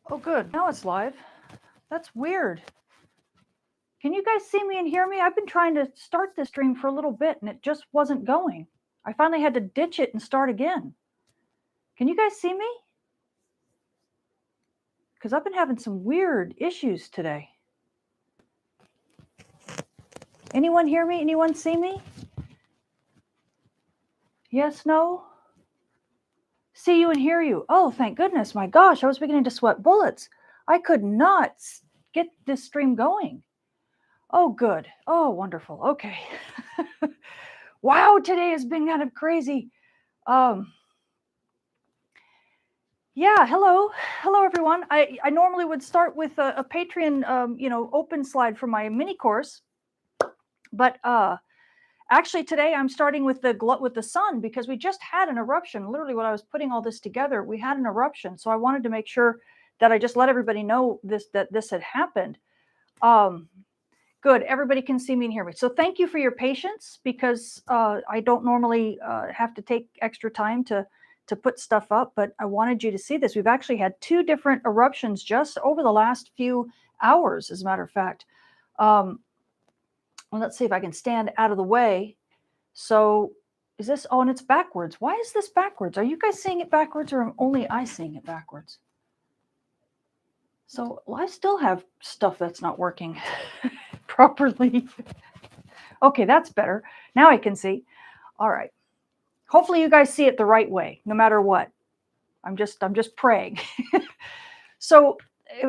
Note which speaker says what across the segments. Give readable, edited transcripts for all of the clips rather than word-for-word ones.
Speaker 1: Oh, good. Now it's live. That's weird. Can you guys see me and hear me? I've been trying to start this stream for a little bit and it just wasn't going. I finally had to ditch it and start again. Can you guys see me? Because I've been having some weird issues today. Anyone hear me? Anyone see me? Yes, no? See you and hear you. Oh, thank goodness. My gosh, I was beginning to sweat bullets. I could not get this stream going. Oh, good. Oh, wonderful. Okay. Wow, today has been kind of crazy. Yeah, hello everyone. I normally would start with a Patreon open slide for my mini course, but actually today I'm starting with the sun because we just had an eruption. Literally, when I was putting all this together, we had an eruption, so I wanted to make sure that I just let everybody know that this had happened. Good, everybody can see me and hear me. So thank you for your patience because I don't normally have to take extra time to put stuff up, but I wanted you to see this. We've actually had 2 different eruptions just over the last few hours, as a matter of fact. Well, let's see if I can stand out of the way. So is this, oh, and it's backwards. Why is this backwards? Are you guys seeing it backwards or am only I seeing it backwards? So well, I still have stuff that's not working properly. Okay, that's better. Now I can see. All right. Hopefully you guys see it the right way, no matter what. I'm just praying. So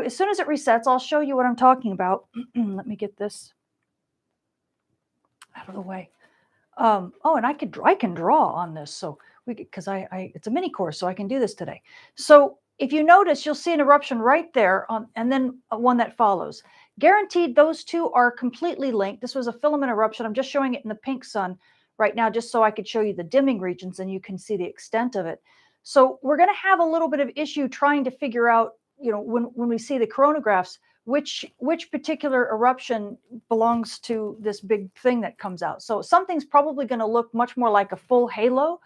Speaker 1: as soon as it resets, I'll show you what I'm talking about. Let me get this out of the way. Oh, and I can draw on this, so because it's a mini course, so I can do this today. So if you notice, you'll see an eruption right there, and then one that follows. Guaranteed, those 2 are completely linked. This was a filament eruption. I'm just showing it in the pink sun right now, just so I could show you the dimming regions and you can see the extent of it. So we're going to have a little bit of issue trying to figure out, when we see the coronagraphs, which particular eruption belongs to this big thing that comes out. So something's probably going to look much more like a full halo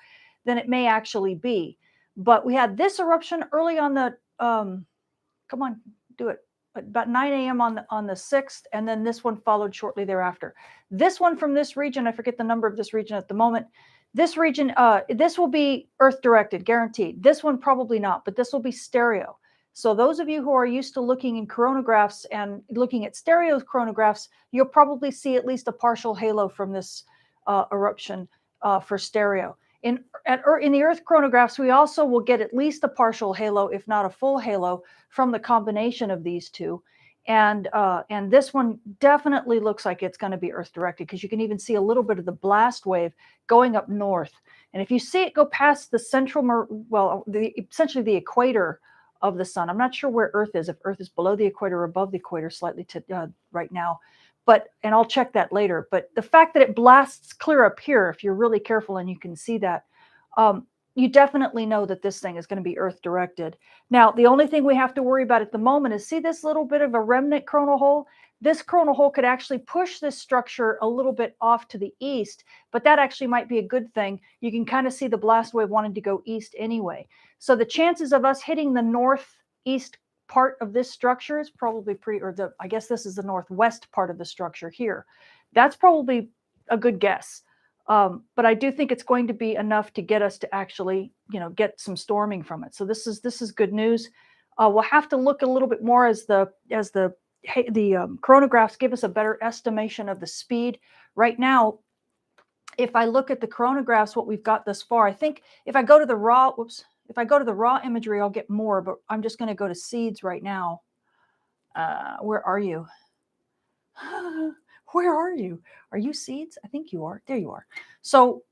Speaker 1: than it may actually be. But we had this eruption early on the, come on, do it, about 9 a.m. on the 6th, and then this one followed shortly thereafter. This one from this region, I forget the number of this region at the moment. This region, this will be Earth directed, guaranteed. This one probably not, but this will be stereo. So those of you who are used to looking in coronagraphs and looking at stereo coronagraphs, you'll probably see at least a partial halo from this eruption for stereo. In the Earth coronagraphs, we also will get at least a partial halo, if not a full halo, from the combination of these 2. And this one definitely looks like it's going to be Earth directed because you can even see a little bit of the blast wave going up north. And if you see it go past the central, essentially the equator of the sun. I'm not sure where Earth is, if Earth is below the equator or above the equator slightly right now, and I'll check that later. But the fact that it blasts clear up here, if you're really careful and you can see that, you definitely know that this thing is going to be Earth directed. Now, the only thing we have to worry about at the moment is, see this little bit of a remnant coronal hole? This coronal hole could actually push this structure a little bit off to the east, but that actually might be a good thing. You can kind of see the blast wave wanting to go east anyway. So the chances of us hitting the northeast part of this structure is probably I guess this is the northwest part of the structure here. That's probably a good guess. But I do think it's going to be enough to get us to actually, get some storming from it. So this is good news. We'll have to look a little bit more as the coronagraphs give us a better estimation of the speed. Right now, if I look at the coronagraphs, what we've got thus far, I think if I go to the raw, if I go to the raw imagery, I'll get more, but I'm just going to go to seeds right now. Where are you? Where are you? Are you seeds? I think you are. There you are. So,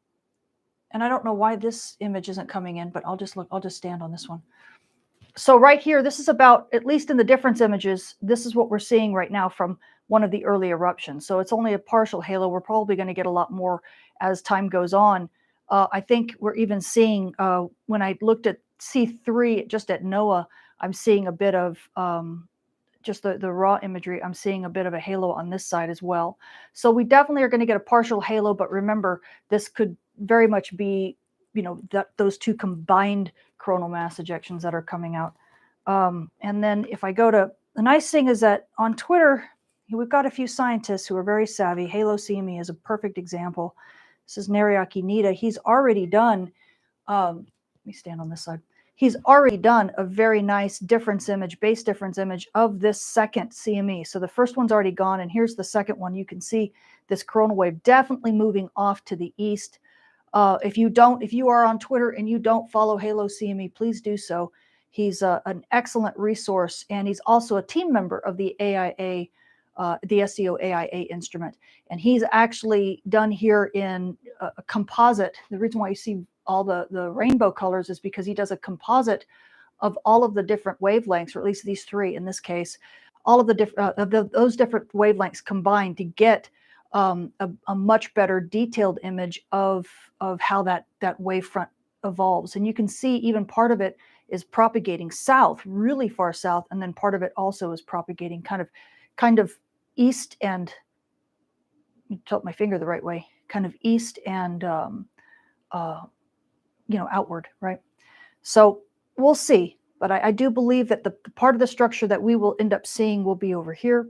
Speaker 1: and I don't know why this image isn't coming in, but I'll just stand on this one. So right here, this is about, at least in the difference images, this is what we're seeing right now from one of the early eruptions. So it's only a partial halo. We're probably going to get a lot more as time goes on. I think we're even seeing, when I looked at C3 just at NOAA, I'm seeing a bit of just the raw imagery. I'm seeing a bit of a halo on this side as well. So we definitely are going to get a partial halo, but remember, this could very much be, those 2 combined coronal mass ejections that are coming out. And then if I go to, the nice thing is that on Twitter, we've got a few scientists who are very savvy. Halo CME is a perfect example. This is Nariaki Nita. He's already done, let me stand on this side. He's already done a very nice difference image, base difference image of this second CME. So the first one's already gone, and here's the second one. You can see this coronal wave definitely moving off to the east. If you are on Twitter and you don't follow Halo CME, please do so. He's an excellent resource, and he's also a team member of the AIA, the SEO AIA instrument. And he's actually done here in a composite. The reason why you see all the rainbow colors is because he does a composite of all of the different wavelengths, or at least these three in this case, all of the different those different wavelengths combined to get a much better detailed image of how that wavefront evolves. And you can see even part of it is propagating south, really far south, and then part of it also is propagating kind of east and, tilt my finger the right way, kind of east and outward, right? So we'll see, but I do believe that the part of the structure that we will end up seeing will be over here,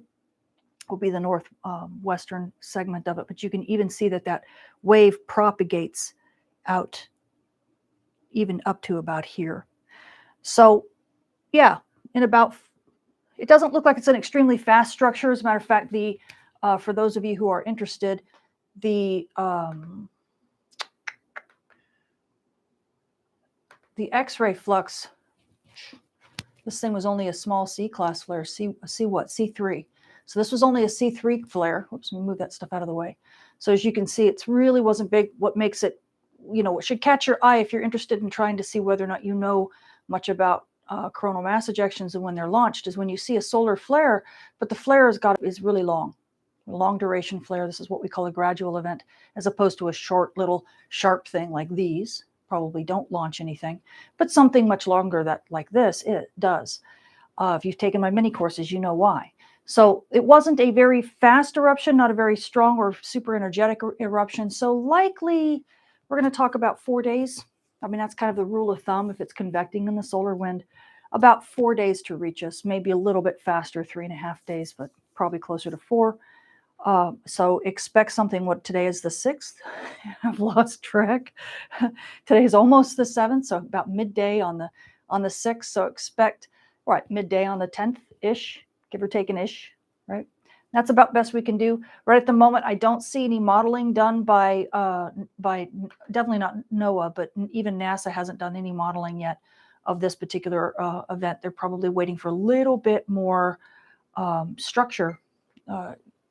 Speaker 1: will be the northwestern segment of it. But you can even see that wave propagates out even up to about here. So yeah, it doesn't look like it's an extremely fast structure. As a matter of fact, for those of you who are interested, the X-ray flux, this thing was only a small C-class flare, C3. So this was only a C3 flare. Oops, let me move that stuff out of the way. So as you can see, it really wasn't big. What makes it, what should catch your eye if you're interested in trying to see whether or not you know much about coronal mass ejections and when they're launched, is when you see a solar flare, but the flare is really long. A long duration flare. This is what we call a gradual event, as opposed to a short little sharp thing like these. Probably don't launch anything, but something much longer like this, it does. If you've taken my mini courses, you know why. So it wasn't a very fast eruption, not a very strong or super energetic eruption. So likely we're going to talk about 4 days. I mean, that's kind of the rule of thumb if it's convecting in the solar wind. About 4 days to reach us, maybe a little bit faster, 3.5 days, but probably closer to 4. So expect something. What today is the 6th? I've lost track. Today is almost the 7th, so about midday on the 6th. So expect midday on the 10th-ish, give or take an ish, right? That's about best we can do. Right at the moment, I don't see any modeling done by definitely not NOAA, but even NASA hasn't done any modeling yet of this particular event. They're probably waiting for a little bit more structure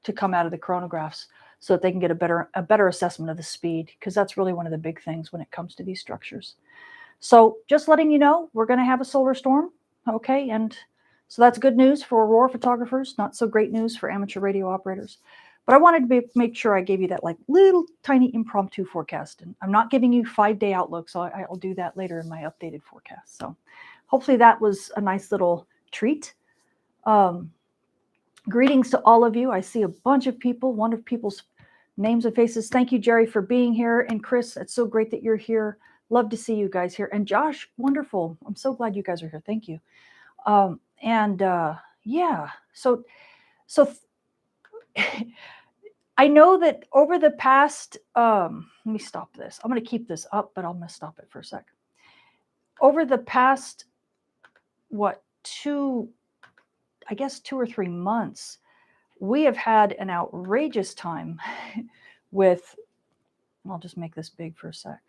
Speaker 1: to come out of the coronagraphs so that they can get a better assessment of the speed, because that's really one of the big things when it comes to these structures. So just letting you know, we're going to have a solar storm, okay? And so that's good news for aurora photographers, not so great news for amateur radio operators. But I wanted to make sure I gave you that little tiny impromptu forecast. And I'm not giving you 5-day outlook, so I'll do that later in my updated forecast. So hopefully that was a nice little treat. Greetings to all of you. I see a bunch of people, wonderful people's names and faces. Thank you, Jerry, for being here. And Chris, it's so great that you're here. Love to see you guys here. And Josh, wonderful. I'm so glad you guys are here. Thank you. Yeah, so I know that over the past, let me stop this. I'm going to keep this up, but I'm going to stop it for a sec. Over the past, 2 or 3 months, we have had an outrageous time with, I'll just make this big for a sec,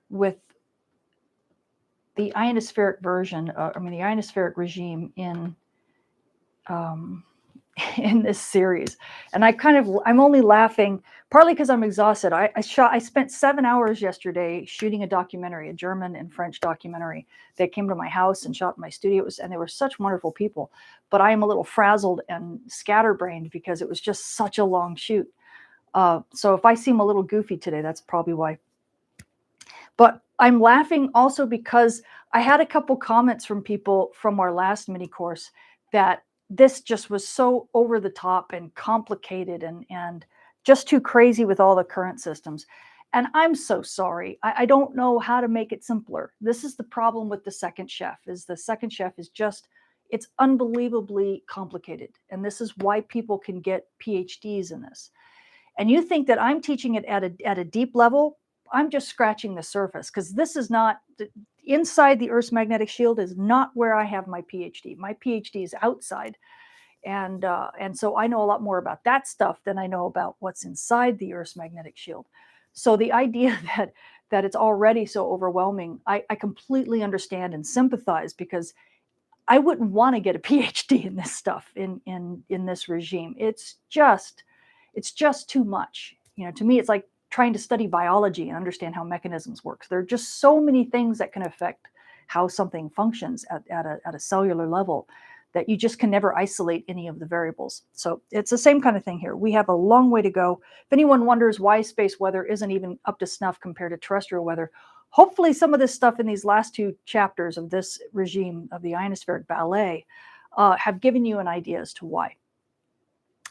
Speaker 1: with the ionospheric version, the ionospheric regime in this series. And I'm only laughing partly because I'm exhausted. I spent 7 hours yesterday shooting a documentary, a German and French documentary. They came to my house and shot in my studio, and they were such wonderful people. But I am a little frazzled and scatterbrained because it was just such a long shoot. So if I seem a little goofy today, that's probably why. But I'm laughing also because I had a couple comments from people from our last mini course that this just was so over the top and complicated and just too crazy with all the current systems. And I'm so sorry. I don't know how to make it simpler. This is the problem with the second chef, is the second chef is just, it's unbelievably complicated. And this is why people can get PhDs in this. And you think that I'm teaching it at a deep level, I'm just scratching the surface, because this is not, inside the Earth's magnetic shield is not where I have my PhD. My PhD is outside. And so I know a lot more about that stuff than I know about what's inside the Earth's magnetic shield. So the idea that it's already so overwhelming, I completely understand and sympathize, because I wouldn't want to get a PhD in this stuff, in this regime. It's just too much. To me, it's like trying to study biology and understand how mechanisms work. There are just so many things that can affect how something functions at a cellular level, that you just can never isolate any of the variables. So it's the same kind of thing here. We have a long way to go. If anyone wonders why space weather isn't even up to snuff compared to terrestrial weather, hopefully some of this stuff in these last 2 chapters of this regime of the ionospheric ballet have given you an idea as to why.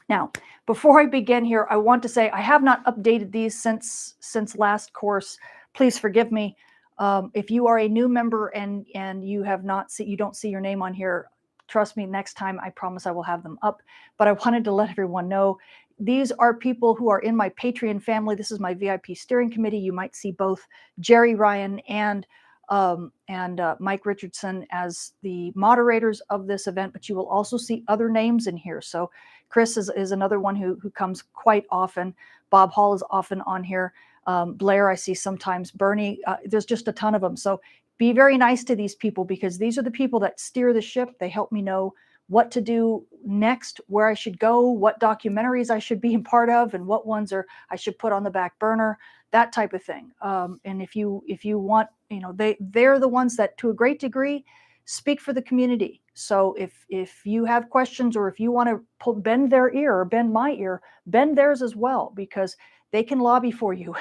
Speaker 1: Now, before I begin here, I want to say I have not updated these since last course. Please forgive me. If you are a new member and you don't see your name on here, trust me, next time I promise I will have them up. But I wanted to let everyone know, these are people who are in my Patreon family. This is my VIP steering committee. You might see both Jerry Ryan and Mike Richardson as the moderators of this event, but you will also see other names in here. So Chris is another one who comes quite often. Bob Hall is often on here. Blair, I see sometimes. Bernie, there's just a ton of them. So be very nice to these people, because these are the people that steer the ship. They help me know what to do next, where I should go, what documentaries I should be a part of, and what ones I should put on the back burner, that type of thing. And if you want, they're the ones that, to a great degree, speak for the community. So if you have questions, or if you want to bend their ear or bend my ear, bend theirs as well, because they can lobby for you.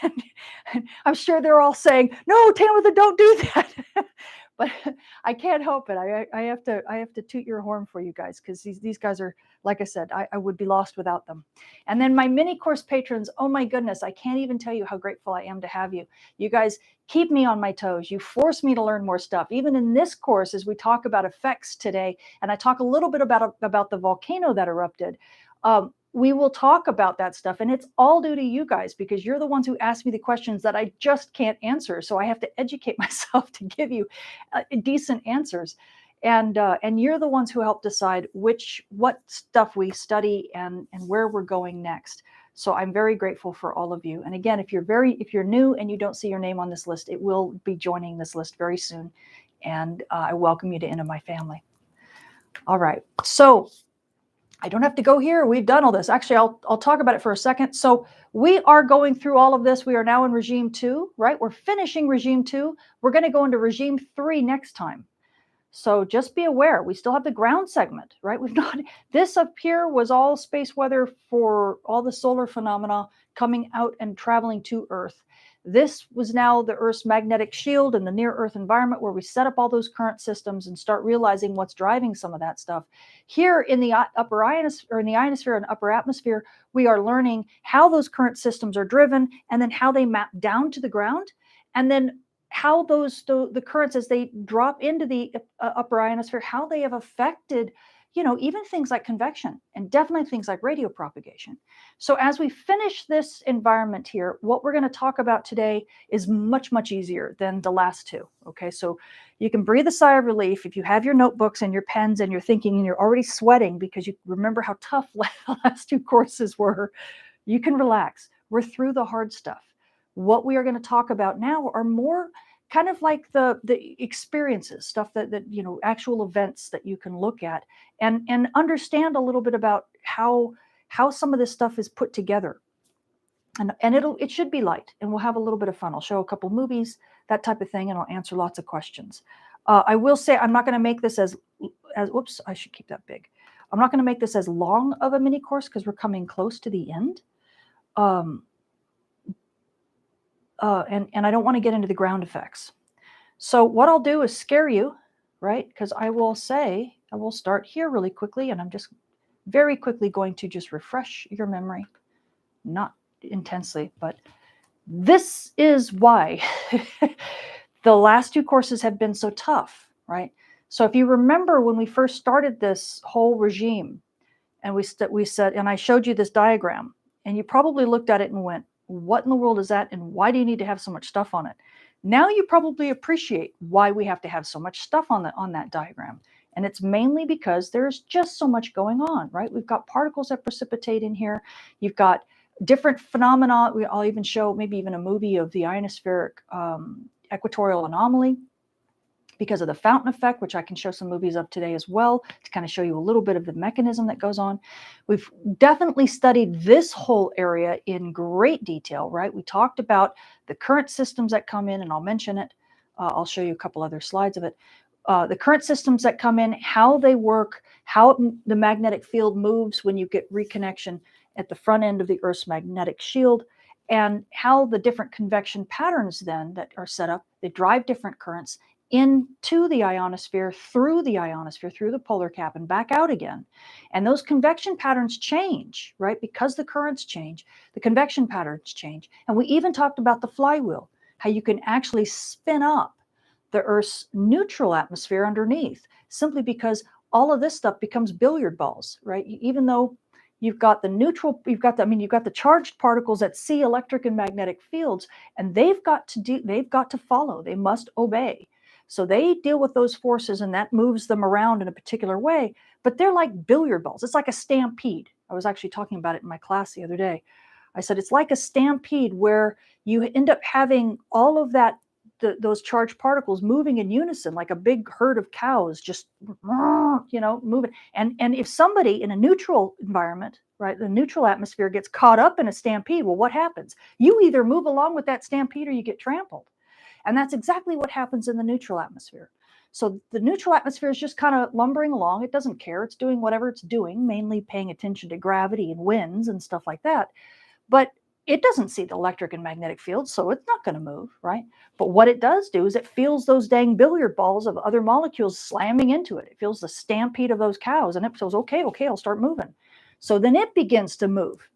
Speaker 1: and I'm sure they're all saying, "No, Tamitha, don't do that." But I can't help it. I have to toot your horn for you guys, because these guys are, like I said, I would be lost without them. And then my mini course patrons, oh my goodness, I can't even tell you how grateful I am to have you. You guys keep me on my toes. You force me to learn more stuff. Even in this course, as we talk about effects today, and I talk a little bit about the volcano that erupted, we will talk about that stuff, and it's all due to you guys, because you're the ones who ask me the questions that I just can't answer. So I have to educate myself to give you decent answers, and you're the ones who help decide what stuff we study and where we're going next. So I'm very grateful for all of you. And again, if you're new and you don't see your name on this list, it will be joining this list very soon, and I welcome you to into my family. All right, so I don't have to go here. We've done all this. Actually, I'll talk about it for a second. So we are going through all of this. We are now in regime 2, right? We're finishing regime 2. We're going to go into regime 3 next time. So just be aware, we still have the ground segment, right? This up here was all space weather for all the solar phenomena coming out and traveling to Earth. This was now the Earth's magnetic shield and the near Earth environment, where we set up all those current systems and start realizing what's driving some of that stuff. Here in the upper ionosphere, or in the ionosphere and upper atmosphere, we are learning how those current systems are driven, and then how they map down to the ground, and then how the currents, as they drop into the upper ionosphere, how they have affected, even things like convection, and definitely things like radio propagation. So as we finish this environment here, what we're going to talk about today is much, much easier than the last 2. Okay, so you can breathe a sigh of relief if you have your notebooks and your pens and you're thinking and you're already sweating because you remember how tough the last 2 courses were. You can relax. We're through the hard stuff. What we are going to talk about now are more kind of like the experiences, stuff that actual events that you can look at and understand a little bit about how some of this stuff is put together. And it should be light, and we'll have a little bit of fun. I'll show a couple movies, that type of thing, and I'll answer lots of questions. I will say I'm not going to make this as whoops, I should keep that big. I'm not going to make this as long of a mini course, because we're coming close to the end. And I don't want to get into the ground effects. So what I'll do is scare you, right? Because I will start here really quickly, and I'm just very quickly going to just refresh your memory, not intensely, but This is why the last two courses have been so tough, right? So if you remember when we first started this whole regime, and we said, and I showed you this diagram, and you probably looked at it and went, what in the world is that, and why do you need to have so much stuff on it? Now you probably appreciate why we have to have so much stuff on that diagram. And it's mainly because there's just so much going on, right? We've got particles that precipitate in here. You've got different phenomena. I'll even show maybe even a movie of the ionospheric equatorial anomaly because of the fountain effect, which I can show some movies of today as well to kind of show you a little bit of the mechanism that goes on. We've definitely studied this whole area in great detail, right? We talked about the current systems that come in, and I'll mention it. I'll show you a couple other slides of it. The current systems that come in, how they work, how the magnetic field moves when you get reconnection at the front end of the Earth's magnetic shield, and how the different convection patterns then that are set up, they drive different currents into the ionosphere, through the polar cap, and back out again. And those convection patterns change, right? Because the currents change, the convection patterns change. And we even talked about the flywheel, how you can actually spin up the Earth's neutral atmosphere underneath, simply because all of this stuff becomes billiard balls, right? Even though you've got the neutral, you've got the charged particles that see electric and magnetic fields, and they've got to follow, they must obey. So they deal with those forces, and that moves them around in a particular way, but they're like billiard balls. It's like a stampede. I was actually talking about it in my class the other day. I said it's like a stampede where you end up having all of that, those charged particles moving in unison like a big herd of cows, just moving. And if somebody in a neutral environment, right, the neutral atmosphere gets caught up in a stampede, well, what happens? You either move along with that stampede or you get trampled. And that's exactly what happens in the neutral atmosphere. So the neutral atmosphere is just kind of lumbering along. It doesn't care. It's doing whatever it's doing, mainly paying attention to gravity and winds and stuff like that. But it doesn't see the electric and magnetic fields, so it's not going to move, right? But what it does do is it feels those dang billiard balls of other molecules slamming into it. It feels the stampede of those cows, and it feels, okay, I'll start moving. So then it begins to move,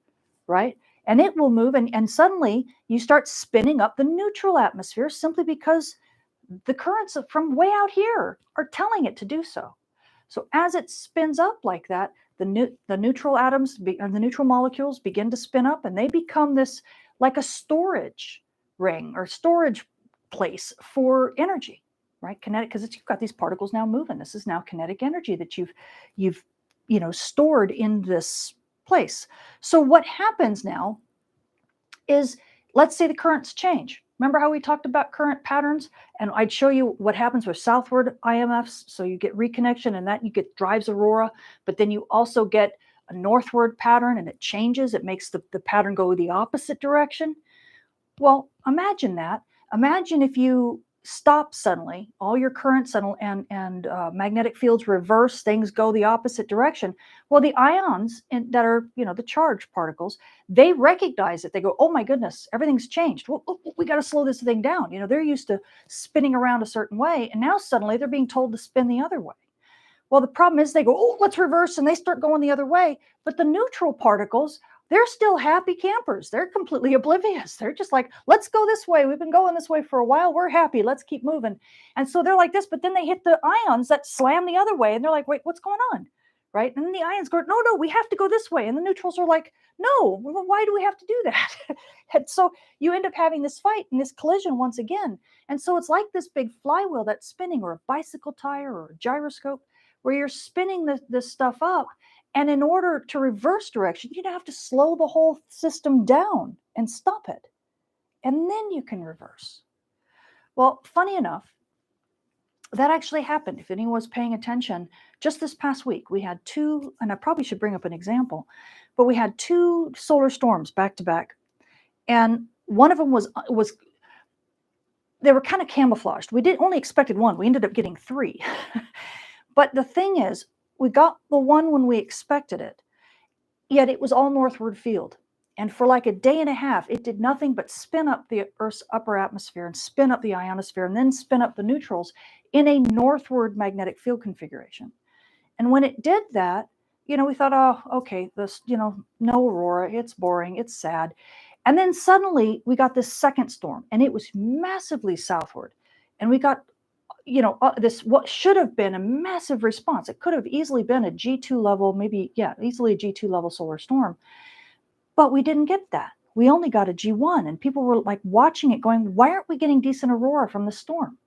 Speaker 1: right? And it will move, and suddenly you start spinning up the neutral atmosphere simply because the currents from way out here are telling it to do so. So as it spins up like that, the neutral atoms, the neutral molecules begin to spin up, and they become this like a storage ring or storage place for energy, right? Kinetic, because you've got these particles now moving. This is now kinetic energy that you've stored in this place. So what happens now is, let's say the currents change. Remember how we talked about current patterns? And I'd show you what happens with southward IMFs. So you get reconnection, and that you get drives aurora, but then you also get a northward pattern, and it changes. It makes the pattern go the opposite direction. Well, imagine that. Imagine if you stop suddenly, all your currents and magnetic fields reverse, things go the opposite direction. Well, the ions that are, the charged particles, they recognize it. They go, oh my goodness, everything's changed. We got to slow this thing down. They're used to spinning around a certain way, and now suddenly they're being told to spin the other way. Well, the problem is they go, oh, let's reverse, and they start going the other way. But the neutral particles, they're still happy campers. They're completely oblivious. They're just like, let's go this way. We've been going this way for a while. We're happy. Let's keep moving. And so they're like this, but then they hit the ions that slam the other way, and they're like, wait, what's going on? Right? And then the ions go, no, we have to go this way. And the neutrals are like, no, why do we have to do that? And so you end up having this fight and this collision once again. And so it's like this big flywheel that's spinning, or a bicycle tire, or a gyroscope, where you're spinning this stuff up. And in order to reverse direction, you have to slow the whole system down and stop it. And then you can reverse. Well, funny enough, that actually happened. If anyone was paying attention, just this past week, we had two, and I probably should bring up an example, but we had two solar storms back to back. And one of them was they were kind of camouflaged. We only expected one. We ended up getting three. But the thing is, we got the one when we expected it, yet it was all northward field. And for like a day and a half, it did nothing but spin up the Earth's upper atmosphere and spin up the ionosphere and then spin up the neutrals in a northward magnetic field configuration. And when it did that, we thought, oh, okay, this, no aurora, it's boring, it's sad. And then suddenly we got this second storm, and it was massively southward. And we got, this what should have been a massive response. It could have easily been a G2 level, maybe, easily a G2 level solar storm. But we didn't get that. We only got a G1, and people were like watching it going, why aren't we getting decent aurora from the storm?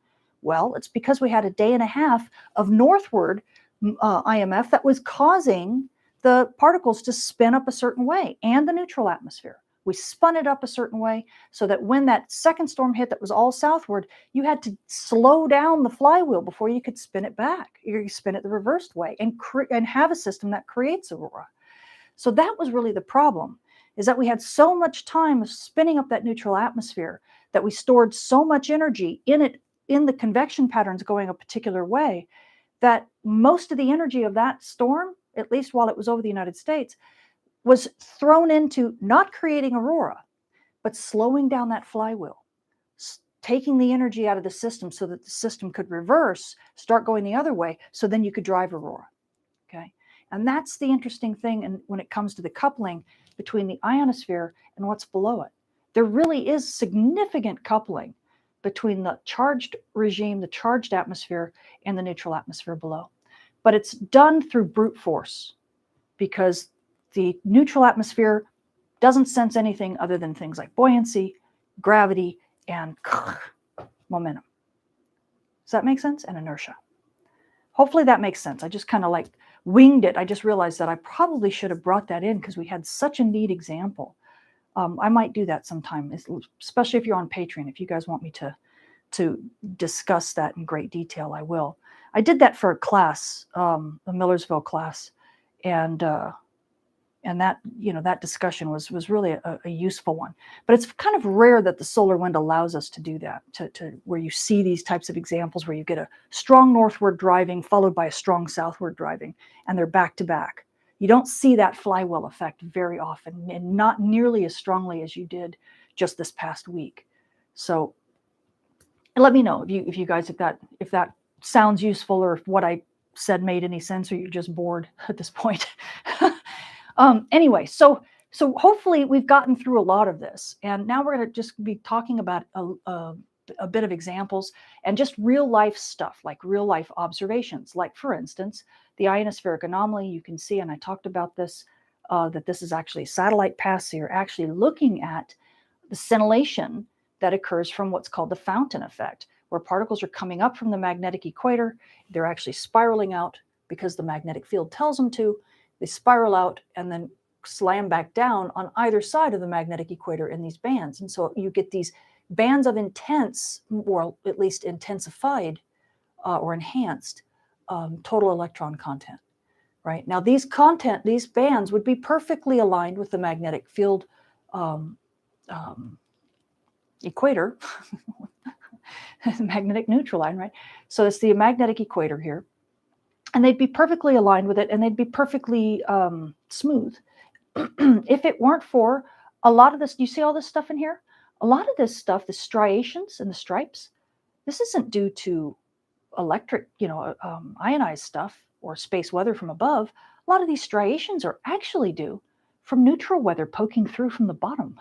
Speaker 1: Well, it's because we had a day and a half of northward IMF that was causing the particles to spin up a certain way, and the neutral atmosphere. We spun it up a certain way so that when that second storm hit that was all southward, you had to slow down the flywheel before you could spin it back. You spin it the reversed way and have a system that creates aurora. So that was really the problem, is that we had so much time of spinning up that neutral atmosphere that we stored so much energy in it, in the convection patterns going a particular way, that most of the energy of that storm, at least while it was over the United States, was thrown into not creating aurora, but slowing down that flywheel, taking the energy out of the system so that the system could reverse, start going the other way, so then you could drive aurora. Okay, and that's the interesting thing. And when it comes to the coupling between the ionosphere and what's below it, there really is significant coupling between the charged regime, the charged atmosphere, and the neutral atmosphere below. But it's done through brute force, because the neutral atmosphere doesn't sense anything other than things like buoyancy, gravity, and momentum. Does that make sense? And inertia. Hopefully that makes sense. I just kind of like winged it. I just realized that I probably should have brought that in because we had such a neat example. I might do that sometime, especially if you're on Patreon. If you guys want me to discuss that in great detail, I will. I did that for a class, a Millersville class, and that that discussion was really a useful one. But it's kind of rare that the solar wind allows us to do that, to where you see these types of examples where you get a strong northward driving followed by a strong southward driving, and they're back to back. You don't see that flywheel effect very often, and not nearly as strongly as you did just this past week. So let me know if you guys, if that sounds useful, or if what I said made any sense, or you're just bored at this point. Anyway, so hopefully we've gotten through a lot of this, and now we're going to just be talking about a bit of examples and just real life stuff, like real life observations. Like, for instance, the ionospheric anomaly. You can see, and I talked about this, that this is actually a satellite pass. So you're actually looking at the scintillation that occurs from what's called the fountain effect, where particles are coming up from the magnetic equator. They're actually spiraling out because the magnetic field tells them to. They spiral out and then slam back down on either side of the magnetic equator in these bands. And so you get these bands of intense, or at least intensified or enhanced total electron content. Right? Now these bands would be perfectly aligned with the magnetic field equator, the magnetic neutral line, right? So it's the magnetic equator here. And they'd be perfectly aligned with it, and they'd be perfectly smooth. If it weren't for a lot of this, you see all this stuff in here? A lot of this stuff, the striations and the stripes, this isn't due to electric, ionized stuff or space weather from above. A lot of these striations are actually due from neutral weather poking through from the bottom.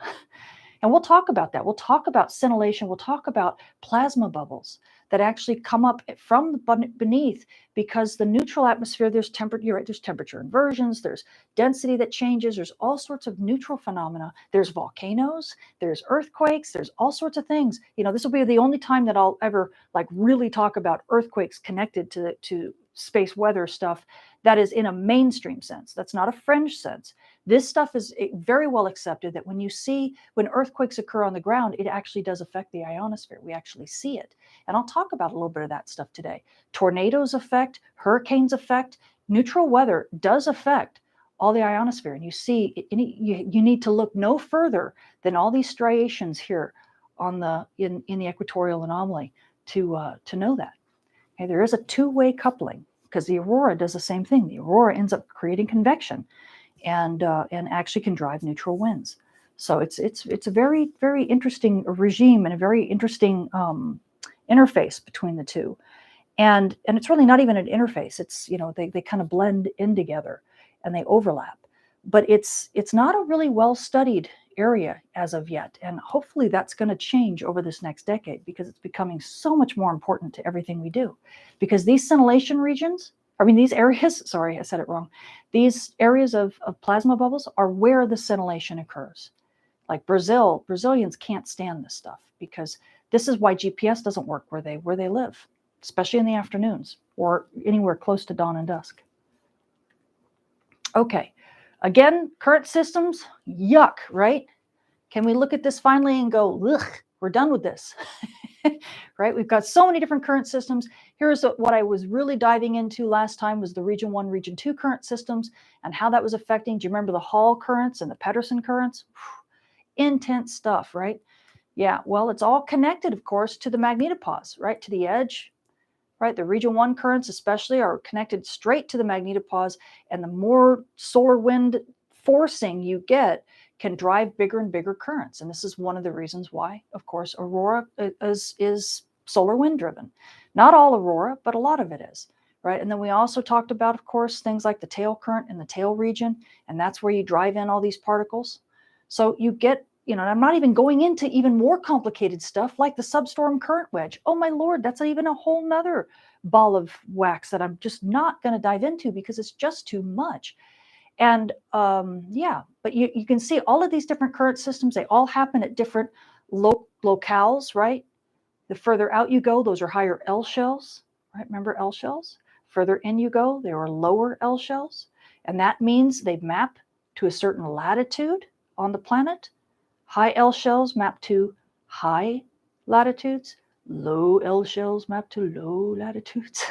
Speaker 1: And we'll talk about that. We'll talk about scintillation. We'll talk about plasma bubbles that actually come up from beneath, because the neutral atmosphere, there's temperature, right? There's temperature inversions, there's density that changes, there's all sorts of neutral phenomena. There's volcanoes, there's earthquakes, there's all sorts of things. This will be the only time that I'll ever really talk about earthquakes connected to space weather stuff that is in a mainstream sense. That's not a fringe sense. This stuff is very well accepted, that when earthquakes occur on the ground, it actually does affect the ionosphere. We actually see it. And I'll talk about a little bit of that stuff today. Tornadoes affect, hurricanes affect, neutral weather does affect all the ionosphere. And you see, you need to look no further than all these striations here in the equatorial anomaly to know that. Okay, there is a two-way coupling, because the aurora does the same thing. The aurora ends up creating convection, and actually can drive neutral winds. So it's a very, very interesting regime, and a very interesting interface between the two. And it's really not even an interface. It's, they kind of blend in together and they overlap. But it's not a really well-studied area as of yet. And hopefully that's going to change over this next decade, because it's becoming so much more important to everything we do. Because these scintillation regions, these areas, sorry, I said it wrong. These areas of plasma bubbles are where the scintillation occurs. Like Brazilians can't stand this stuff, because this is why GPS doesn't work where they live, especially in the afternoons or anywhere close to dawn and dusk. Okay, again, current systems, yuck, right? Can we look at this finally and go, ugh, we're done with this, right? We've got so many different current systems. Here's what I was really diving into last time, was the region 1, region 2 current systems and how that was affecting. Do you remember the Hall currents and the Pedersen currents? Intense stuff, right? Yeah, well, it's all connected, of course, to the magnetopause, right, to the edge, right? The region 1 currents especially are connected straight to the magnetopause, and the more solar wind forcing you get can drive bigger and bigger currents. And this is one of the reasons why, of course, aurora is solar wind driven. Not all aurora, but a lot of it is, right? And then we also talked about, of course, things like the tail current in the tail region, and that's where you drive in all these particles. So you get, I'm not even going into even more complicated stuff like the substorm current wedge. Oh my Lord, that's even a whole nother ball of wax that I'm just not going to dive into because it's just too much. And yeah, but you can see all of these different current systems, they all happen at different locales, right? The further out you go, those are higher L shells, right? Remember L shells? Further in you go, they are lower L shells. And that means they map to a certain latitude on the planet. High L shells map to high latitudes. Low L shells map to low latitudes,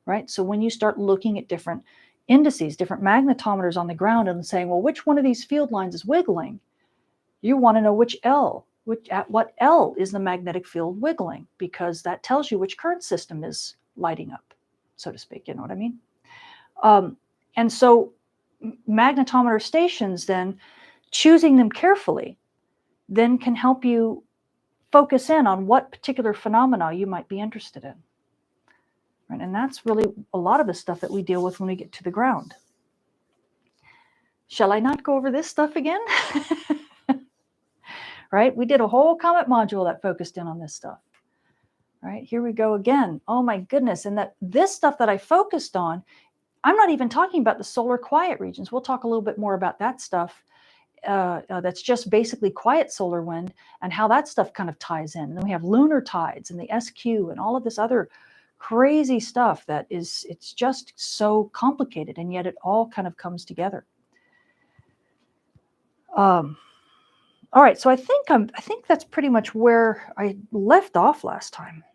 Speaker 1: right? So when you start looking at different indices, different magnetometers on the ground and saying, well, which one of these field lines is wiggling? You want to know which L, at what L is the magnetic field wiggling, because that tells you which current system is lighting up, so to speak, you know what I mean? And so magnetometer stations, then choosing them carefully, then can help you focus in on what particular phenomena you might be interested in. Right? And that's really a lot of the stuff that we deal with when we get to the ground. Shall I not go over this stuff again? Right? We did a whole comet module that focused in on this stuff. Right? Here we go again. Oh my goodness. And this stuff that I focused on, I'm not even talking about the solar quiet regions. We'll talk a little bit more about that stuff. That's just basically quiet solar wind and how that stuff kind of ties in. And then we have lunar tides and the SQ and all of this other crazy stuff that it's just so complicated, and yet it all kind of comes together. All right, so I think that's pretty much where I left off last time.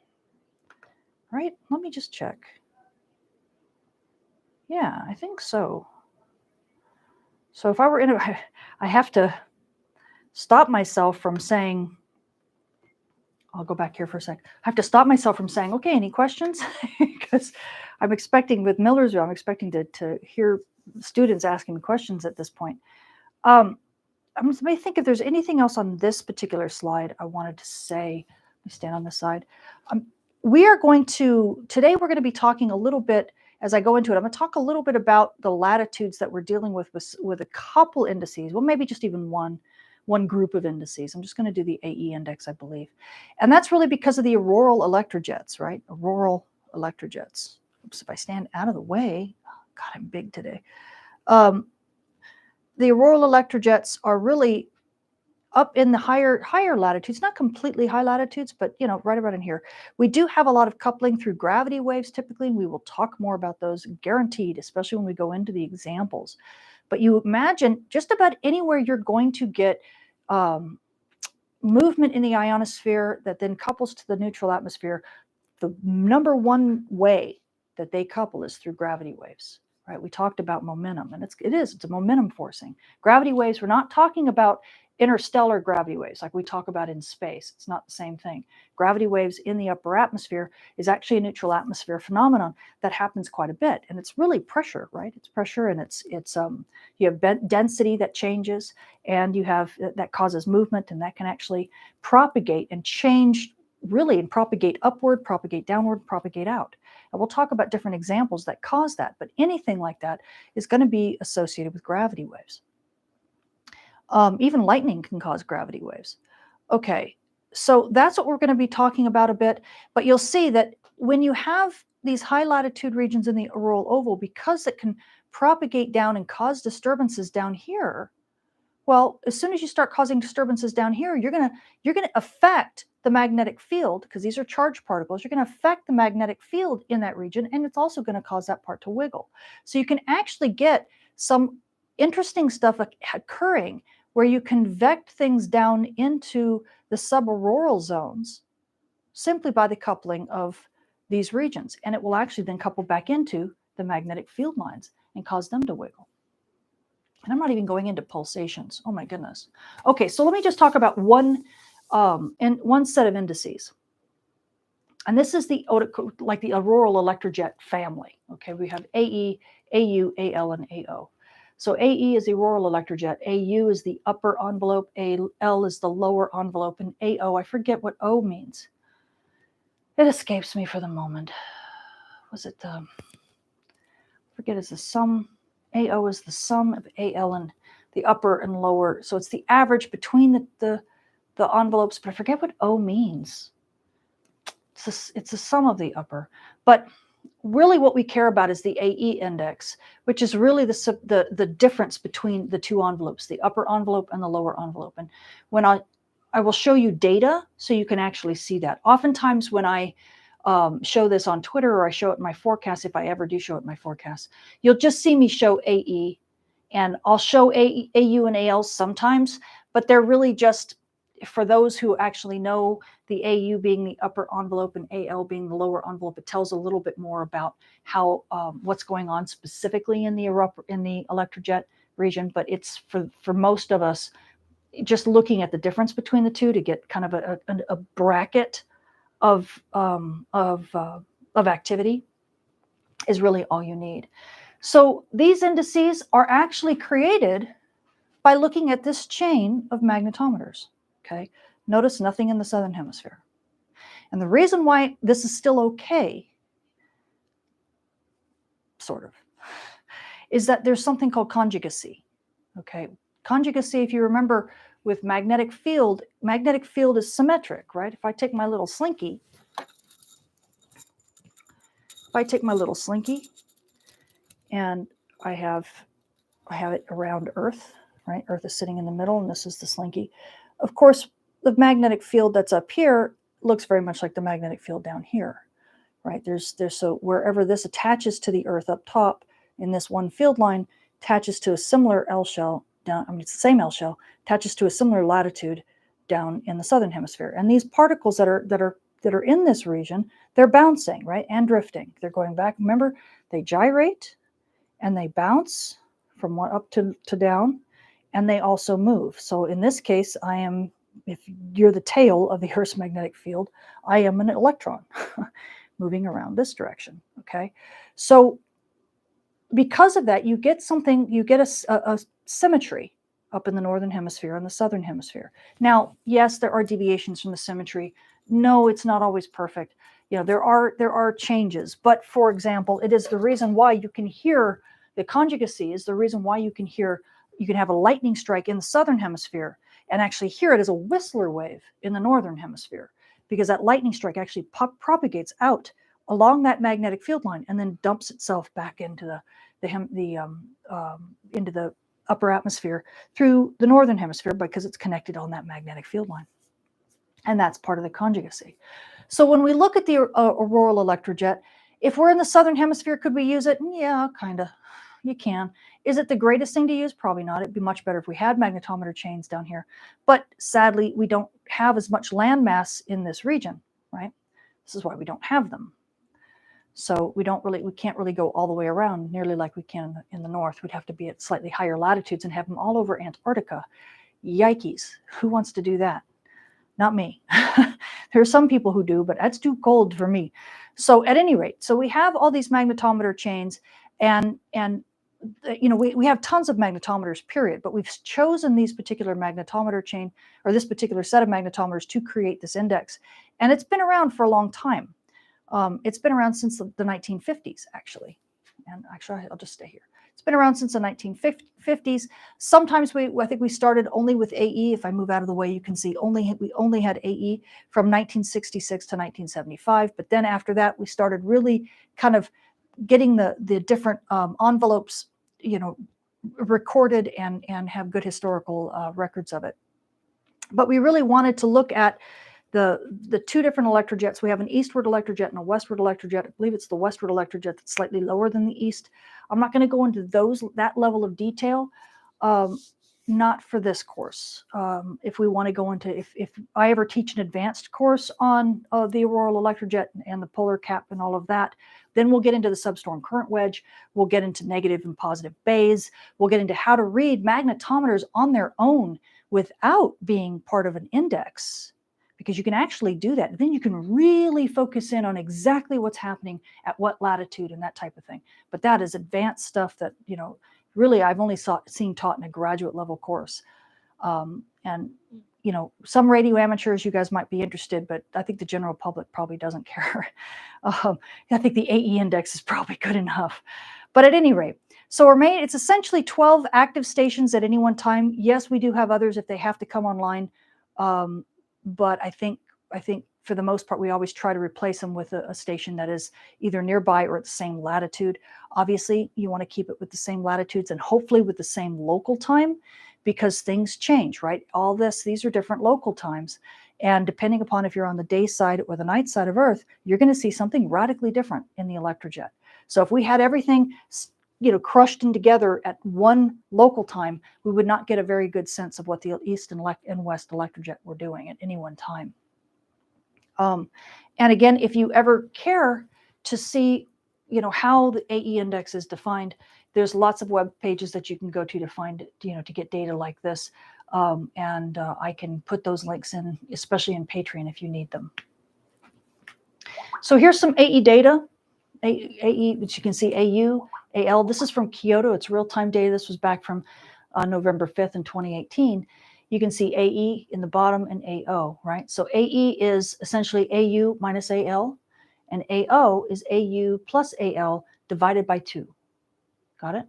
Speaker 1: Right? Let me just check. Yeah, I think so. So if I were I have to stop myself from saying, I'll go back here for a sec. I have to stop myself from saying, okay, any questions? Because I'm expecting with Millersville, I'm expecting to hear students asking me questions at this point. Let me think if there's anything else on this particular slide I wanted to say. Let me stand on this side. Today we're going to be talking a little bit, as I go into it, I'm going to talk a little bit about the latitudes that we're dealing with a couple indices, well, maybe just even one group of indices. I'm just going to do the AE index, I believe. And that's really because of the auroral electrojets, right? Auroral electrojets. Oops, if I stand out of the way, oh, God, I'm big today. The auroral electrojets are really up in the higher latitudes, not completely high latitudes, but right about in here. We do have a lot of coupling through gravity waves typically, and we will talk more about those, guaranteed, especially when we go into the examples. But you imagine just about anywhere you're going to get movement in the ionosphere that then couples to the neutral atmosphere, the number one way that they couple is through gravity waves. Right? We talked about momentum, and it's a momentum forcing. Gravity waves, we're not talking about interstellar gravity waves like we talk about in space. It's not the same thing. Gravity waves in the upper atmosphere is actually a neutral atmosphere phenomenon that happens quite a bit, and it's really pressure, right? It's pressure, and it's you have density that changes, and you have that causes movement, and that can actually propagate and change really, and propagate upward, propagate downward, propagate out. And we'll talk about different examples that cause that, but anything like that is going to be associated with gravity waves. Even lightning can cause gravity waves. Okay, so that's what we're going to be talking about a bit. But you'll see that when you have these high latitude regions in the auroral oval, because it can propagate down and cause disturbances down here, well, as soon as you start causing disturbances down here, you're going to affect the magnetic field, because these are charged particles. You're going to affect the magnetic field in that region, and it's also going to cause that part to wiggle. So you can actually get some interesting stuff occurring where you convect things down into the subauroral zones simply by the coupling of these regions. And it will actually then couple back into the magnetic field lines and cause them to wiggle. And I'm not even going into pulsations. Oh my goodness. Okay, so let me just talk about one set of indices. And this is like the auroral electrojet family. Okay, we have AE, AU, AL, and AO. So AE is the auroral electrojet, AU is the upper envelope, AL is the lower envelope, and AO, I forget what O means. It escapes me for the moment. Was it the, forget, it's the sum, AO is the sum of AL and the upper and lower. So it's the average between the envelopes, but I forget what O means. It's the sum of the upper. But really what we care about is the AE index, which is really the difference between the two envelopes, the upper envelope and the lower envelope. And when I will show you data so you can actually see that. Oftentimes when I show this on Twitter or I show it in my forecast, if I ever do show it in my forecast, you'll just see me show AE, and I'll show AU and AL sometimes, but they're really just for those who actually know the AU being the upper envelope and AL being the lower envelope. It tells a little bit more about how what's going on specifically in the electrojet region, but it's for most of us just looking at the difference between the two to get kind of a bracket of activity is really all you need. So these indices are actually created by looking at this chain of magnetometers. Okay, notice nothing in the southern hemisphere. And the reason why this is still okay, sort of, is that there's something called conjugacy. Okay, conjugacy, if you remember with magnetic field is symmetric, right? If I take my little slinky, and I have it around Earth, right? Earth is sitting in the middle, and this is the slinky. Of course, the magnetic field that's up here looks very much like the magnetic field down here, right? So wherever this attaches to the Earth up top in this one field line, attaches to a similar L shell down. I mean, it's the same L shell, attaches to a similar latitude down in the southern hemisphere. And these particles that are in this region, they're bouncing, right, and drifting. They're going back. Remember, they gyrate and they bounce from one up to down, and they also move. So in this case, if you're the tail of the Earth's magnetic field, I am an electron moving around this direction, okay? So because of that, you get a symmetry up in the northern hemisphere and the southern hemisphere. Now, yes, there are deviations from the symmetry. No, it's not always perfect. You know, there are changes, but for example, it is the reason why you can hear the conjugacy is the reason why you can have a lightning strike in the southern hemisphere and actually hear it as a Whistler wave in the northern hemisphere, because that lightning strike actually propagates out along that magnetic field line and then dumps itself back into into the upper atmosphere through the northern hemisphere because it's connected on that magnetic field line. And that's part of the conjugacy. So when we look at the auroral electrojet, if we're in the southern hemisphere, could we use it? Yeah, kind of. You can. Is it the greatest thing to use? Probably not. It'd be much better if we had magnetometer chains down here. But sadly, we don't have as much landmass in this region, right? This is why we don't have them. So we can't really go all the way around nearly like we can in the north. We'd have to be at slightly higher latitudes and have them all over Antarctica. Yikes. Who wants to do that? Not me. There are some people who do, but that's too cold for me. So at any rate, so we have all these magnetometer chains, and you know, we have tons of magnetometers, period, but we've chosen these particular magnetometer chain, or this particular set of magnetometers, to create this index. And it's been around for a long time. It's been around since the 1950s, actually. And actually, I'll just stay here. It's been around since the 1950s. Sometimes I think we started only with AE. If I move out of the way, you can see we only had AE from 1966 to 1975. But then after that, we started really kind of getting the different envelopes, recorded and have good historical records of it. But we really wanted to look at the two different electrojets. We have an eastward electrojet and a westward electrojet. I believe it's the westward electrojet that's slightly lower than the east. I'm not going to go into that level of detail, not for this course. If we want to go into, if I ever teach an advanced course on the auroral electrojet and the polar cap and all of that, then we'll get into the substorm current wedge. We'll get into negative and positive bays. We'll get into how to read magnetometers on their own without being part of an index, because you can actually do that. Then you can really focus in on exactly what's happening at what latitude and that type of thing. But that is advanced stuff that, really I've only seen taught in a graduate level course. And, some radio amateurs, you guys might be interested, but I think the general public probably doesn't care. I think the AE index is probably good enough. But at any rate, so it's essentially 12 active stations at any one time. Yes, we do have others if they have to come online. But I think for the most part, we always try to replace them with a station that is either nearby or at the same latitude. Obviously, you want to keep it with the same latitudes and hopefully with the same local time, because things change, right? These are different local times. And depending upon if you're on the day side or the night side of Earth, you're going to see something radically different in the electrojet. So if we had everything crushed in together at one local time, we would not get a very good sense of what the east and west electrojet were doing at any one time. And again, if you ever care to see, how the AE index is defined, there's lots of web pages that you can go to find it, to get data like this. And I can put those links in, especially in Patreon if you need them. So here's some AE data. AE, which you can see AU, AL. This is from Kyoto. It's real-time data. This was back from November 5th in 2018. You can see AE in the bottom and AO, right? So AE is essentially AU minus AL, and AO is AU plus AL divided by 2. Got it?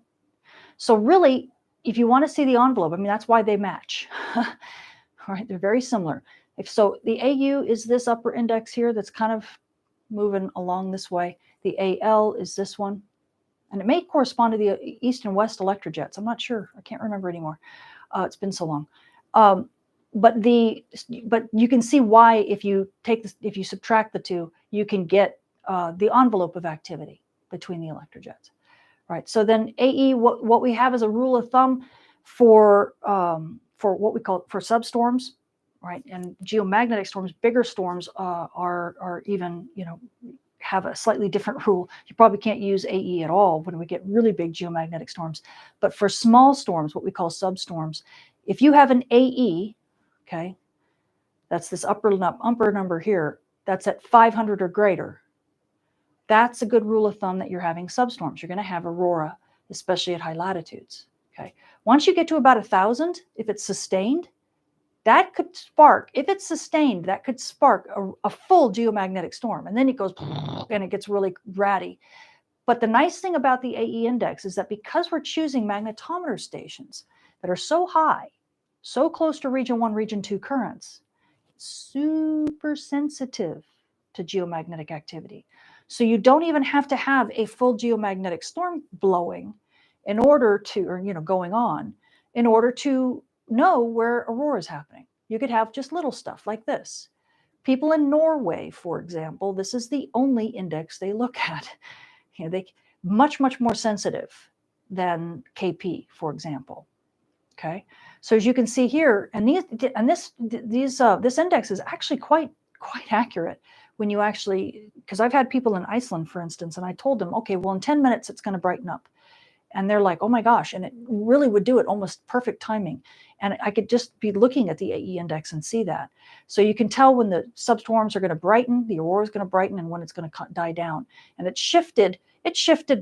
Speaker 1: So really, if you want to see the envelope, that's why they match. All right, they're very similar. So the AU is this upper index here that's kind of moving along this way. The AL is this one, and it may correspond to the east and west electrojets. I'm not sure. I can't remember anymore. It's been so long. But you can see why if you subtract the two, you can get the envelope of activity between the electrojets, right? So then AE, what we have as a rule of thumb for what we call for substorms, right? And geomagnetic storms, bigger storms are even have a slightly different rule. You probably can't use AE at all when we get really big geomagnetic storms. But for small storms, what we call substorms, if you have an AE, okay, that's this upper number here, that's at 500 or greater. That's a good rule of thumb that you're having substorms. You're going to have aurora, especially at high latitudes. Okay. Once you get to about 1,000, if it's sustained, that could spark, if it's sustained, that could spark a full geomagnetic storm. And then it goes and it gets really ratty. But the nice thing about the AE index is that because we're choosing magnetometer stations that are so high, so close to region 1, region 2 currents, super sensitive to geomagnetic activity. So you don't even have to have a full geomagnetic storm blowing in order to, or going on, in order to know where aurora is happening. You could have just little stuff like this. People in Norway, for example, this is the only index they look at. They much more sensitive than KP, for example. Okay, so as you can see here, and this index is actually quite accurate when you actually, because I've had people in Iceland, for instance, and I told them, okay, well in 10 minutes it's going to brighten up. And they're like, oh my gosh, and it really would do it almost perfect timing. And I could just be looking at the AE index and see that. So you can tell when the substorms are going to brighten, the aurora is going to brighten, and when it's going to die down. And it shifted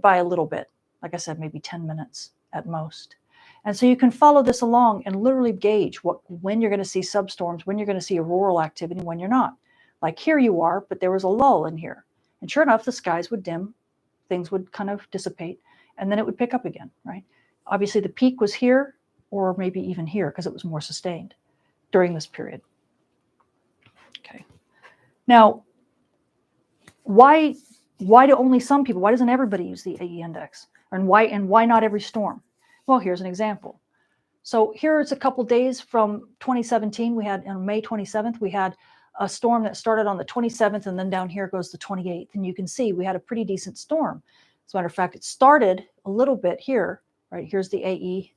Speaker 1: by a little bit. Like I said, maybe 10 minutes at most. And so you can follow this along and literally gauge when you're going to see substorms, when you're going to see auroral activity, and when you're not. Like here you are, but there was a lull in here. And sure enough, the skies would dim. things would kind of dissipate, and then it would pick up again, right? Obviously, the peak was here, or maybe even here, because it was more sustained during this period. Okay. Now, why do only some people, why doesn't everybody use the AE index? And why not every storm? Well, here's an example. So here's a couple days from 2017. We had on May 27th, we had a storm that started on the 27th, and then down here goes the 28th. And you can see we had a pretty decent storm. As a matter of fact, it started a little bit here, right? Here's the AE.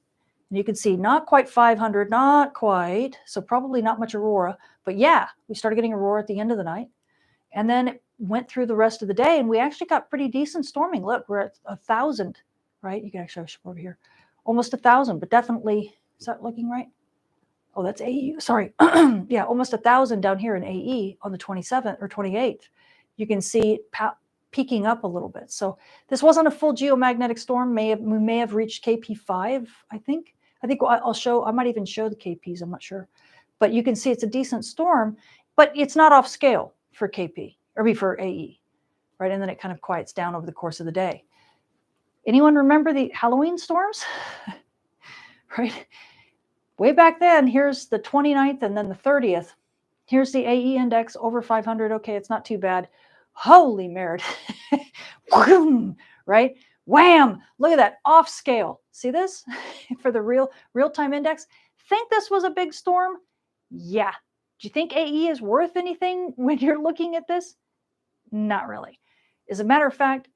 Speaker 1: And you can see not quite 500, not quite. So probably not much aurora. But yeah, we started getting aurora at the end of the night. And then it went through the rest of the day, and we actually got pretty decent storming. Look, we're at 1,000, right? You can actually show over here. Almost 1,000, but definitely, is that looking right? Oh, that's AE, sorry. Yeah, almost 1,000 down here in AE on the 27th or 28th. You can see peaking up a little bit. So this wasn't a full geomagnetic storm. We may have reached KP5, I think. I might even show the KPs, I'm not sure. But you can see it's a decent storm, but it's not off scale for KP, or for AE, right? And then it kind of quiets down over the course of the day. Anyone remember the Halloween storms? Right? Way back then, here's the 29th and then the 30th. Here's the AE index over 500. Okay, it's not too bad. Holy merit. Right? Wham! Look at that, off scale. See this? For the real-time index. Think this was a big storm? Yeah. Do you think AE is worth anything when you're looking at this? Not really. As a matter of fact,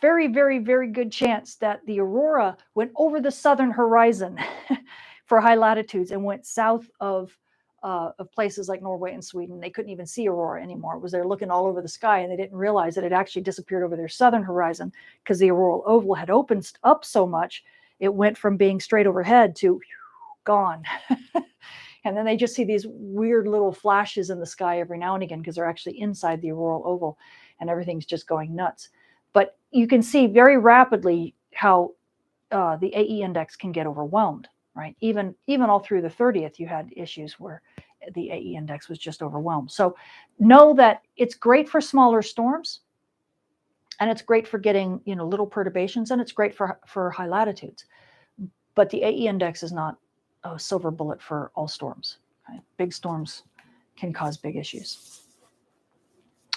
Speaker 1: very, very, very good chance that the aurora went over the southern horizon for high latitudes and went south of places like Norway and Sweden. They couldn't even see aurora anymore. It was they're looking all over the sky, and they didn't realize that it actually disappeared over their southern horizon because the auroral oval had opened up so much. It went from being straight overhead to gone. And then they just see these weird little flashes in the sky every now and again because they're actually inside the auroral oval, and everything's just going nuts. But you can see very rapidly how the AE index can get overwhelmed, right? Even all through the 30th, you had issues where the AE index was just overwhelmed. So know that it's great for smaller storms, and it's great for getting little perturbations, and it's great for high latitudes. But the AE index is not a silver bullet for all storms. Right? Big storms can cause big issues.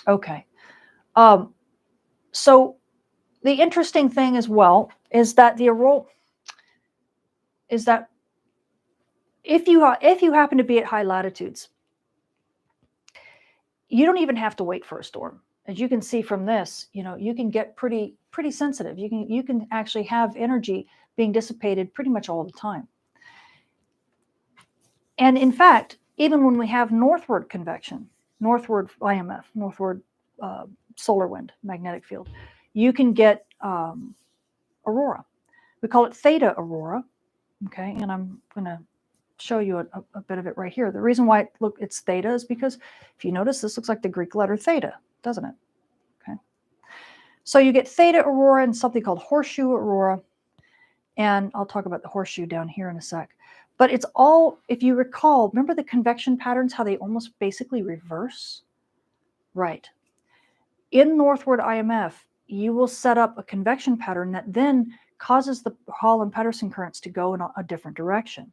Speaker 1: Okay. So the interesting thing as well is that the auroral is that if you happen to be at high latitudes, you don't even have to wait for a storm. As you can see from this, you can get pretty sensitive. You can actually have energy being dissipated pretty much all the time. And in fact, even when we have northward convection, northward IMF, northward solar wind, magnetic field, you can get aurora. We call it theta aurora, okay? And I'm going to show you a bit of it right here. The reason why it's theta is because if you notice, this looks like the Greek letter theta, doesn't it? Okay. So you get theta aurora and something called horseshoe aurora. And I'll talk about the horseshoe down here in a sec. But it's all, if you recall, remember the convection patterns, how they almost basically reverse? Right. In northward IMF, you will set up a convection pattern that then causes the Hall and Pedersen currents to go in a different direction.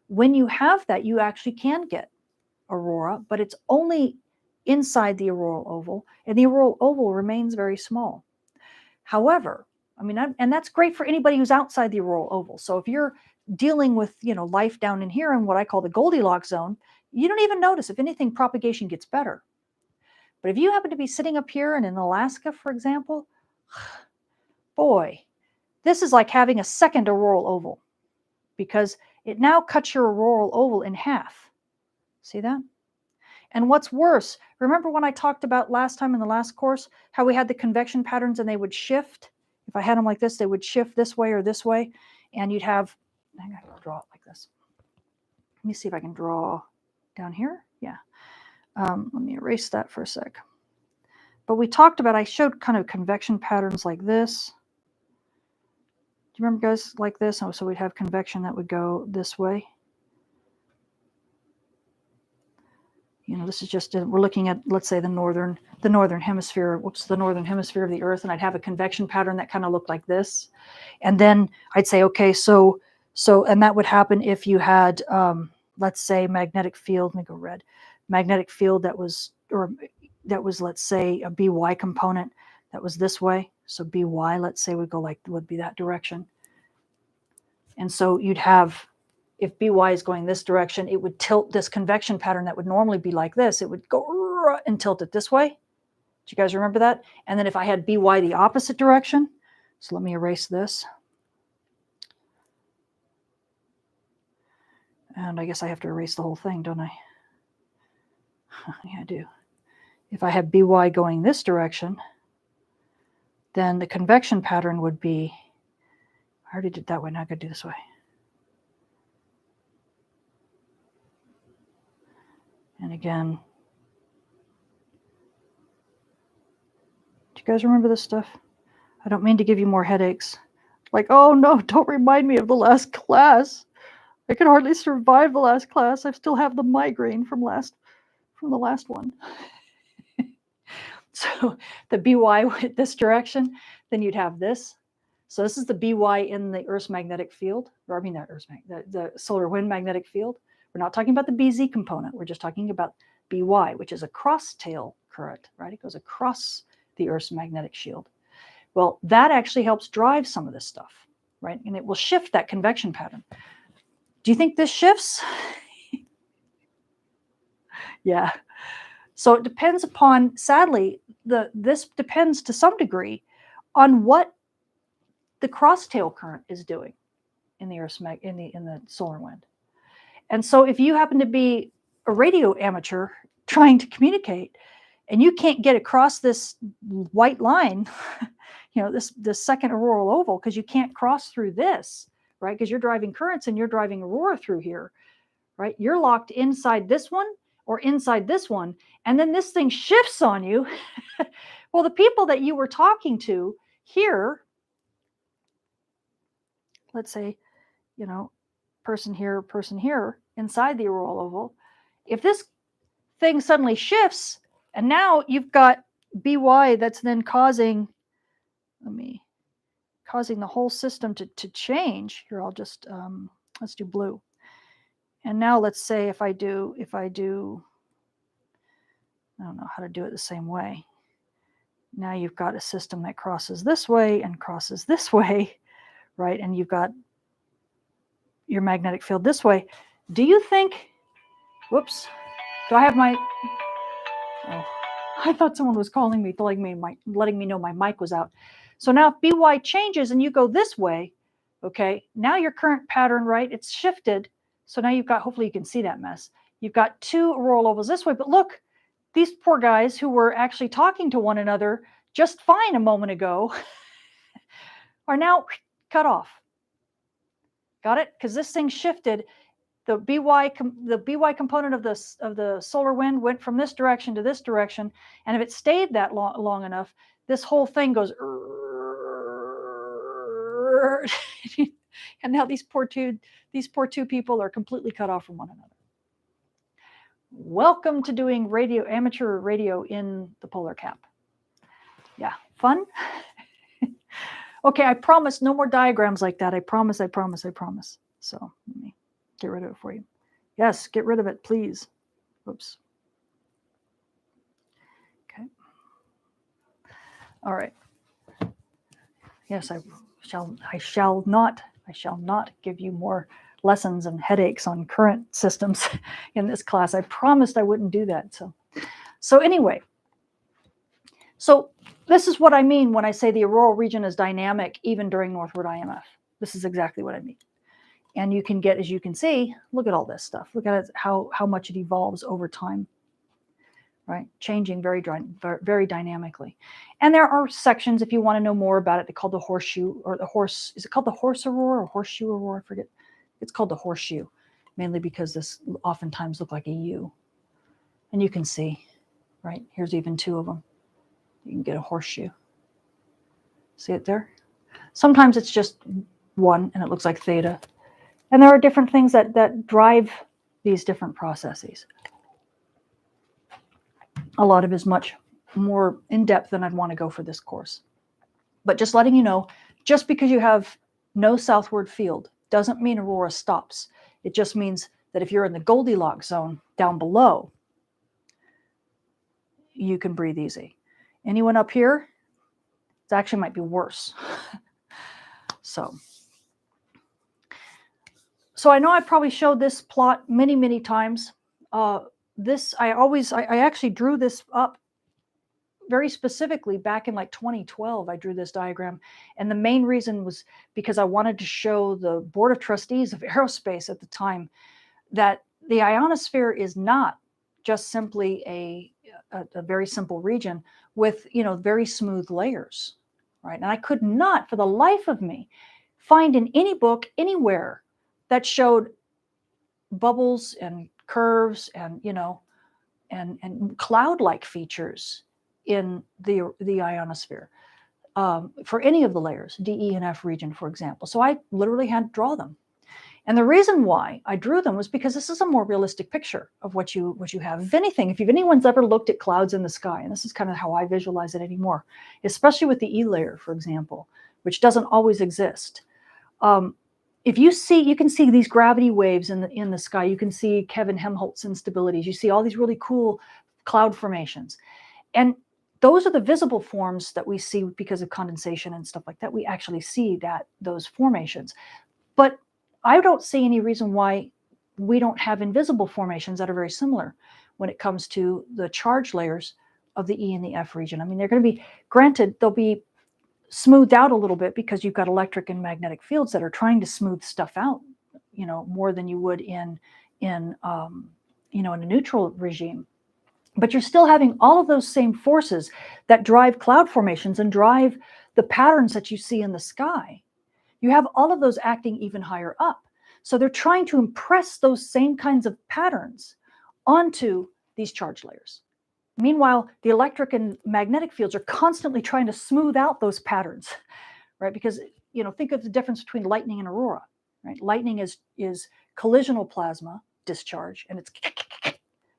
Speaker 1: When you have that, you actually can get aurora, but it's only inside the auroral oval, and the auroral oval remains very small. However, and that's great for anybody who's outside the auroral oval. So if you're dealing with, life down in here in what I call the Goldilocks zone, you don't even notice. If anything, propagation gets better. But if you happen to be sitting up here and in Alaska, for example, boy, this is like having a second auroral oval because it now cuts your auroral oval in half. See that? And what's worse, remember when I talked about last time in the last course, how we had the convection patterns and they would shift? If I had them like this, they would shift this way or this way. And you'd have, I'm going to draw it like this. Let me see if I can draw down here. Yeah. Let me erase that for a sec. But we talked about, I showed kind of convection patterns like this. Do you remember, guys, like this? Oh, so we'd have convection that would go this way. You know, this is just, we're looking at, let's say, the northern hemisphere, the northern hemisphere of the Earth, and I'd have a convection pattern that kind of looked like this. And then I'd say, okay, so, and that would happen if you had, let's say, magnetic field, let me go red, magnetic field that was, let's say, a BY component that was this way. So BY, let's say, would be that direction. And so you'd have, if BY is going this direction, it would tilt this convection pattern that would normally be like this. It would go and tilt it this way. Do you guys remember that? And then if I had BY the opposite direction, so let me erase this. And I guess I have to erase the whole thing, don't I? Yeah, I do. If I had BY going this direction, then the convection pattern would be, I already did that way, now I could do this way. And again, do you guys remember this stuff? I don't mean to give you more headaches. Like, oh no, don't remind me of the last class. I could hardly survive the last class. I still have the migraine from the last one. So the BY went this direction, then you'd have this. So this is the BY in the Earth's magnetic field, or I mean the solar wind magnetic field. We're not talking about the BZ component. We're just talking about BY, which is a cross-tail current, right? It goes across the Earth's magnetic shield. Well, that actually helps drive some of this stuff, right? And it will shift that convection pattern. Do you think this shifts? Yeah. So it depends upon, sadly, this depends to some degree on what the cross-tail current is doing in the Earth's in the solar wind. And so if you happen to be a radio amateur trying to communicate and you can't get across this white line, you know, this second auroral oval, because you can't cross through this, right? Because you're driving currents and you're driving aurora through here, right? You're locked inside this one or inside this one, and then this thing shifts on you. Well, the people that you were talking to here, let's say, you know, person here, inside the auroral oval, if this thing suddenly shifts, and now you've got BY that's then causing the whole system to change. Here, I'll just, let's do blue. And now let's say if I do, I don't know how to do it the same way. Now you've got a system that crosses this way and crosses this way, right? And you've got your magnetic field this way. Do you think, whoops, do I have my, oh, I thought someone was calling me, letting me know my mic was out. So now if BY changes and you go this way, okay, now your current pattern, right, it's shifted. So now you've got, hopefully you can see that mess. You've got two auroral ovals this way, but look, these poor guys who were actually talking to one another just fine a moment ago are now cut off. Got it? Because this thing shifted. The BY component of the solar wind went from this direction to this direction, and if it stayed that long enough, this whole thing goes, and now these poor two people are completely cut off from one another. Welcome to doing amateur radio in the polar cap. Yeah, fun. Okay, I promise no more diagrams like that. I promise. So let me get rid of it for you. Yes, get rid of it, please. Oops. Okay. All right. Yes, I shall not give you more lessons and headaches on current systems in this class. I promised I wouldn't do that. So anyway, so this is what I mean when I say the auroral region is dynamic even during northward IMF. This is exactly what I mean. And you can get, as you can see, look at all this stuff. Look at it, how much it evolves over time, right? Changing very dynamically. And there are sections, if you want to know more about it, they're called the horseshoe, or the horse, is it called the horse aurora or horseshoe aurora? I forget. It's called the horseshoe, mainly because this oftentimes look like a U. And you can see, right? Here's even two of them. You can get a horseshoe. See it there? Sometimes it's just one and it looks like theta. And there are different things that drive these different processes. A lot of it is much more in depth than I'd want to go for this course. But just letting you know, just because you have no southward field doesn't mean aurora stops. It just means that if you're in the Goldilocks zone down below, you can breathe easy. Anyone up here? It actually might be worse. So I know I probably showed this plot many, many times. I actually drew this up very specifically back in like 2012. I drew this diagram, and the main reason was because I wanted to show the Board of Trustees of Aerospace at the time that the ionosphere is not just simply a very simple region with, very smooth layers, right? And I could not, for the life of me, find in any book anywhere that showed bubbles and curves and, and cloud-like features in the ionosphere for any of the layers, D, E, and F region, for example. So I literally had to draw them. And the reason why I drew them was because this is a more realistic picture of what you have. If anything, if anyone's ever looked at clouds in the sky, and this is kind of how I visualize it anymore, especially with the E layer, for example, which doesn't always exist. If you can see these gravity waves in the sky. You can see Kevin Helmholtz instabilities. You see all these really cool cloud formations. And those are the visible forms that we see because of condensation and stuff like that. We actually see those formations. But I don't see any reason why we don't have invisible formations that are very similar when it comes to the charge layers of the E and the F region. I mean, they're going to be, granted, they'll be smoothed out a little bit because you've got electric and magnetic fields that are trying to smooth stuff out, more than you would in a neutral regime. But you're still having all of those same forces that drive cloud formations and drive the patterns that you see in the sky. You have all of those acting even higher up. So they're trying to impress those same kinds of patterns onto these charge layers. Meanwhile, the electric and magnetic fields are constantly trying to smooth out those patterns, right? Because, think of the difference between lightning and aurora, right? Lightning is collisional plasma discharge, and it's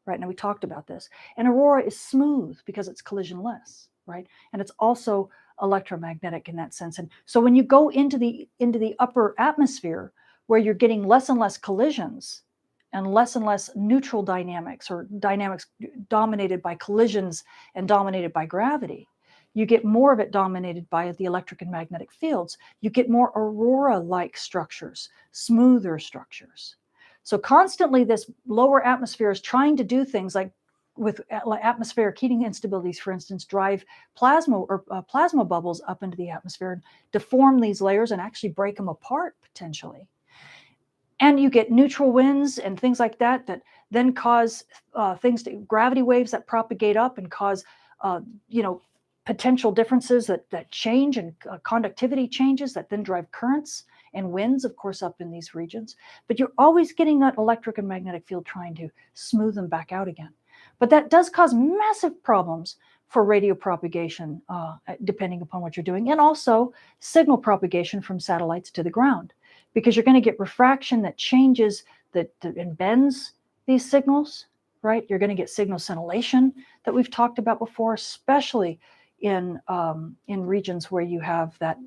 Speaker 1: right. Now we talked about this. And aurora is smooth because it's collisionless, right? And it's also electromagnetic in that sense. And so when you go into the upper atmosphere, where you're getting less and less collisions and less neutral dynamics, or dynamics dominated by collisions and dominated by gravity, you get more of it dominated by the electric and magnetic fields. You get more aurora-like structures, smoother structures. So constantly this lower atmosphere is trying to do things like, with atmospheric heating instabilities, for instance, drive plasma bubbles up into the atmosphere and deform these layers and actually break them apart potentially. And you get neutral winds and things like that then cause gravity waves that propagate up and cause, potential differences that change, and conductivity changes that then drive currents and winds, of course, up in these regions. But you're always getting that electric and magnetic field trying to smooth them back out again. But that does cause massive problems for radio propagation, depending upon what you're doing, and also signal propagation from satellites to the ground, because you're going to get refraction that changes, and bends these signals, right? You're going to get signal scintillation that we've talked about before, especially in regions where you have that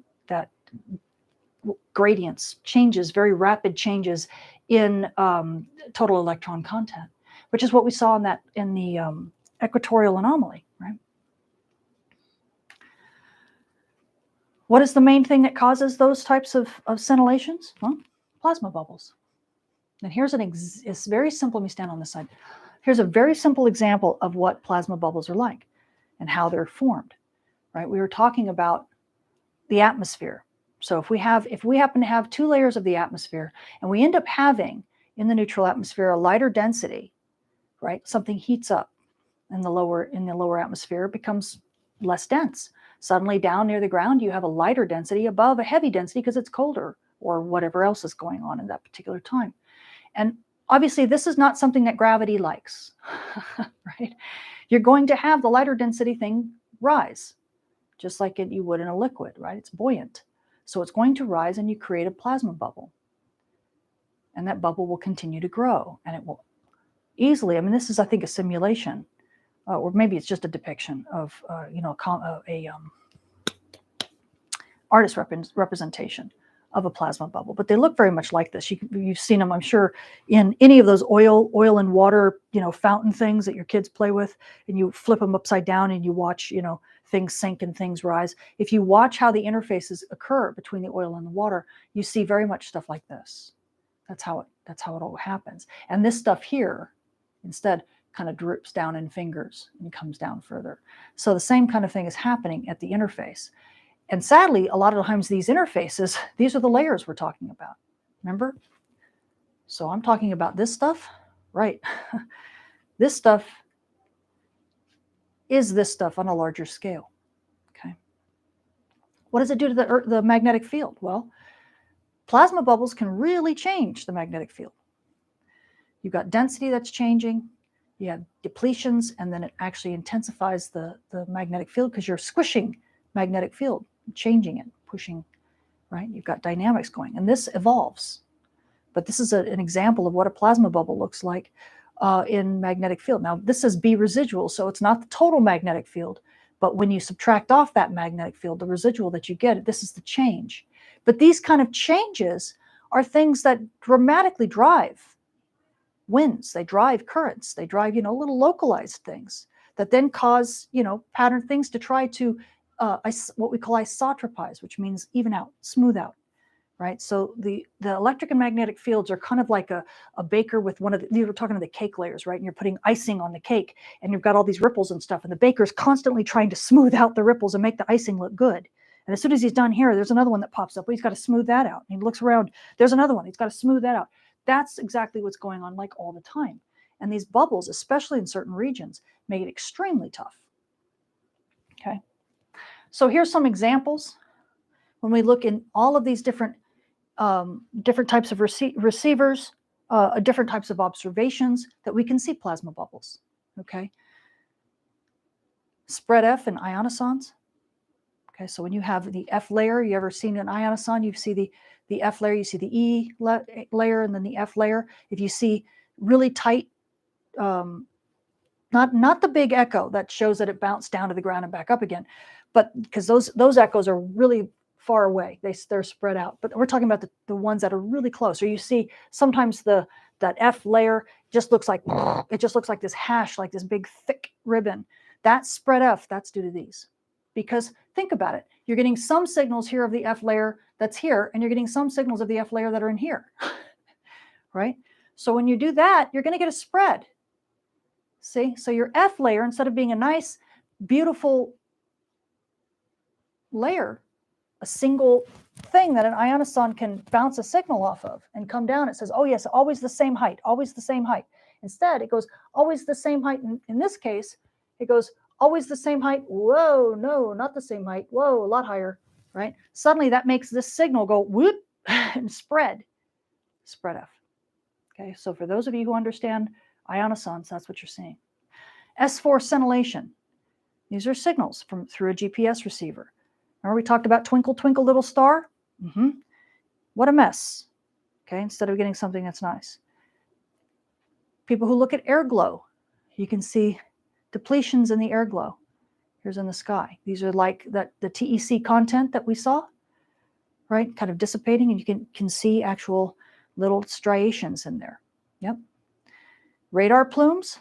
Speaker 1: gradients, changes, very rapid changes in total electron content, which is what we saw in the equatorial anomaly, right? What is the main thing that causes those types of scintillations? Well, plasma bubbles. And here's it's very simple. Let me stand on this side. Here's a very simple example of what plasma bubbles are like and how they're formed, right? We were talking about the atmosphere. So if we happen to have two layers of the atmosphere, and we end up having in the neutral atmosphere a lighter density, right? Something heats up in the lower atmosphere, it becomes less dense. Suddenly down near the ground, you have a lighter density above a heavy density because it's colder, or whatever else is going on in that particular time. And obviously this is not something that gravity likes, right? You're going to have the lighter density thing rise, just like you would in a liquid, right? It's buoyant. So it's going to rise, and you create a plasma bubble. And that bubble will continue to grow, and it will easily, this is, I think, a simulation or maybe it's just a depiction of, artist representation of a plasma bubble, but they look very much like this. You've seen them, I'm sure, in any of those oil and water, fountain things that your kids play with, and you flip them upside down and you watch, things sink and things rise. If you watch how the interfaces occur between the oil and the water, you see very much stuff like this. That's how it all happens. And this stuff here, instead, kind of drips down in fingers and comes down further. So the same kind of thing is happening at the interface. And sadly, a lot of times these interfaces, these are the layers we're talking about. Remember? So I'm talking about this stuff, right? This stuff is this stuff on a larger scale. Okay. What does it do to the magnetic field? Well, plasma bubbles can really change the magnetic field. You've got density that's changing, you have depletions, and then it actually intensifies the magnetic field because you're squishing magnetic field, changing it, pushing, right? You've got dynamics going, and this evolves. But this is an example of what a plasma bubble looks like in magnetic field. Now, this is B residual, so it's not the total magnetic field, but when you subtract off that magnetic field, the residual that you get, this is the change. But these kind of changes are things that dramatically drive winds, they drive currents, they drive, little localized things that then cause, pattern things to try to what we call isotropize, which means even out, smooth out, right? So the electric and magnetic fields are kind of like a baker with one of the, we're talking to the cake layers, right? And you're putting icing on the cake and you've got all these ripples and stuff, and the baker's constantly trying to smooth out the ripples and make the icing look good. And as soon as he's done here, there's another one that pops up. Well, he's got to smooth that out. And he looks around, there's another one. He's got to smooth that out. That's exactly what's going on, like, all the time. And these bubbles, especially in certain regions, make it extremely tough. Okay. So here's some examples. When we look in all of these different types of receivers, different types of observations, that we can see plasma bubbles. Okay. Spread F and ionosons. Okay, so when you have the F layer, you ever seen an ionoson? You see the F layer, you see the E layer, and then the F layer. If you see really tight, not the big echo that shows that it bounced down to the ground and back up again, but because those echoes are really far away, they're spread out. But we're talking about the ones that are really close. Or you see sometimes that F layer just looks like this hash, like this big thick ribbon. That's spread F. That's due to these. Because think about it, you're getting some signals here of the F layer that's here, and you're getting some signals of the F layer that are in here, right? So when you do that, you're going to get a spread. See, so your F layer, instead of being a nice, beautiful layer, a single thing that an ionoson can bounce a signal off of and come down, it says, oh yes, always the same height, always the same height. Instead, it goes always the same height. In this case, it goes always the same height. Whoa, no, not the same height. Whoa, a lot higher, right? Suddenly that makes this signal go whoop and spread F. Okay, so for those of you who understand ionosons, that's what you're seeing. S4 scintillation. These are signals through a GPS receiver. Remember we talked about twinkle, twinkle, little star? What a mess. Okay, instead of getting something that's nice. People who look at air glow, you can see depletions in the air glow. Here's in the sky. These are like the TEC content that we saw, right? Kind of dissipating, and you can see actual little striations in there. Yep. Radar plumes,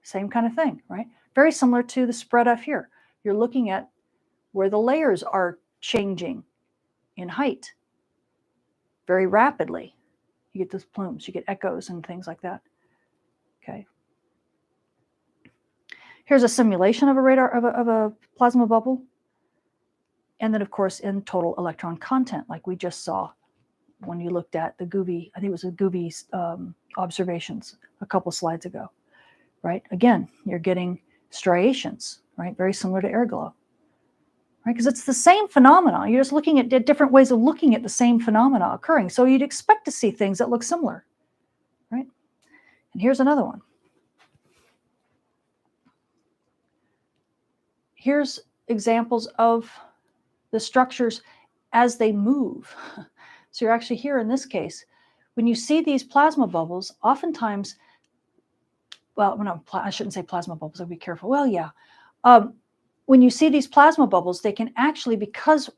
Speaker 1: same kind of thing, right? Very similar to the spread F here. You're looking at where the layers are changing in height very rapidly. You get those plumes, you get echoes and things like that. Okay. Here's a simulation of a radar of a plasma bubble. And then, of course, in total electron content, like we just saw when you looked at the GUVI, I think it was the GUVI observations a couple slides ago, right? Again, you're getting striations, right? Very similar to air glow, right? Because it's the same phenomena. You're just looking at different ways of looking at the same phenomena occurring. So you'd expect to see things that look similar, right? And here's another one. Here's examples of the structures as they move. So you're actually here in this case, when you see these plasma bubbles, oftentimes well, no, I shouldn't say plasma bubbles. I'll be careful. Well, yeah. When you see these plasma bubbles, they can actually, because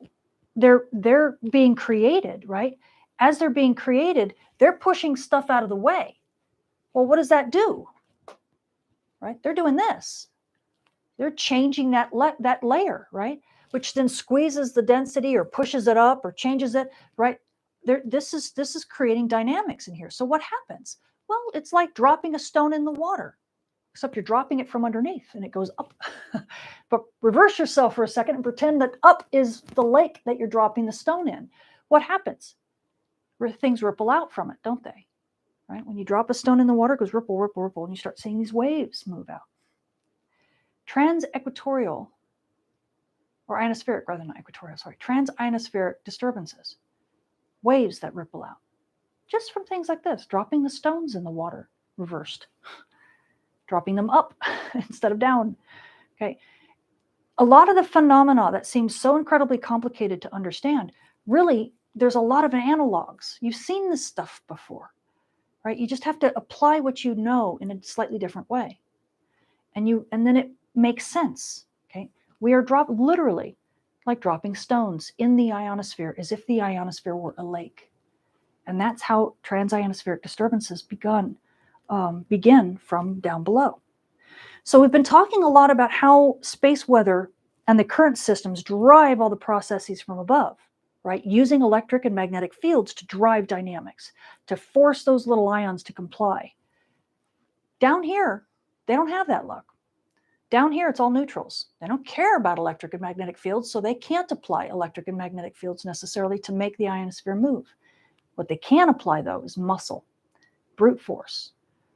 Speaker 1: they're being created, right? As they're being created, they're pushing stuff out of the way. Well, what does that do? Right? They're doing this. They're changing that layer, right? Which then squeezes the density or pushes it up or changes it, right? This is creating dynamics in here. So what happens? Well, it's like dropping a stone in the water, except you're dropping it from underneath and it goes up. But reverse yourself for a second and pretend that up is the lake that you're dropping the stone in. What happens? Things ripple out from it, don't they? Right? When you drop a stone in the water, it goes ripple, ripple, ripple, and you start seeing these waves move out. Trans-equatorial, or ionospheric rather than equatorial, sorry, trans-ionospheric disturbances, waves that ripple out, just from things like this, dropping the stones in the water, reversed, dropping them up instead of down, okay? A lot of the phenomena that seem so incredibly complicated to understand, really, there's a lot of analogs. You've seen this stuff before, right? You just have to apply what you know in a slightly different way. And then it makes sense, okay? We are literally like dropping stones in the ionosphere as if the ionosphere were a lake. And that's how trans-ionospheric disturbances begin from down below. So we've been talking a lot about how space weather and the current systems drive all the processes from above, right? Using electric and magnetic fields to drive dynamics, to force those little ions to comply. Down here, they don't have that luck. Down here, it's all neutrals. They don't care about electric and magnetic fields, so they can't apply electric and magnetic fields necessarily to make the ionosphere move. What they can apply, though, is muscle, brute force,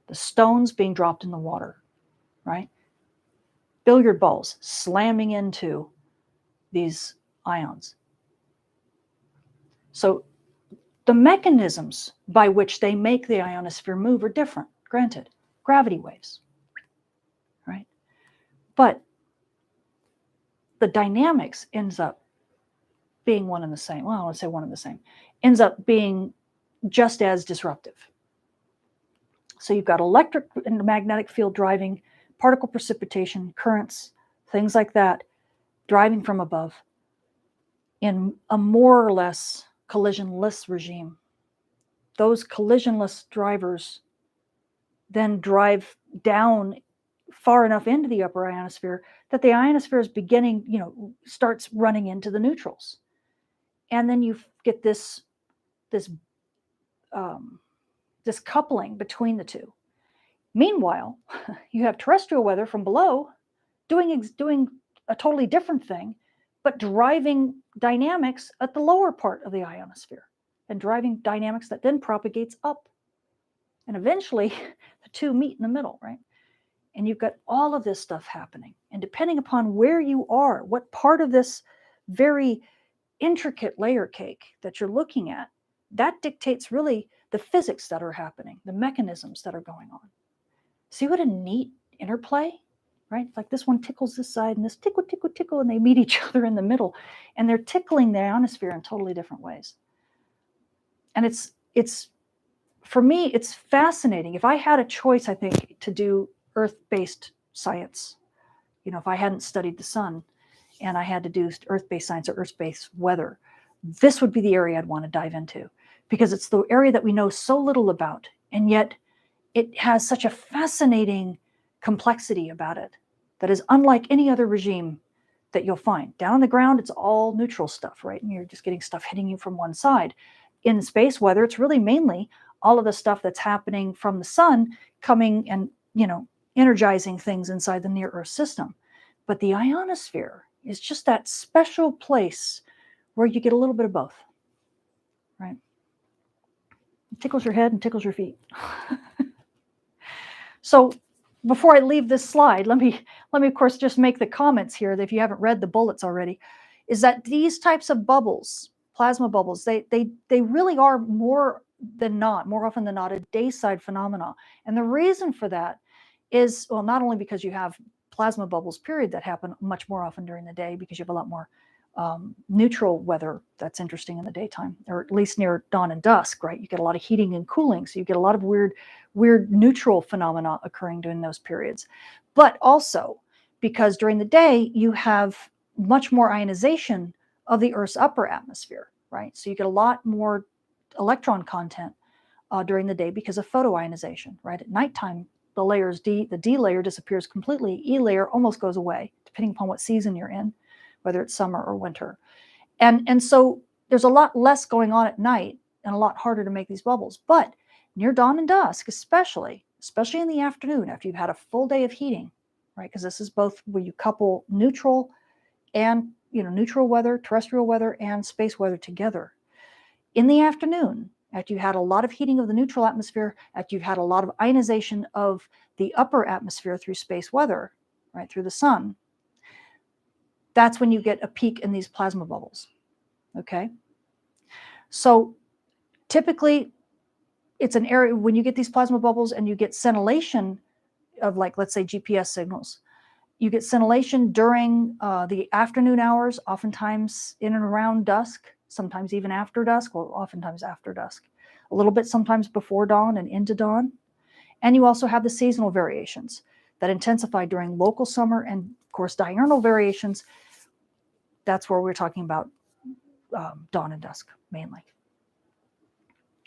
Speaker 1: the stones being dropped in the water, right? Billiard balls slamming into these ions. So the mechanisms by which they make the ionosphere move are different, granted. Gravity waves, right? But the dynamics ends up being one and the same. Well, I would say one and the same. Ends up being just as disruptive. So you've got electric and magnetic field driving, particle precipitation, currents, things like that, driving from above in a more or less collisionless regime. Those collisionless drivers then drive down far enough into the upper ionosphere that the ionosphere is beginning, starts running into the neutrals. And then you get this coupling between the two. Meanwhile, you have terrestrial weather from below doing a totally different thing, but driving dynamics at the lower part of the ionosphere and driving dynamics that then propagates up. And eventually, the two meet in the middle, right? And you've got all of this stuff happening. And depending upon where you are, what part of this very intricate layer cake that you're looking at, that dictates really the physics that are happening, the mechanisms that are going on. See what a neat interplay, right? Like this one tickles this side and this tickle, tickle, tickle, and they meet each other in the middle. And they're tickling the ionosphere in totally different ways. And it's for me, it's fascinating. If I had a choice, I think, to do Earth-based science, if I hadn't studied the sun and I had to do Earth-based science or Earth-based weather, this would be the area I'd want to dive into, because it's the area that we know so little about, and yet it has such a fascinating complexity about it that is unlike any other regime that you'll find. Down on the ground, it's all neutral stuff, right? And you're just getting stuff hitting you from one side. In space weather, it's really mainly all of the stuff that's happening from the sun coming and, energizing things inside the near Earth system. But the ionosphere is just that special place where you get a little bit of both, right? It tickles your head and tickles your feet. So before I leave this slide, let me of course just make the comments here that if you haven't read the bullets already, is that these types of bubbles, plasma bubbles, they really are more often than not, a day-side phenomena. And the reason for that is, well, not only because you have plasma bubbles, period, that happen much more often during the day because you have a lot more neutral weather that's interesting in the daytime, or at least near dawn and dusk, right? You get a lot of heating and cooling, so you get a lot of weird neutral phenomena occurring during those periods. But also, because during the day, you have much more ionization of the Earth's upper atmosphere, right? So you get a lot more electron content during the day because of photoionization, right? At nighttime, the D layer disappears completely. E layer almost goes away, depending upon what season you're in, whether it's summer or winter. And so there's a lot less going on at night and a lot harder to make these bubbles. But near dawn and dusk, especially in the afternoon, after you've had a full day of heating, right? Because this is both where you couple neutral and, neutral weather, terrestrial weather, and space weather together. In the afternoon, after you've had a lot of heating of the neutral atmosphere, after you've had a lot of ionization of the upper atmosphere through space weather, right, through the sun, that's when you get a peak in these plasma bubbles, okay? So typically, it's an area when you get these plasma bubbles and you get scintillation of, like, let's say GPS signals. You get scintillation during the afternoon hours, oftentimes in and around dusk, sometimes even after dusk, well, oftentimes after dusk, a little bit sometimes before dawn and into dawn. And you also have the seasonal variations that intensify during local summer and, of course, diurnal variations. That's where we're talking about dawn and dusk mainly.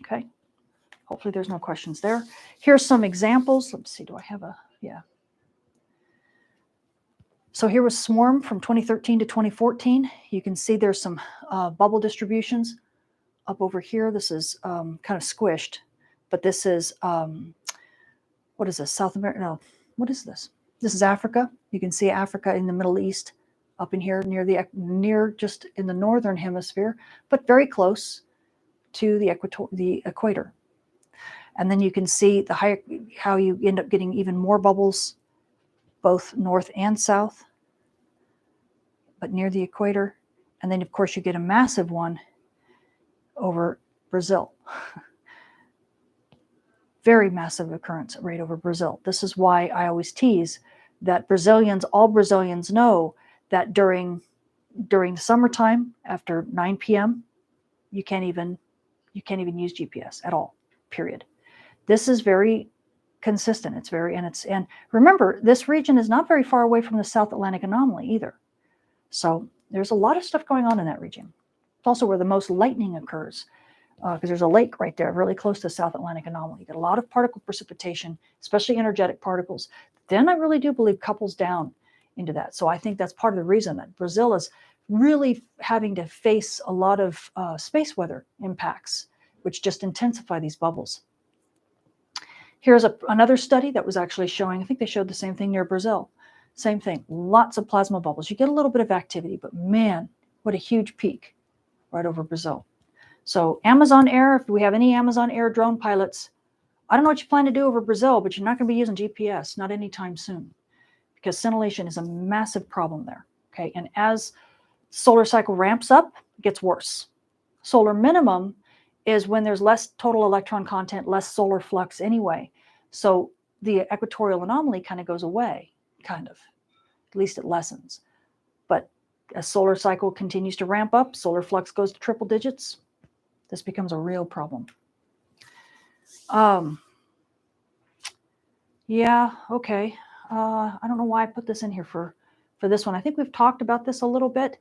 Speaker 1: Okay. Hopefully there's no questions there. Here's some examples. Let's see, do I have a, yeah. So here was Swarm from 2013 to 2014. You can see there's some bubble distributions up over here. This is kind of squished, but this is, what is this, South America? No, what is this? This is Africa. You can see Africa in the Middle East up in here near just in the northern hemisphere, but very close to the equator. And then you can see how you end up getting even more bubbles, both north and south, but near the equator. And then, of course, you get a massive one over Brazil. Very massive occurrence rate over Brazil. This is why I always tease that all Brazilians know that during the summertime after 9 p.m., you can't even use GPS at all, period. This is very consistent. And remember, this region is not very far away from the South Atlantic anomaly either. So there's a lot of stuff going on in that region. It's also where the most lightning occurs, because there's a lake right there really close to the South Atlantic anomaly. You get a lot of particle precipitation, especially energetic particles. Then I really do believe couples down into that. So I think that's part of the reason that Brazil is really having to face a lot of space weather impacts, which just intensify these bubbles. Here's another study that was actually showing, I think they showed the same thing near Brazil. Same thing, lots of plasma bubbles. You get a little bit of activity, but man, what a huge peak right over Brazil. So Amazon Air, if we have any Amazon Air drone pilots, I don't know what you plan to do over Brazil, but you're not going to be using GPS, not anytime soon, because scintillation is a massive problem there. Okay, and as solar cycle ramps up, it gets worse. Solar minimum is when there's less total electron content, less solar flux anyway. So the equatorial anomaly kind of goes away, at least it lessens. But as solar cycle continues to ramp up, solar flux goes to triple digits, this becomes a real problem. Yeah, okay. I don't know why I put this in here for this one. I think we've talked about this a little bit,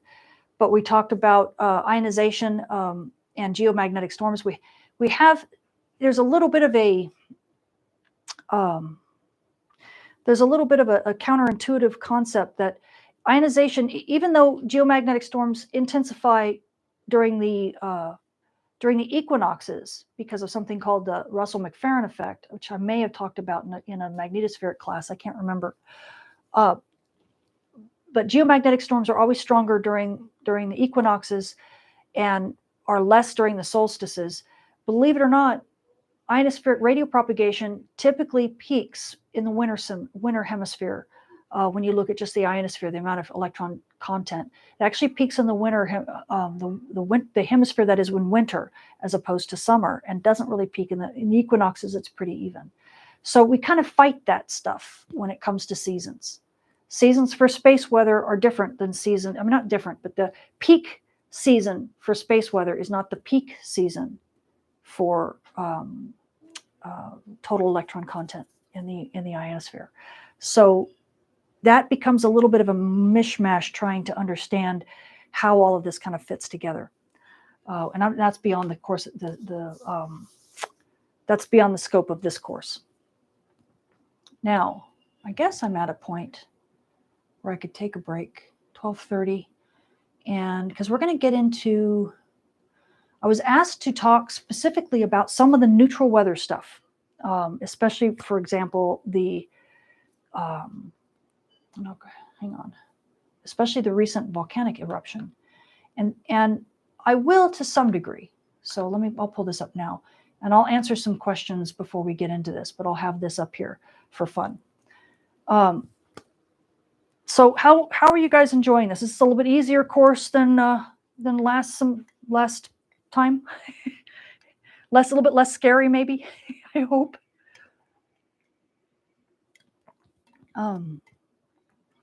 Speaker 1: but we talked about ionization and geomagnetic storms. There's a little bit of a counterintuitive concept that ionization, even though geomagnetic storms intensify during the equinoxes because of something called the Russell-McFerrin effect, which I may have talked about in a magnetospheric class, I can't remember. But geomagnetic storms are always stronger during the equinoxes and are less during the solstices. Believe it or not, ionospheric radio propagation typically peaks in the winter hemisphere. When you look at just the ionosphere, the amount of electron content, it actually peaks in the winter, the hemisphere that is in winter, as opposed to summer, and doesn't really peak in the equinoxes. It's pretty even. So we kind of fight that stuff when it comes to seasons. Seasons for space weather are different than not different, but the peak season for space weather is not the peak season for total electron content in the ionosphere. So that becomes a little bit of a mishmash trying to understand how all of this kind of fits together. And that's beyond the course, that's beyond the scope of this course. Now, I guess I'm at a point where I could take a break, 12:30, and because we're going to get into, I was asked to talk specifically about some of the neutral weather stuff, especially, for example, especially the recent volcanic eruption, and I will to some degree. So I'll pull this up now, and I'll answer some questions before we get into this, but I'll have this up here for fun. So how are you guys enjoying this? Is this a little bit easier course than last time? A little bit less scary, maybe. I hope.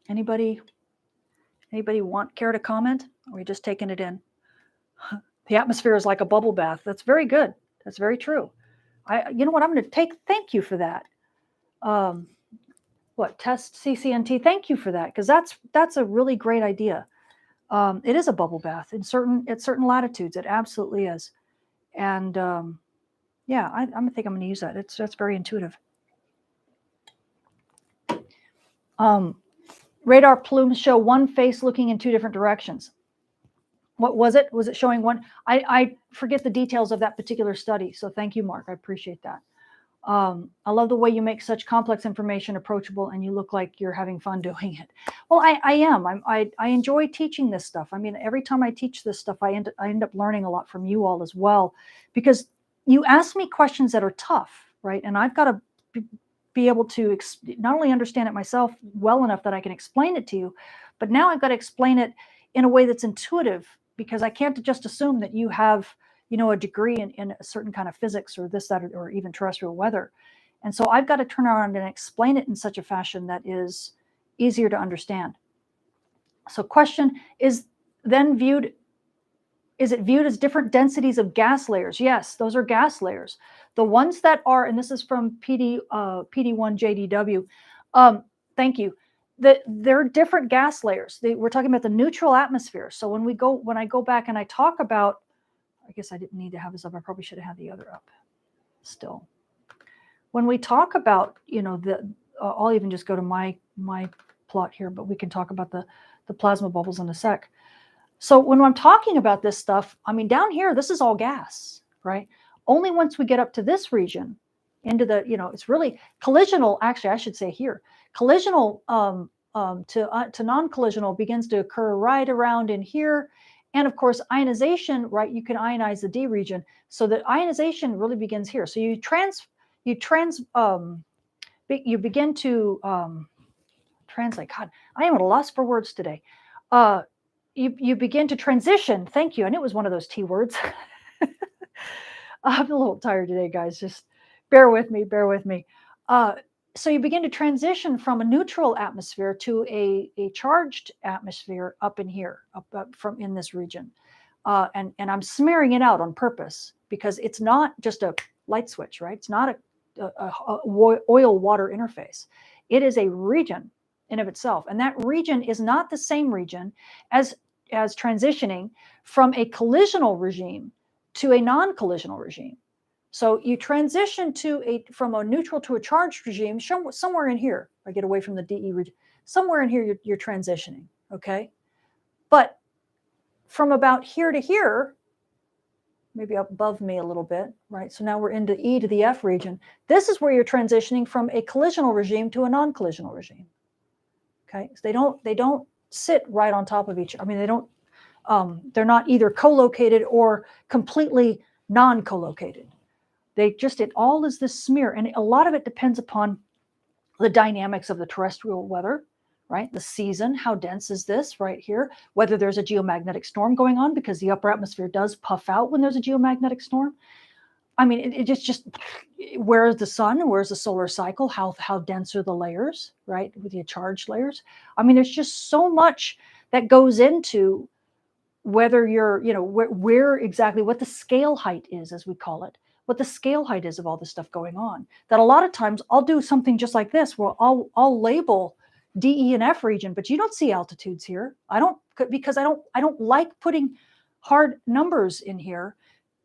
Speaker 1: Anybody care to comment? Or are we just taking it in? The atmosphere is like a bubble bath. That's very good. That's very true. You know what? I'm going to thank you for that. Test CCNT? Thank you for that, because that's a really great idea. It is a bubble bath at certain latitudes. It absolutely is. And yeah, I think I'm going to use that. That's very intuitive. Radar plumes show one face looking in two different directions. What was it? Was it showing one? I forget the details of that particular study. So thank you, Mark. I appreciate that. I love the way you make such complex information approachable, and you look like you're having fun doing it. Well, I am. I enjoy teaching this stuff. I mean, every time I teach this stuff, I end up learning a lot from you all as well, because you ask me questions that are tough, right? And I've got to be able to not only understand it myself well enough that I can explain it to you, but now I've got to explain it in a way that's intuitive, because I can't just assume that you have, a degree in a certain kind of physics or this, that, or even terrestrial weather. And so I've got to turn around and explain it in such a fashion that is easier to understand. So question is viewed as different densities of gas layers? Yes, those are gas layers. The ones that are, and this is from PD1JDW, thank you. They're different gas layers. We're talking about the neutral atmosphere. So when I go back and I talk about, I guess I didn't need to have this up. I probably should have had the other up still. When we talk about, I'll even just go to my plot here, but we can talk about the plasma bubbles in a sec. So when I'm talking about this stuff, I mean, down here, this is all gas, right? Only once we get up to this region, into the, it's really collisional, actually, I should say here, collisional to non-collisional begins to occur right around in here. And of course, ionization, right? You can ionize the D region. So that ionization really begins here. So you begin to translate. God, I am at a loss for words today. You begin to transition. Thank you. And it was one of those T words. I'm a little tired today, guys. Just bear with me. So you begin to transition from a neutral atmosphere to a charged atmosphere up in here, up from in this region. And I'm smearing it out on purpose, because it's not just a light switch, right? It's not a oil-water interface. It is a region in of itself. And that region is not the same region as transitioning from a collisional regime to a non-collisional regime. So you transition from a neutral to a charged regime somewhere in here. I get away from the DE region. Somewhere in here, you're transitioning, okay? But from about here to here, maybe up above me a little bit, right? So now we're into E to the F region. This is where you're transitioning from a collisional regime to a non-collisional regime, okay? So they don't sit right on top of each other. I mean, they don't, they're not either co-located or completely non-co-located. It all is this smear. And a lot of it depends upon the dynamics of the terrestrial weather, right? The season, how dense is this right here? Whether there's a geomagnetic storm going on, because the upper atmosphere does puff out when there's a geomagnetic storm. I mean, it just where's the sun? Where's the solar cycle? How dense are the layers, right? With the charged layers. I mean, there's just so much that goes into whether you're, where exactly what the scale height is, as we call it, what the scale height is of all this stuff going on. That a lot of times I'll do something just like this, where I'll label D, E, and F region, but you don't see altitudes here. I don't, because I don't like putting hard numbers in here,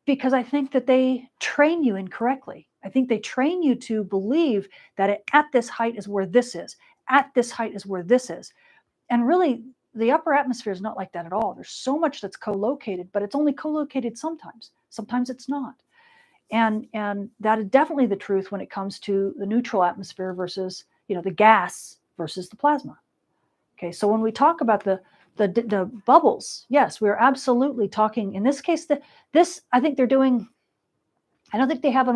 Speaker 1: because I think that they train you incorrectly. I think they train you to believe that at this height is where this is, at this height is where this is. And really, the upper atmosphere is not like that at all. There's so much that's co-located, but it's only co-located sometimes. Sometimes it's not. And that is definitely the truth when it comes to the neutral atmosphere versus, the gas versus the plasma. Okay, so when we talk about the bubbles, yes, we're absolutely talking, in this case, I think they're doing, I don't think they have an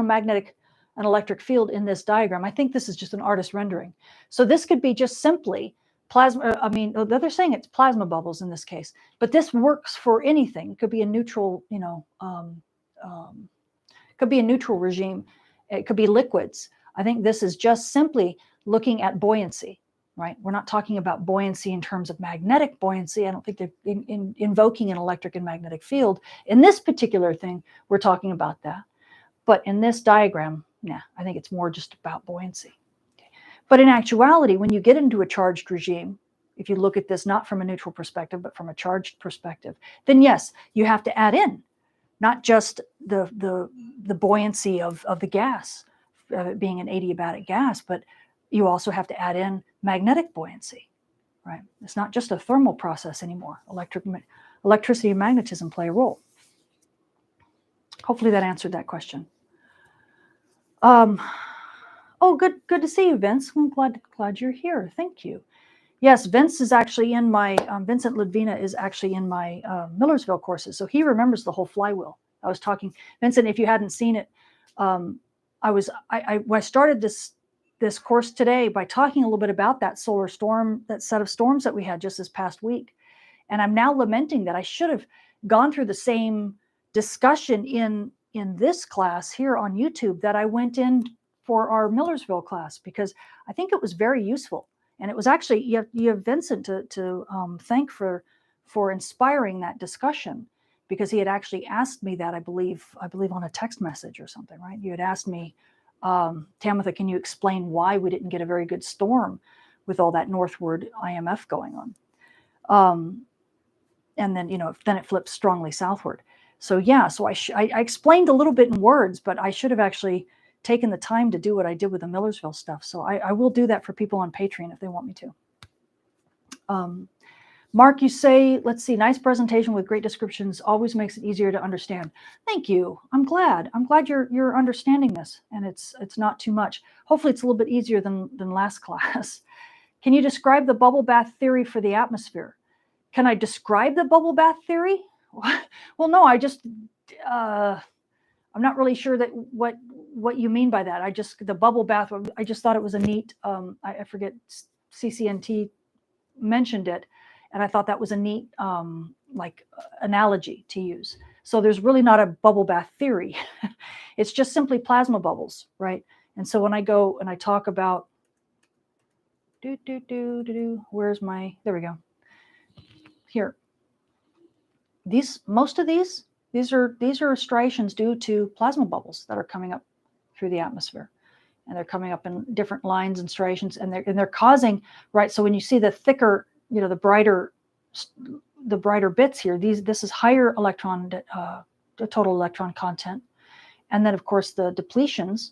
Speaker 1: electric field in this diagram. I think this is just an artist rendering. So this could be just simply plasma, they're saying it's plasma bubbles in this case, but this works for anything. It could be a neutral, could be a neutral regime. It could be liquids. I think this is just simply looking at buoyancy, right? We're not talking about buoyancy in terms of magnetic buoyancy. I don't think they're invoking an electric and magnetic field. In this particular thing, we're talking about that. But in this diagram, nah, I think it's more just about buoyancy. Okay. But in actuality, when you get into a charged regime, if you look at this not from a neutral perspective, but from a charged perspective, then yes, you have to add in not just the buoyancy of the gas, being an adiabatic gas, but you also have to add in magnetic buoyancy, right? It's not just a thermal process anymore. Electricity and magnetism play a role. Hopefully that answered that question. Oh, good to see you, Vince. I'm glad you're here. Thank you. Yes, Vince is actually in my, Vincent Ludvina is actually in my Millersville courses. So he remembers the whole flywheel. I was talking, Vincent, if you hadn't seen it, I started this course today by talking a little bit about that solar storm, that set of storms that we had just this past week. And I'm now lamenting that I should have gone through the same discussion in this class here on YouTube that I went in for our Millersville class, because I think it was very useful. And it was actually, you have Vincent to thank for inspiring that discussion, because he had actually asked me that, I believe on a text message or something, right? You had asked me, Tamitha, can you explain why we didn't get a very good storm with all that northward IMF going on? And then, then it flips strongly southward. So yeah, so I explained a little bit in words, but I should have actually taken the time to do what I did with the Millersville stuff. So I will do that for people on Patreon if they want me to. Mark, you say, let's see, nice presentation with great descriptions always makes it easier to understand. Thank you. I'm glad you're understanding this, and it's not too much. Hopefully it's a little bit easier than last class. Can you describe the bubble bath theory for the atmosphere? Can I describe the bubble bath theory? Well, no, I'm not really sure that what you mean by that. The bubble bath, I just thought it was a neat, I forget, CCNT mentioned it, and I thought that was a neat analogy to use. So there's really not a bubble bath theory. It's just simply plasma bubbles, right? And so when I go and I talk about, where's my, there we go. Here. Most of these are striations due to plasma bubbles that are coming up through the atmosphere, and they're coming up in different lines and striations, and they're causing, right? So when you see the thicker, the brighter bits here, this is higher electron, total electron content, and then of course the depletions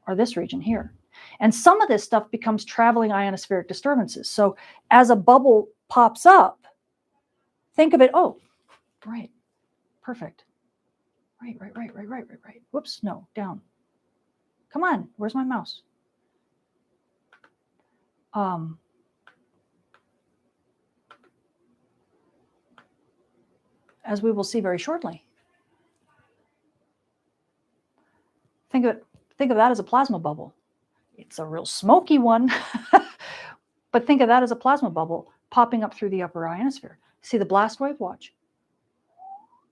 Speaker 1: are this region here, and some of this stuff becomes traveling ionospheric disturbances. So as a bubble pops up, think of it. Oh, right. Perfect. Right. Whoops, no, down. Come on, where's my mouse? As we will see very shortly. Think of that as a plasma bubble. It's a real smoky one, but think of that as a plasma bubble popping up through the upper ionosphere. See the blast wave? Watch.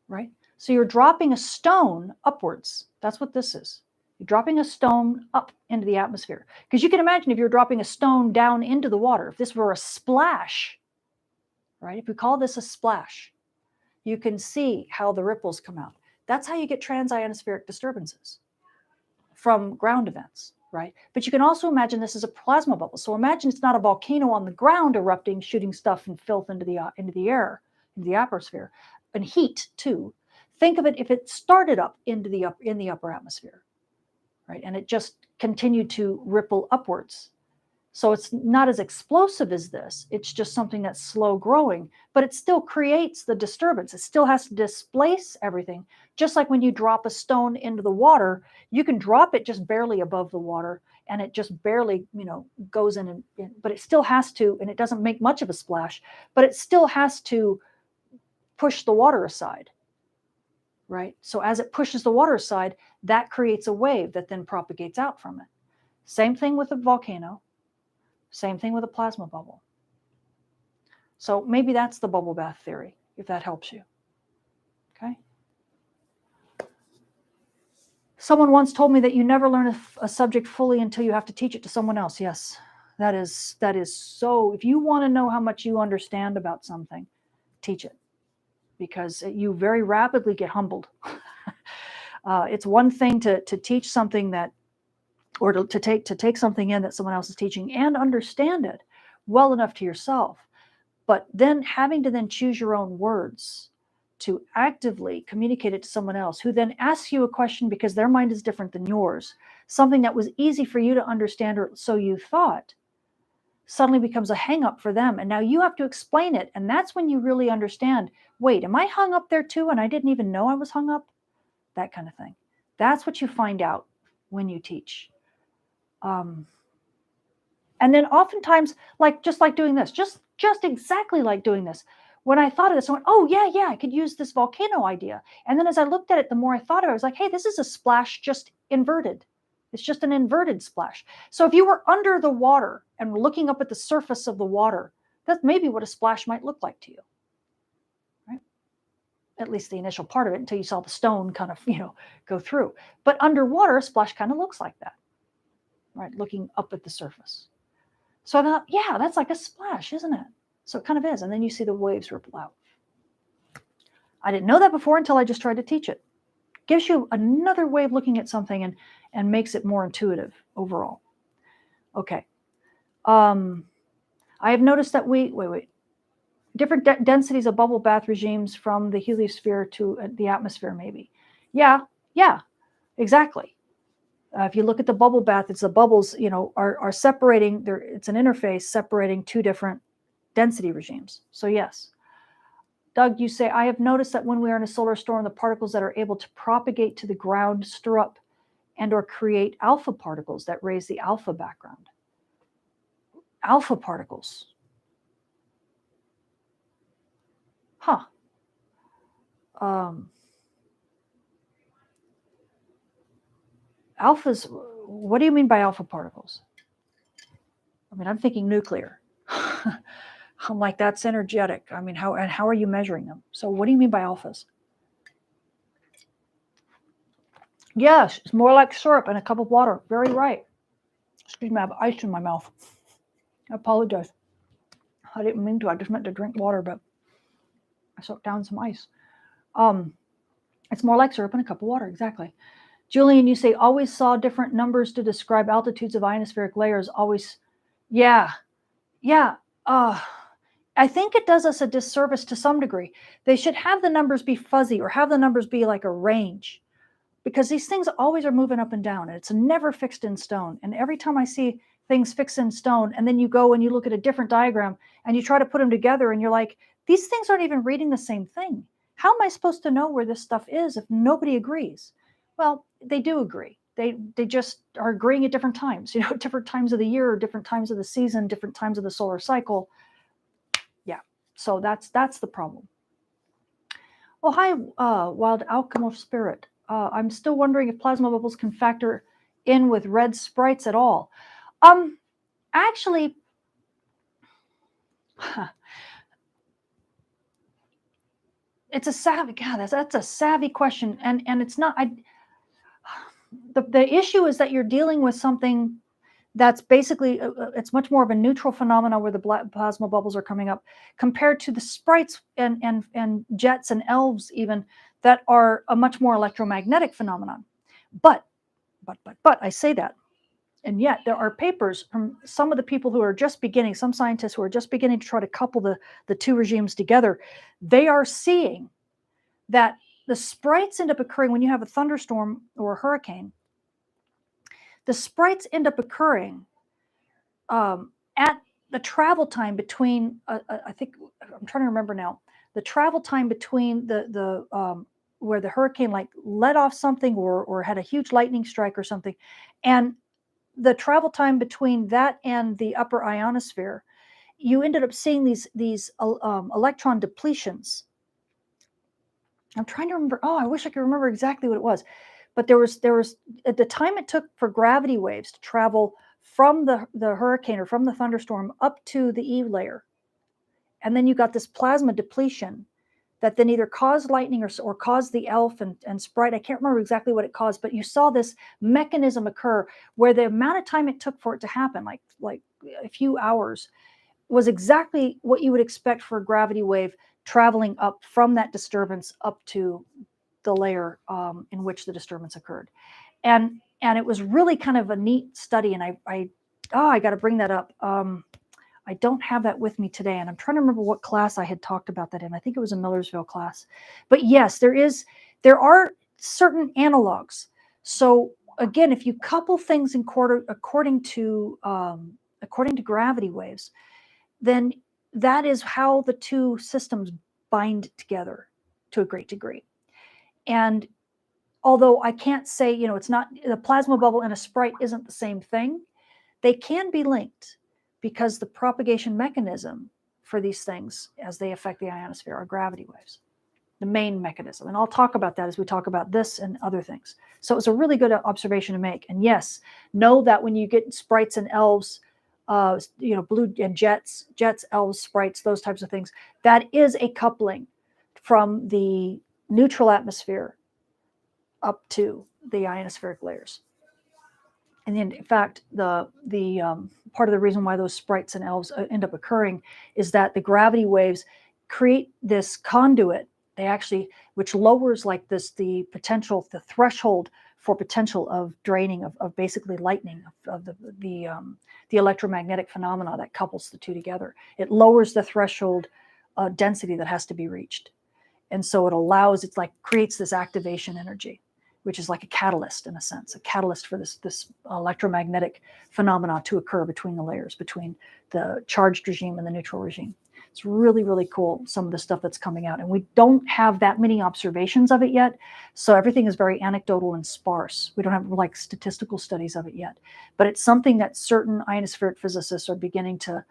Speaker 1: Right? So you're dropping a stone upwards. That's what this is. You're dropping a stone up into the atmosphere. Because you can imagine if you're dropping a stone down into the water, if this were a splash, right? If we call this a splash, you can see how the ripples come out. That's how you get trans-ionospheric disturbances from ground events, right? But you can also imagine this as a plasma bubble. So imagine it's not a volcano on the ground erupting, shooting stuff and filth into the air, into the atmosphere, and heat too. Think of it if it started up in the upper atmosphere, right? And it just continued to ripple upwards. So it's not as explosive as this. It's just something that's slow growing, but it still creates the disturbance. It still has to displace everything. Just like when you drop a stone into the water, you can drop it just barely above the water and it just barely, goes in, but it still has to, and it doesn't make much of a splash, but it still has to push the water aside, right? So as it pushes the water aside, that creates a wave that then propagates out from it. Same thing with a volcano. Same thing with a plasma bubble. So maybe that's the bubble bath theory, if that helps you. Okay. Someone once told me that you never learn a subject fully until you have to teach it to someone else. Yes, that is so. If you want to know how much you understand about something, teach it, because you very rapidly get humbled. It's one thing to teach something that, or to take something in that someone else is teaching and understand it well enough to yourself, but then having to then choose your own words to actively communicate it to someone else who then asks you a question because their mind is different than yours, something that was easy for you to understand, or so you thought, suddenly becomes a hang up for them. And now you have to explain it. And that's when you really understand, wait, am I hung up there too? And I didn't even know I was hung up? That kind of thing. That's what you find out when you teach. And then oftentimes, just like doing this, just exactly like doing this. When I thought of this, I went, oh, yeah, I could use this volcano idea. And then as I looked at it, the more I thought of it, I was like, hey, this is a splash just inverted. It's just an inverted splash. So if you were under the water and were looking up at the surface of the water, that's maybe what a splash might look like to you, right? At least the initial part of it, until you saw the stone kind of, go through. But underwater, a splash kind of looks like that, right? Looking up at the surface. So I thought, yeah, that's like a splash, isn't it? So it kind of is. And then you see the waves ripple out. I didn't know that before until I just tried to teach it. Gives you another way of looking at something and makes it more intuitive overall. Okay. I have noticed that different densities of bubble bath regimes from the heliosphere to the atmosphere, maybe. Yeah, exactly. If you look at the bubble bath, it's the bubbles, are separating. It's an interface separating two different density regimes. So yes. Doug, you say, I have noticed that when we are in a solar storm, the particles that are able to propagate to the ground stir up and or create alpha particles that raise the alpha background. Alpha particles. Huh. Alphas, what do you mean by alpha particles? I mean, I'm thinking nuclear. I'm like, that's energetic. I mean, how are you measuring them? So what do you mean by alphas? Yes, it's more like syrup in a cup of water. Very right. Excuse me, I have ice in my mouth. I apologize. I didn't mean to. I just meant to drink water, but I sucked down some ice. It's more like syrup in a cup of water, exactly. Julian, you say, always saw different numbers to describe altitudes of ionospheric layers. Always, yeah. I think it does us a disservice to some degree. They should have the numbers be fuzzy, or have the numbers be like a range, because these things always are moving up and down, and it's never fixed in stone. And every time I see things fixed in stone, and then you go and you look at a different diagram and you try to put them together, and you're like, these things aren't even reading the same thing. How am I supposed to know where this stuff is if nobody agrees? Well, they do agree. They just are agreeing at different times, different times of the year, different times of the season, different times of the solar cycle. Yeah, so that's the problem. Oh, hi, Wild Alchemical Spirit. I'm still wondering if plasma bubbles can factor in with red sprites at all. Actually, it's a savvy, God, that's a savvy question. And it's not, the issue is that you're dealing with something that's basically, it's much more of a neutral phenomena where the plasma bubbles are coming up compared to the sprites and jets and elves even that are a much more electromagnetic phenomenon. But I say that, and yet there are papers from some of the people who are just beginning, some scientists who are just beginning to try to couple the two regimes together. They are seeing that the sprites end up occurring when you have a thunderstorm or a hurricane. The sprites end up occurring at the travel time between, I think, I'm trying to remember now, the travel time between the where the hurricane like let off something or had a huge lightning strike or something, and the travel time between that and the upper ionosphere, you ended up seeing these electron depletions. I'm trying to remember. Oh, I wish I could remember exactly what it was. But there was at the time it took for gravity waves to travel from the hurricane or from the thunderstorm up to the E layer. And then you got this plasma depletion that then either caused lightning or caused the elf and sprite. I can't remember exactly what it caused, but you saw this mechanism occur where the amount of time it took for it to happen, like a few hours, was exactly what you would expect for a gravity wave traveling up from that disturbance up to the layer in which the disturbance occurred. And it was really kind of a neat study. And I got to bring that up. I don't have that with me today, and I'm trying to remember what class I had talked about that in. I think it was a Millersville class. But yes, there are certain analogs. So again, if you couple things according to gravity waves, then that is how the two systems bind together to a great degree. And although I can't say, it's not, the plasma bubble and a sprite isn't the same thing, they can be linked because the propagation mechanism for these things as they affect the ionosphere are gravity waves, the main mechanism. And I'll talk about that as we talk about this and other things. So it's a really good observation to make. And yes, know that when you get sprites and elves, blue and jets, elves, sprites, those types of things, that is a coupling from the neutral atmosphere up to the ionospheric layers. And in fact, the part of the reason why those sprites and elves end up occurring is that the gravity waves create this conduit. They actually, which lowers like this, the potential, the threshold for potential of draining of basically lightning of the electromagnetic phenomena that couples the two together. It lowers the threshold density that has to be reached, and so it creates this activation energy, which is like a catalyst in a sense, a catalyst for this electromagnetic phenomena to occur between the layers, between the charged regime and the neutral regime. It's really, really cool, some of the stuff that's coming out. And we don't have that many observations of it yet, so everything is very anecdotal and sparse. We don't have like statistical studies of it yet. But it's something that certain ionospheric physicists are beginning to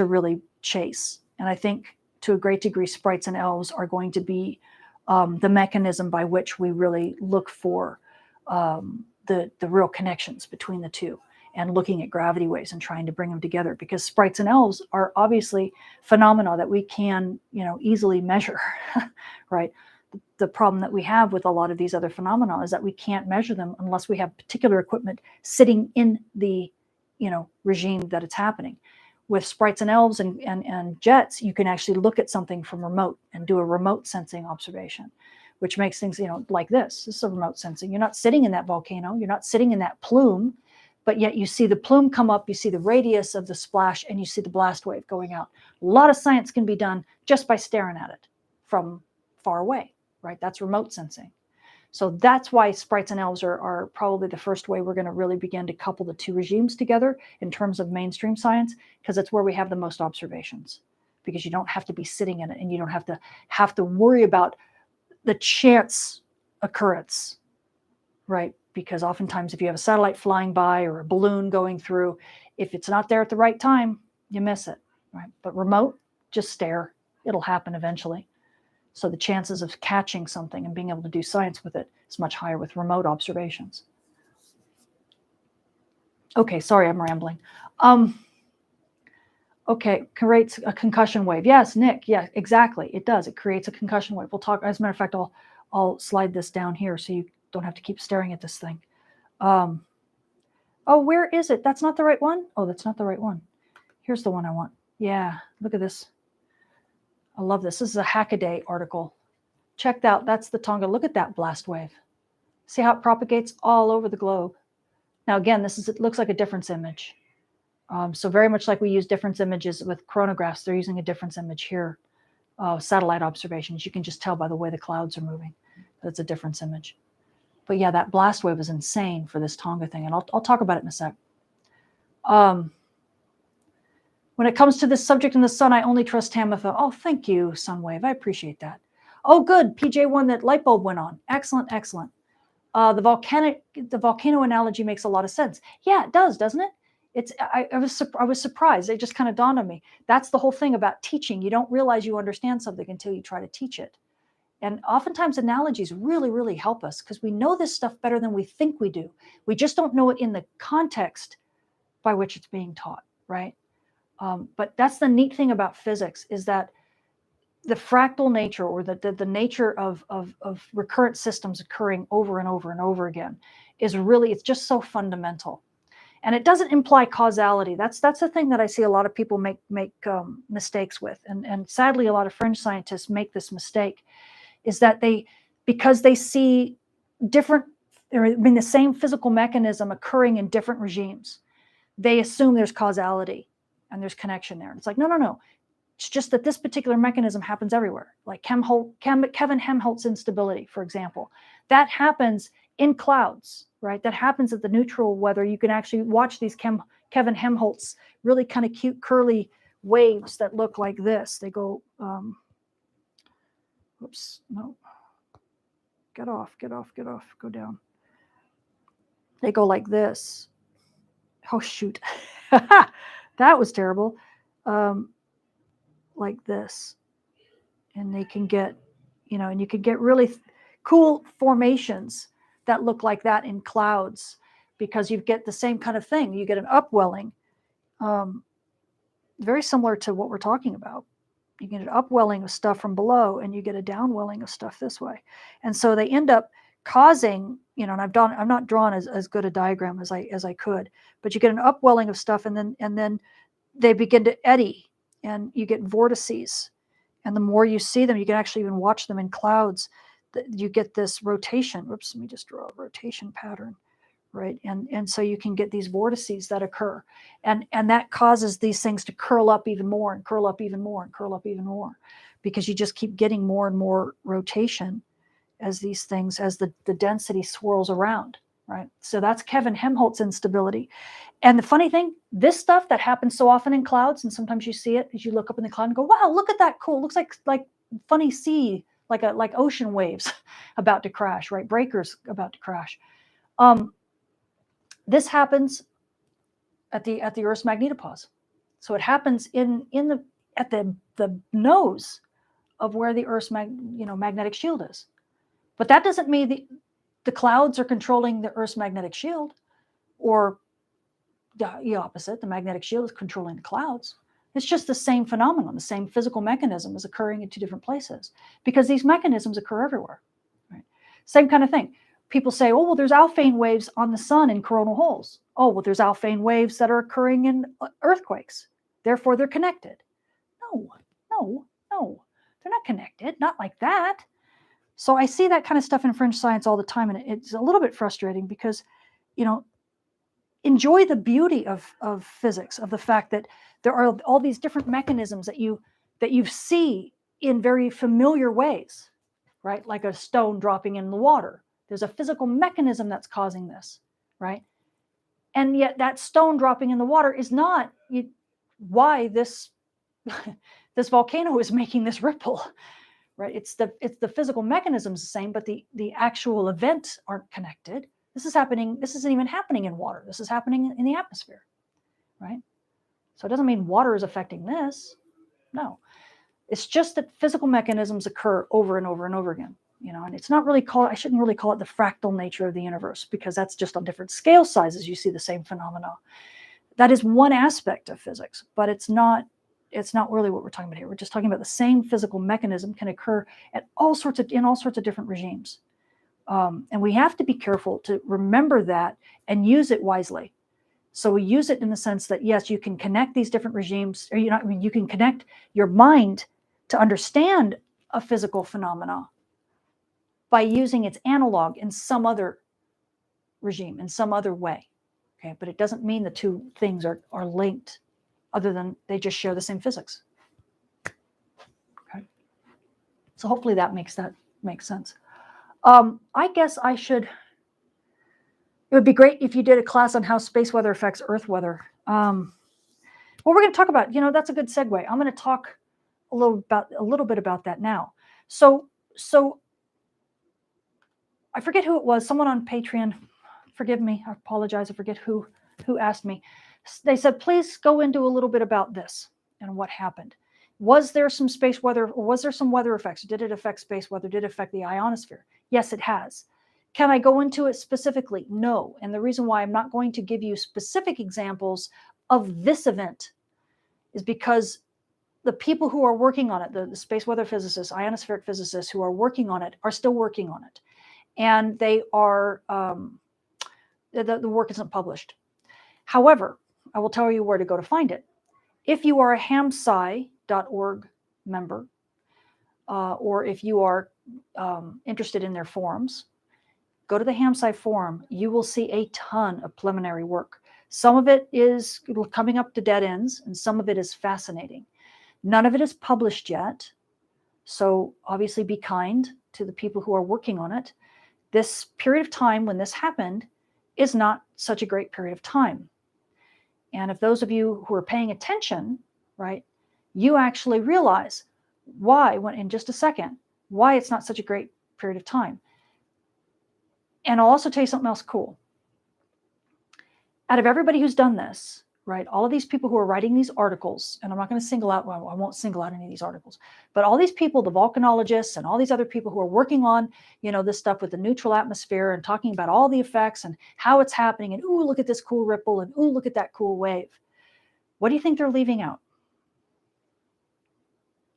Speaker 1: really chase. And I think to a great degree, sprites and elves are going to be the mechanism by which we really look for the real connections between the two, and looking at gravity waves and trying to bring them together, because sprites and elves are obviously phenomena that we can easily measure, right? The problem that we have with a lot of these other phenomena is that we can't measure them unless we have particular equipment sitting in the regime that it's happening. With sprites and elves and jets, you can actually look at something from remote and do a remote sensing observation, which makes things, like this. This is a remote sensing. You're not sitting in that volcano. You're not sitting in that plume, but yet you see the plume come up, you see the radius of the splash, and you see the blast wave going out. A lot of science can be done just by staring at it from far away, right? That's remote sensing. So that's why sprites and elves are probably the first way we're going to really begin to couple the two regimes together in terms of mainstream science, because it's where we have the most observations, because you don't have to be sitting in it, and you don't have to worry about the chance occurrence, right? Because oftentimes if you have a satellite flying by or a balloon going through, if it's not there at the right time, you miss it, right? But remote, just stare. It'll happen eventually. So the chances of catching something and being able to do science with it is much higher with remote observations. Okay, sorry, I'm rambling. Okay, creates a concussion wave. Yes, Nick. Yeah, exactly. It does. It creates a concussion wave. We'll talk. As a matter of fact, I'll slide this down here so you don't have to keep staring at this thing. Oh, where is it? That's not the right one? Oh, that's not the right one. Here's the one I want. Yeah, look at this. I love this. This is a Hackaday article. Check out. That's the Tonga. Look at that blast wave. See how it propagates all over the globe. Now, again, it looks like a difference image. So very much like we use difference images with coronagraphs, they're using a difference image here. Satellite observations, you can just tell by the way the clouds are moving. That's a difference image. But yeah, that blast wave is insane for this Tonga thing, and I'll talk about it in a sec. When it comes to this subject in the sun, I only trust Tamitha. Oh, thank you, Sunwave. I appreciate that. Oh, good. PJ1, that light bulb went on. Excellent, excellent. The volcano analogy makes a lot of sense. Yeah, it does, doesn't it? I was surprised. It just kind of dawned on me. That's the whole thing about teaching. You don't realize you understand something until you try to teach it. And oftentimes analogies really, really help us because we know this stuff better than we think we do. We just don't know it in the context by which it's being taught, right? But that's the neat thing about physics is that the fractal nature or the nature of recurrent systems occurring over and over and over again is really, it's just so fundamental. And it doesn't imply causality. That's the thing that I see a lot of people make mistakes with. And sadly, a lot of fringe scientists make this mistake, is that because they see the same physical mechanism occurring in different regimes, they assume there's causality and there's connection there. And it's like, no. It's just that this particular mechanism happens everywhere. Like Kevin Helmholtz instability, for example. That happens in clouds, right? That happens at the neutral weather. You can actually watch these Kevin Helmholtz really kind of cute curly waves that look like this. They go, whoops, no. Get off, go down. They go like this. Oh, shoot. That was terrible. Like this. And they can get, and you can get really cool formations that look like that in clouds because you get the same kind of thing. You get an upwelling, very similar to what we're talking about. You get an upwelling of stuff from below and you get a downwelling of stuff this way. And so they end up causing, and I'm not drawn as good a diagram as I could, but you get an upwelling of stuff and then they begin to eddy and you get vortices. And the more you see them, you can actually even watch them in clouds. You get this rotation. Whoops, let me just draw a rotation pattern, right? And so you can get these vortices that occur. And that causes these things to curl up even more and curl up even more and curl up even more because you just keep getting more and more rotation as these things, as the density swirls around, right? So that's Kevin Helmholtz instability. And the funny thing, this stuff that happens so often in clouds, and sometimes you see it as you look up in the cloud and go, wow, look at that, cool. It looks like funny sea, like ocean waves about to crash, right? Breakers about to crash. This happens at the Earth's magnetopause. So it happens at the nose of where the Earth's magnetic shield is. But that doesn't mean the clouds are controlling the Earth's magnetic shield, or the opposite, the magnetic shield is controlling the clouds. It's just the same phenomenon, the same physical mechanism is occurring in two different places because these mechanisms occur everywhere. Right? Same kind of thing. People say, oh, well, there's Alfvén waves on the sun in coronal holes. Oh, well, there's Alfvén waves that are occurring in earthquakes. Therefore, they're connected. No. They're not connected, not like that. So I see that kind of stuff in fringe science all the time, and it's a little bit frustrating because, enjoy the beauty of physics, of the fact that there are all these different mechanisms that you see in very familiar ways, right? Like a stone dropping in the water. There's a physical mechanism that's causing this, right? And yet that stone dropping in the water is not why this this volcano is making this ripple, right? It's the physical mechanisms the same, but the actual events aren't connected. This isn't even happening in water. This is happening in the atmosphere, right? So it doesn't mean water is affecting this. No, it's just that physical mechanisms occur over and over and over again, and it's not really I shouldn't really call it the fractal nature of the universe because that's just on different scale sizes. You see the same phenomena. That is one aspect of physics, but it's not it's not really what we're talking about here. We're just talking about the same physical mechanism can occur in all sorts of different regimes. And we have to be careful to remember that and use it wisely. So we use it in the sense that, yes, you can connect these different regimes, or you can connect your mind to understand a physical phenomena by using its analog in some other regime, in some other way. Okay, but it doesn't mean the two things are linked, other than they just share the same physics. Okay, so hopefully that makes sense. I guess I should. It would be great if you did a class on how space weather affects Earth weather. Well, we're going to talk about. That's a good segue. I'm going to talk a little bit about that now. So I forget who it was. Someone on Patreon. Forgive me. I apologize. I forget who asked me. They said, please go into a little bit about this and what happened. Was there some space weather, or was there some weather effects? Did it affect space weather? Did it affect the ionosphere? Yes, it has. Can I go into it specifically? No. And the reason why I'm not going to give you specific examples of this event is because the people who are working on it, the space weather physicists, ionospheric physicists who are working on it, are still working on it. And they are, the work isn't published. However, I will tell you where to go to find it. If you are a hamsci.org member, or if you are interested in their forums, go to the HamSci forum. You will see a ton of preliminary work. Some of it is coming up to dead ends, and some of it is fascinating. None of it is published yet, so obviously be kind to the people who are working on it. This period of time when this happened is not such a great period of time. And if those of you who are paying attention, right, you actually realize why, in just a second, why it's not such a great period of time. And I'll also tell you something else cool. Out of everybody who's done this, right, all of these people who are writing these articles, and I'm not going to single out, well, I won't single out any of these articles, but all these people, the volcanologists and all these other people who are working on, this stuff with the neutral atmosphere and talking about all the effects and how it's happening, and ooh, look at this cool ripple, and ooh, look at that cool wave. What do you think they're leaving out?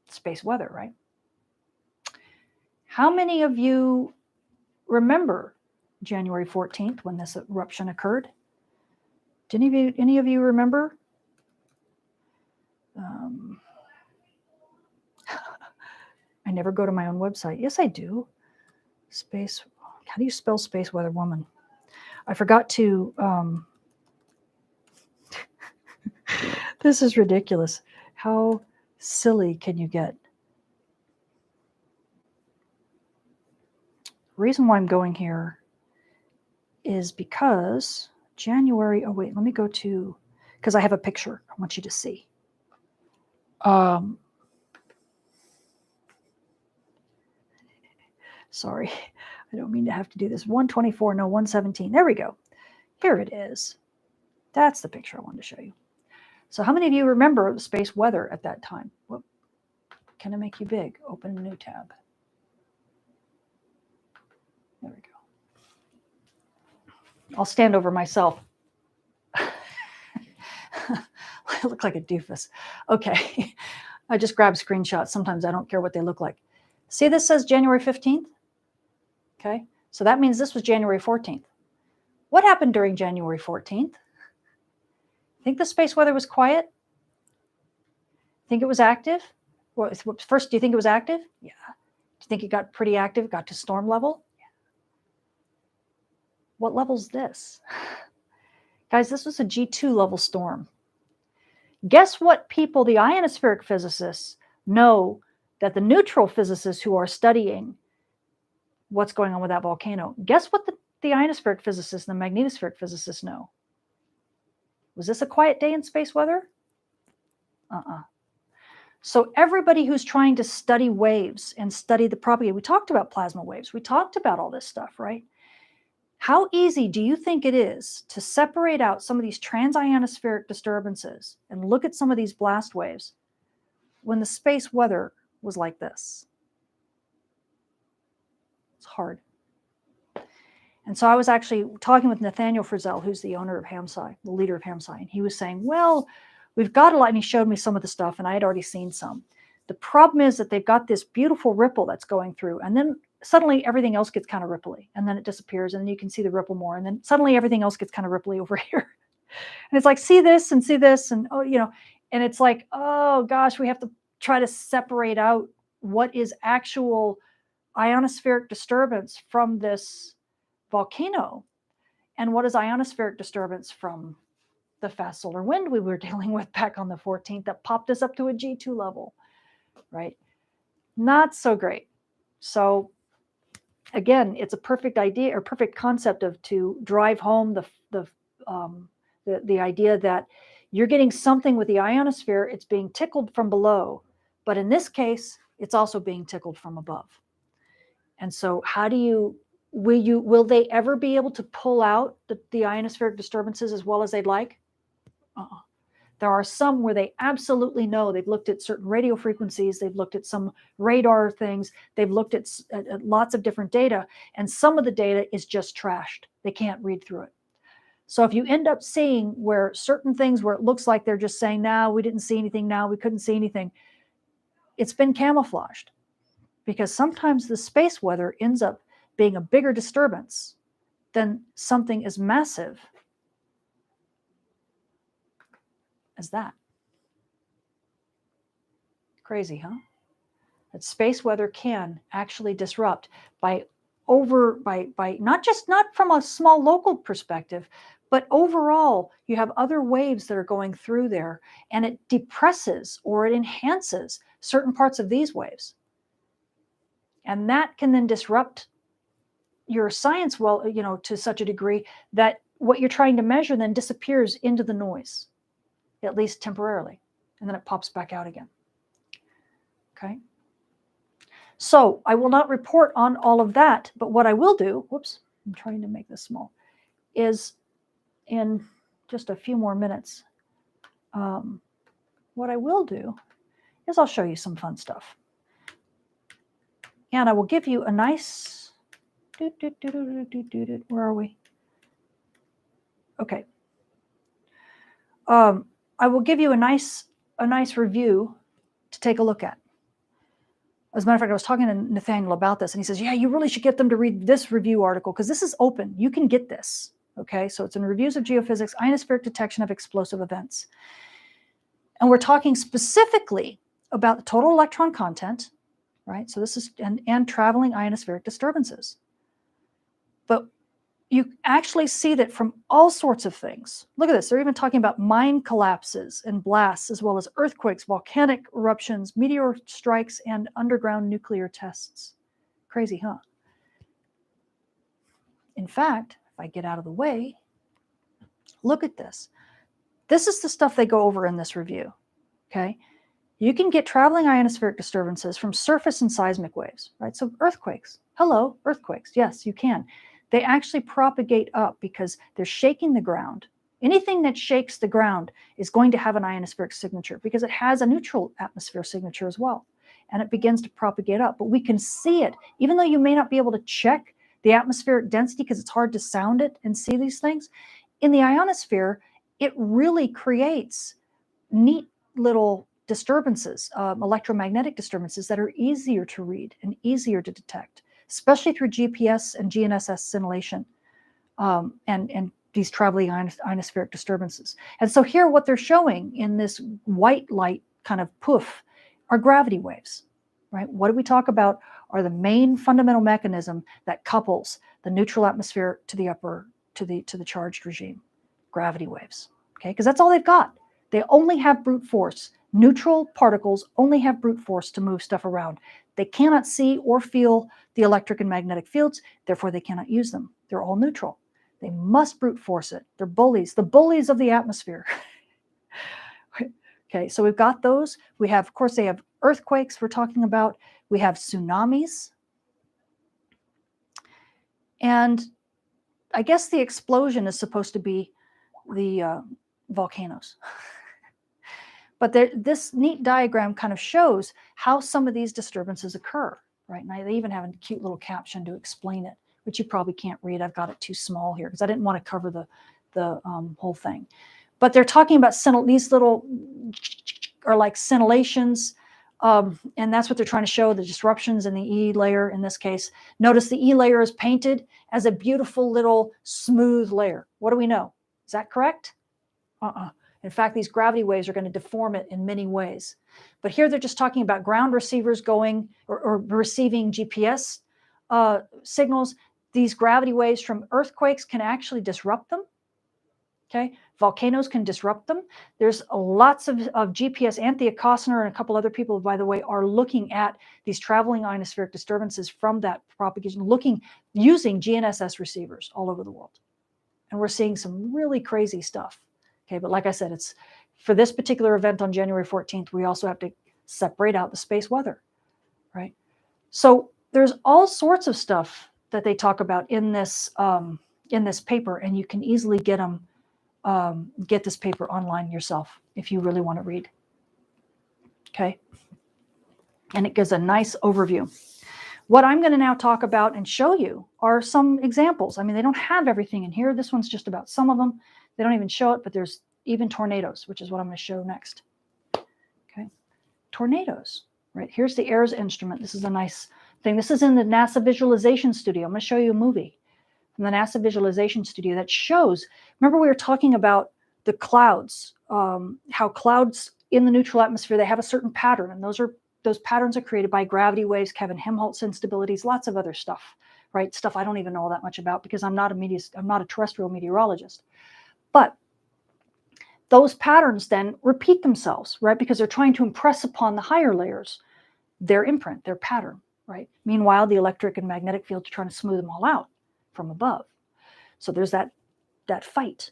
Speaker 1: Space weather, right? How many of you remember January 14th when this eruption occurred? Did any of you remember? I never go to my own website. Yes, I do. Space. How do you spell space weather woman? I forgot to. This is ridiculous. How silly can you get? The reason why I'm going here is because January. Oh wait, let me go to, because I have a picture I want you to see. Sorry, I don't mean to have to do this. 124, no, 117. There we go. Here it is. That's the picture I wanted to show you. So how many of you remember the space weather at that time? Whoop. Can I make you big? Open a new tab. There we go. I'll stand over myself. I look like a doofus. Okay. I just grab screenshots. Sometimes I don't care what they look like. See, this says January 15th. Okay. So that means this was January 14th. What happened during January 14th? Think the space weather was quiet? Think it was active? Well, first, do you think it was active? Yeah. Do you think it got pretty active, got to storm level? Yeah. What level's this? Guys, this was a G2 level storm. Guess what people, the ionospheric physicists, know that the neutral physicists who are studying what's going on with that volcano, guess what the ionospheric physicists and the magnetospheric physicists know? Was this a quiet day in space weather? So everybody who's trying to study waves and study the property, we talked about plasma waves, we talked about all this stuff, right? How easy do you think it is to separate out some of these transionospheric disturbances and look at some of these blast waves when the space weather was like this? It's hard. And so I was actually talking with Nathaniel Frizzell, who's the owner of HamSci, the leader of HamSci, and he was saying, well, we've got a lot, and he showed me some of the stuff, and I had already seen some. The problem is that they've got this beautiful ripple that's going through, and then suddenly everything else gets kind of ripply, and then it disappears, and then you can see the ripple more, and then suddenly everything else gets kind of ripply over here. And it's like, see this, and oh, and it's like, oh gosh, we have to try to separate out what is actual ionospheric disturbance from this volcano, and what is ionospheric disturbance from the fast solar wind we were dealing with back on the 14th that popped us up to a G2 level, right? Not so great. So again, it's a perfect idea or perfect concept to drive home the idea that you're getting something with the ionosphere. It's being tickled from below, but in this case, it's also being tickled from above. And so how do you, will they ever be able to pull out the ionospheric disturbances as well as they'd like? Uh-uh. There are some where they absolutely know. They've looked at certain radio frequencies. They've looked at some radar things. They've looked at lots of different data. And some of the data is just trashed. They can't read through it. So if you end up seeing where certain things where it looks like they're just saying, no, we didn't see anything, now we couldn't see anything, it's been camouflaged. Because sometimes the space weather ends up being a bigger disturbance than something as massive as that. Crazy, huh? That space weather can actually disrupt by not from a small local perspective, but overall you have other waves that are going through there, and it depresses or it enhances certain parts of these waves. And that can then disrupt your science, to such a degree that what you're trying to measure then disappears into the noise, at least temporarily, and then it pops back out again. Okay. So I will not report on all of that, but what I will do, whoops, I'm trying to make this small, is in just a few more minutes, what I will do is I'll show you some fun stuff. And I will give you a nice, where are we? Okay. I will give you a nice review to take a look at. As a matter of fact, I was talking to Nathaniel about this, and he says, yeah, you really should get them to read this review article because this is open. You can get this. Okay, so it's in Reviews of Geophysics, Ionospheric Detection of Explosive Events. And we're talking specifically about the total electron content, right? So this is, and traveling ionospheric disturbances. But you actually see that from all sorts of things. Look at this. They're even talking about mine collapses and blasts, as well as earthquakes, volcanic eruptions, meteor strikes, and underground nuclear tests. Crazy, huh? In fact, if I get out of the way, look at this. This is the stuff they go over in this review, okay? You can get traveling ionospheric disturbances from surface and seismic waves, right? So earthquakes. Hello, earthquakes. Yes, you can. They actually propagate up because they're shaking the ground. Anything that shakes the ground is going to have an ionospheric signature because it has a neutral atmosphere signature as well. And it begins to propagate up. But we can see it, even though you may not be able to check the atmospheric density because it's hard to sound it and see these things. In the ionosphere, it really creates neat little disturbances, electromagnetic disturbances that are easier to read and easier to detect, especially through GPS and GNSS scintillation and these traveling ionospheric disturbances. And so here what they're showing in this white light kind of poof are gravity waves, right? What do we talk about are the main fundamental mechanism that couples the neutral atmosphere to the charged regime, gravity waves, okay? Because that's all they've got. They only have brute force. Neutral particles only have brute force to move stuff around. They cannot see or feel the electric and magnetic fields, therefore they cannot use them. They're all neutral. They must brute force it. They're bullies, the bullies of the atmosphere. Okay, so we've got those. We have, of course, they have earthquakes we're talking about. We have tsunamis. And I guess the explosion is supposed to be the volcanoes. But this neat diagram kind of shows how some of these disturbances occur, right? And they even have a cute little caption to explain it, which you probably can't read. I've got it too small here because I didn't want to cover the whole thing. But they're talking about these little are like scintillations. And that's what they're trying to show, the disruptions in the E layer in this case. Notice the E layer is painted as a beautiful little smooth layer. What do we know? Is that correct? In fact, these gravity waves are going to deform it in many ways. But here they're just talking about ground receivers going or receiving GPS signals. These gravity waves from earthquakes can actually disrupt them. Okay, volcanoes can disrupt them. There's lots of GPS. Anthea Costner and a couple other people, by the way, are looking at these traveling ionospheric disturbances from that propagation, using GNSS receivers all over the world. And we're seeing some really crazy stuff. Okay, but like I said, it's for this particular event on January 14th, we also have to separate out the space weather, right? So there's all sorts of stuff that they talk about in this paper, and you can easily get this paper online yourself if you really want to read. Okay, and it gives a nice overview. What I'm going to now talk about and show you are some examples. I mean, they don't have everything in here. This one's just about some of them. They don't even show it, but there's even tornadoes, which is what I'm going to show next. Okay, tornadoes, right? Here's the AIRS instrument. This is a nice thing. This is in the NASA Visualization Studio. I'm going to show you a movie from the NASA Visualization Studio that shows, remember we were talking about the clouds, how clouds in the neutral atmosphere, they have a certain pattern, and those patterns are created by gravity waves, Kevin Helmholtz instabilities, lots of other stuff, right? Stuff I don't even know all that much about because I'm not a terrestrial meteorologist. But those patterns then repeat themselves, right? Because they're trying to impress upon the higher layers their imprint, their pattern, right? Meanwhile, the electric and magnetic fields are trying to smooth them all out from above. So there's that fight,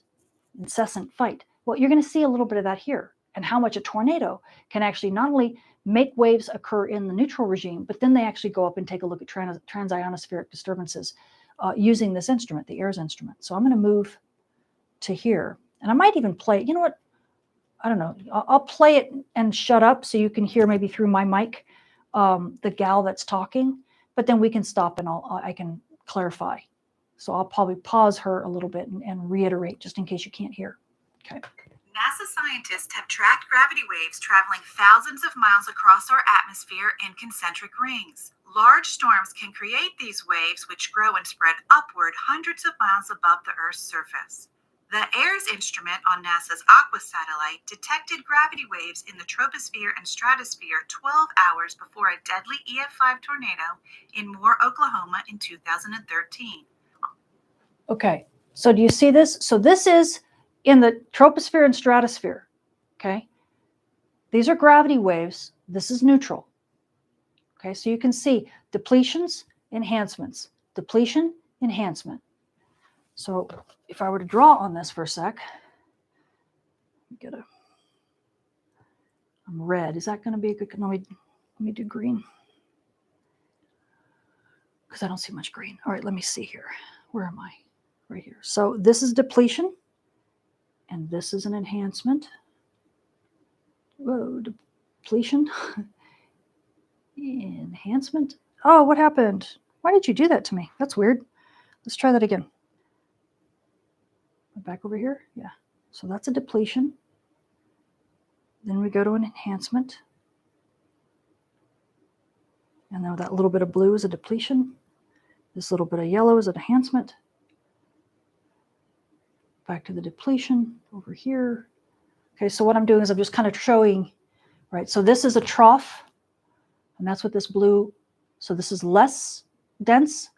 Speaker 1: incessant fight. Well, you're going to see a little bit of that here, and how much a tornado can actually not only make waves occur in the neutral regime, but then they actually go up and take a look at trans-ionospheric disturbances using this instrument, the AIRS instrument. So I'm going to move to here, and I might even play, you know what, I don't know, I'll play it and shut up so you can hear maybe through my mic the gal that's talking, but then we can stop and I can clarify. So I'll probably pause her a little bit and reiterate just in case you can't hear. Okay.
Speaker 2: NASA scientists have tracked gravity waves traveling thousands of miles across our atmosphere in concentric rings. Large storms can create these waves, which grow and spread upward hundreds of miles above the Earth's surface. The AIRS instrument on NASA's Aqua satellite detected gravity waves in the troposphere and stratosphere 12 hours before a deadly EF5 tornado in Moore, Oklahoma in 2013.
Speaker 1: Okay, so do you see this? So this is in the troposphere and stratosphere, okay? These are gravity waves. This is neutral. Okay, so you can see depletions, enhancements, depletion, enhancement. So if I were to draw on this for a sec, I'm red. Is that going to be a good? Let me do green because I don't see much green. All right, let me see here. Where am I? Right here. So this is depletion, and this is an enhancement. Whoa, depletion, enhancement. Oh, what happened? Why did you do that to me? That's weird. Let's try that again. Back over here. Yeah. So that's a depletion. Then we go to an enhancement. And then that little bit of blue is a depletion. This little bit of yellow is an enhancement. Back to the depletion over here. Okay, so what I'm doing is I'm just kind of showing, right? So this is a trough, and that's what this blue, so this is less dense.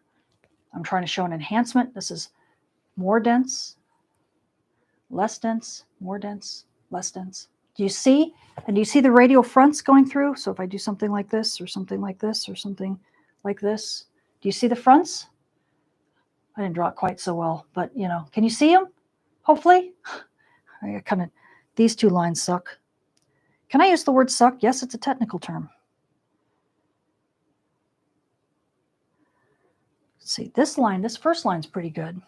Speaker 1: I'm trying to show an enhancement. This is more dense, less dense, more dense, less dense. Do you see? And do you see the radial fronts going through? So if I do something like this or something like this or something like this, do you see the fronts? I didn't draw it quite so well, but you know, can you see them? Hopefully. I kind of, these two lines suck. Can I use the word suck? Yes, it's a technical term. Let's see, this line, this first line's pretty good.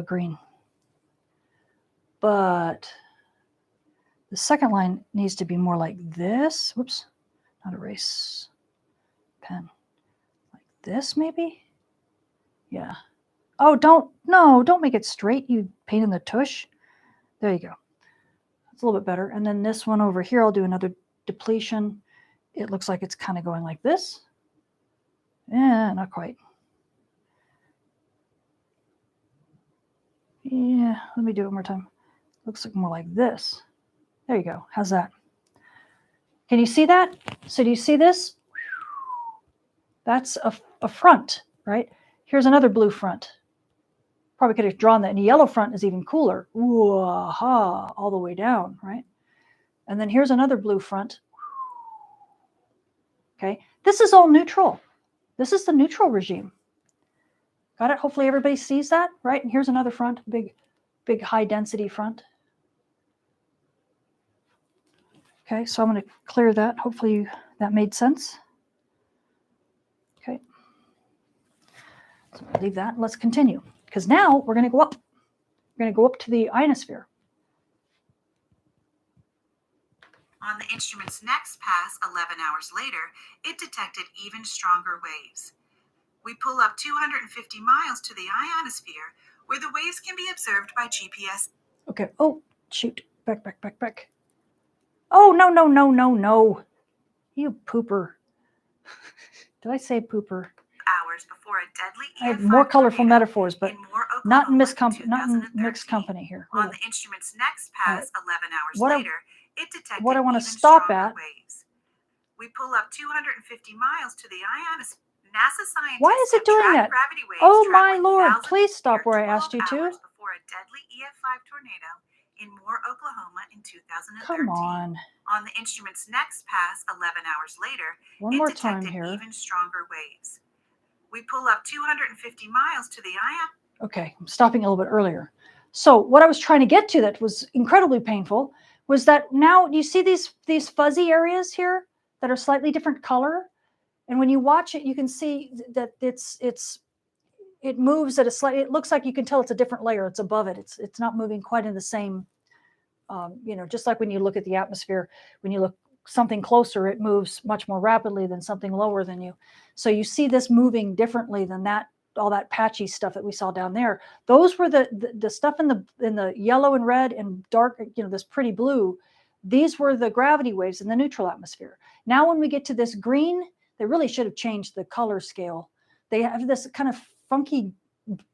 Speaker 1: Green. But the second line needs to be more like this. Whoops, not erase pen. Like this, maybe? Yeah. Oh, don't make it straight, you pain in the tush. There you go. It's a little bit better. And then this one over here, I'll do another depletion. It looks like it's kind of going like this. Yeah, not quite. Yeah, let me do it one more time. Looks like more like this. There you go. How's that? Can you see that? So do you see this? That's a front, right? Here's another blue front. Probably could have drawn that. And the yellow front is even cooler. Ooh, aha, all the way down, right? And then here's another blue front. Okay, this is all neutral. This is the neutral regime. Got it? Hopefully everybody sees that, right? And here's another front, big high density front. Okay, so I'm going to clear that. Hopefully that made sense. Okay, so leave that. Let's continue, because now we're going to go up. We're going to go up to the ionosphere.
Speaker 2: On the instrument's next pass, 11 hours later, it detected even stronger waves. We pull up 250 miles to the ionosphere, where the waves can be observed by GPS.
Speaker 1: Okay. Oh, shoot. Back. Oh, no. You pooper. Did I say pooper?
Speaker 2: Hours before a deadly
Speaker 1: I have more colorful metaphors, but not in mixed company here.
Speaker 2: On the instrument's next pass, 11 hours later, it detected
Speaker 1: what I want to
Speaker 2: even
Speaker 1: stop
Speaker 2: stronger
Speaker 1: at.
Speaker 2: Waves. We pull up 250 miles to the ionosphere. NASA scientists
Speaker 1: Why is it doing that?
Speaker 2: gravity waves
Speaker 1: Oh my
Speaker 2: traveling
Speaker 1: Lord,
Speaker 2: thousands
Speaker 1: please stop
Speaker 2: of
Speaker 1: where I
Speaker 2: years,
Speaker 1: asked you
Speaker 2: 12
Speaker 1: to.
Speaker 2: hours before a deadly EF5 tornado in Moore, Oklahoma in 2013.
Speaker 1: Come on.
Speaker 2: On the instrument's next pass, 11 hours later,
Speaker 1: One
Speaker 2: it
Speaker 1: more time
Speaker 2: detected
Speaker 1: here.
Speaker 2: even stronger waves. We pull up 250 miles to the ion.
Speaker 1: Okay, I'm stopping a little bit earlier. So what I was trying to get to that was incredibly painful was that now you see these fuzzy areas here that are slightly different color, and when you watch it, you can see that it moves at a slight. It looks like you can tell it's a different layer. It's above it. It's not moving quite in the same. Just like when you look at the atmosphere, when you look something closer, it moves much more rapidly than something lower than you. So you see this moving differently than that. All that patchy stuff that we saw down there. Those were the stuff in the yellow and red and dark. This pretty blue. These were the gravity waves in the neutral atmosphere. Now, when we get to this green, they really should have changed the color scale. They have this kind of funky,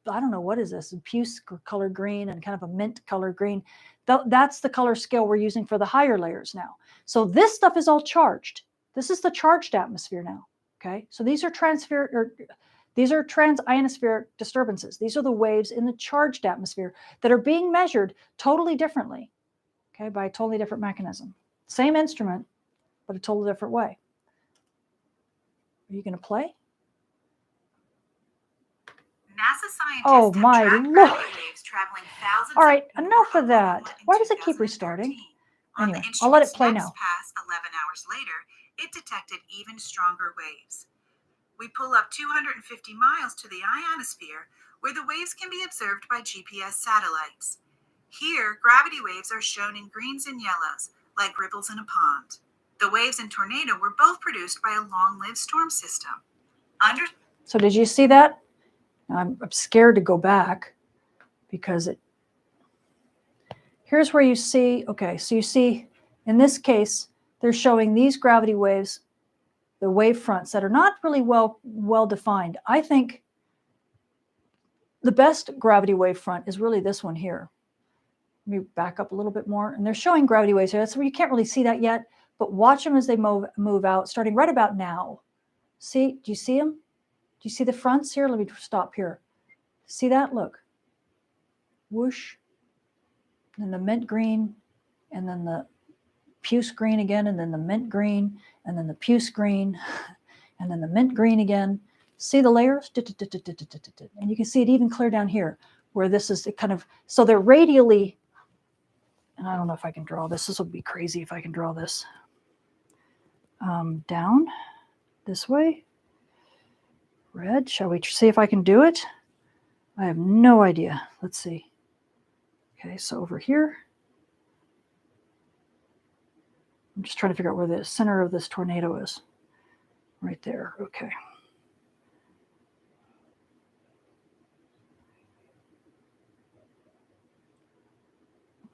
Speaker 1: I don't know, what is this, puce color green and kind of a mint color green. That's the color scale we're using for the higher layers now. So this stuff is all charged. This is the charged atmosphere now. Okay, so these are trans-ionospheric disturbances. These are the waves in the charged atmosphere that are being measured totally differently, okay, by a totally different mechanism. Same instrument, but a totally different way. Are you going to play?
Speaker 2: NASA scientists
Speaker 1: oh my
Speaker 2: have
Speaker 1: Lord!
Speaker 2: gravity waves traveling thousands.
Speaker 1: All right, enough of that. Why does it keep restarting? Anyway, I'll let it play now.
Speaker 2: Pass 11 hours later, it detected even stronger waves. We pull up 250 miles to the ionosphere, where the waves can be observed by GPS satellites. Here, gravity waves are shown in greens and yellows, like ripples in a pond. The waves in tornado were both produced by a long-lived storm system.
Speaker 1: So did you see that? I'm scared to go back because here's where you see, okay, so you see in this case, they're showing these gravity waves, the wave fronts that are not really well defined. I think the best gravity wave front is really this one here. Let me back up a little bit more. And they're showing gravity waves here. That's where you can't really see that yet, but watch them as they move out, starting right about now. See, do you see them? Do you see the fronts here? Let me stop here. See that? Look. Whoosh. And then the mint green, and then the puce green again, and then the mint green, and then the puce green, and then the mint green again. See the layers? And you can see it even clear down here, where this is kind of, so they're radially, and I don't know if I can draw this. This will be crazy if I can draw this. Down this way. Red. Shall we see if I can do it? I have no idea. Let's see. Okay, so over here. I'm just trying to figure out where the center of this tornado is. Right there. Okay.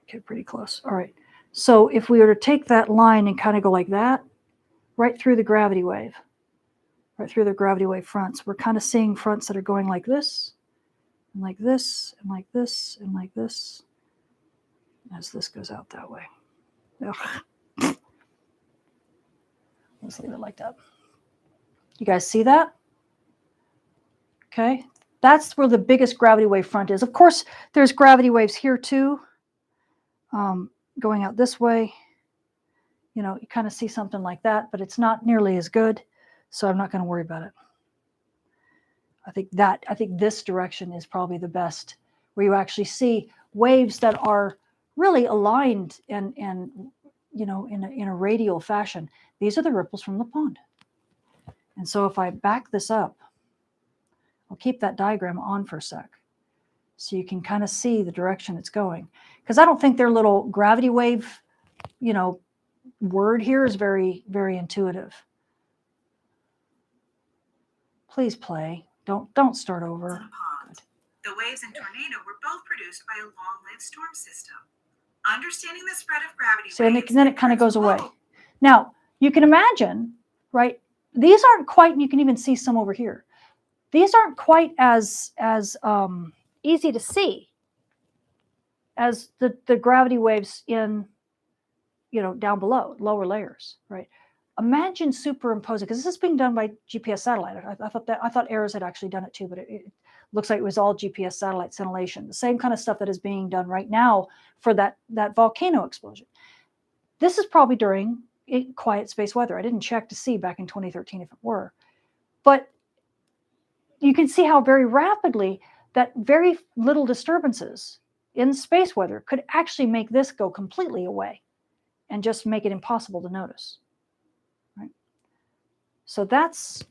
Speaker 1: Okay, pretty close. All right. So if we were to take that line and kind of go like that, right through the gravity wave, right through the gravity wave fronts, we're kind of seeing fronts that are going like this, and like this, and like this, and like this, as this goes out that way. Ugh. Let's leave it like that. You guys see that? Okay. That's where the biggest gravity wave front is. Of course, there's gravity waves here too, going out this way. You know, you kind of see something like that, but it's not nearly as good. So I'm not going to worry about it. I think this direction is probably the best, where you actually see waves that are really aligned and you know, in a radial fashion. These are the ripples from the pond. And so if I back this up, I'll keep that diagram on for a sec, so you can kind of see the direction it's going. Because I don't think their little gravity wave, you know, word here is very, very intuitive. Please play. Don't start over.
Speaker 2: Good. The waves in tornado were both produced by a long-lived storm system. Understanding the spread of gravity
Speaker 1: So
Speaker 2: waves,
Speaker 1: then it kind of goes away. Now, you can imagine, right? These aren't quite, and you can even see some over here. These aren't quite as easy to see as the gravity waves in, you know, down below, lower layers, right? Imagine superimposing, because this is being done by GPS satellite. I thought Aeros had actually done it too, but it looks like it was all GPS satellite scintillation, the same kind of stuff that is being done right now for that volcano explosion. This is probably during quiet space weather. I didn't check to see back in 2013 if it were, but you can see how very rapidly that very little disturbances in space weather could actually make this go completely away and just make it impossible to notice. Right? So that's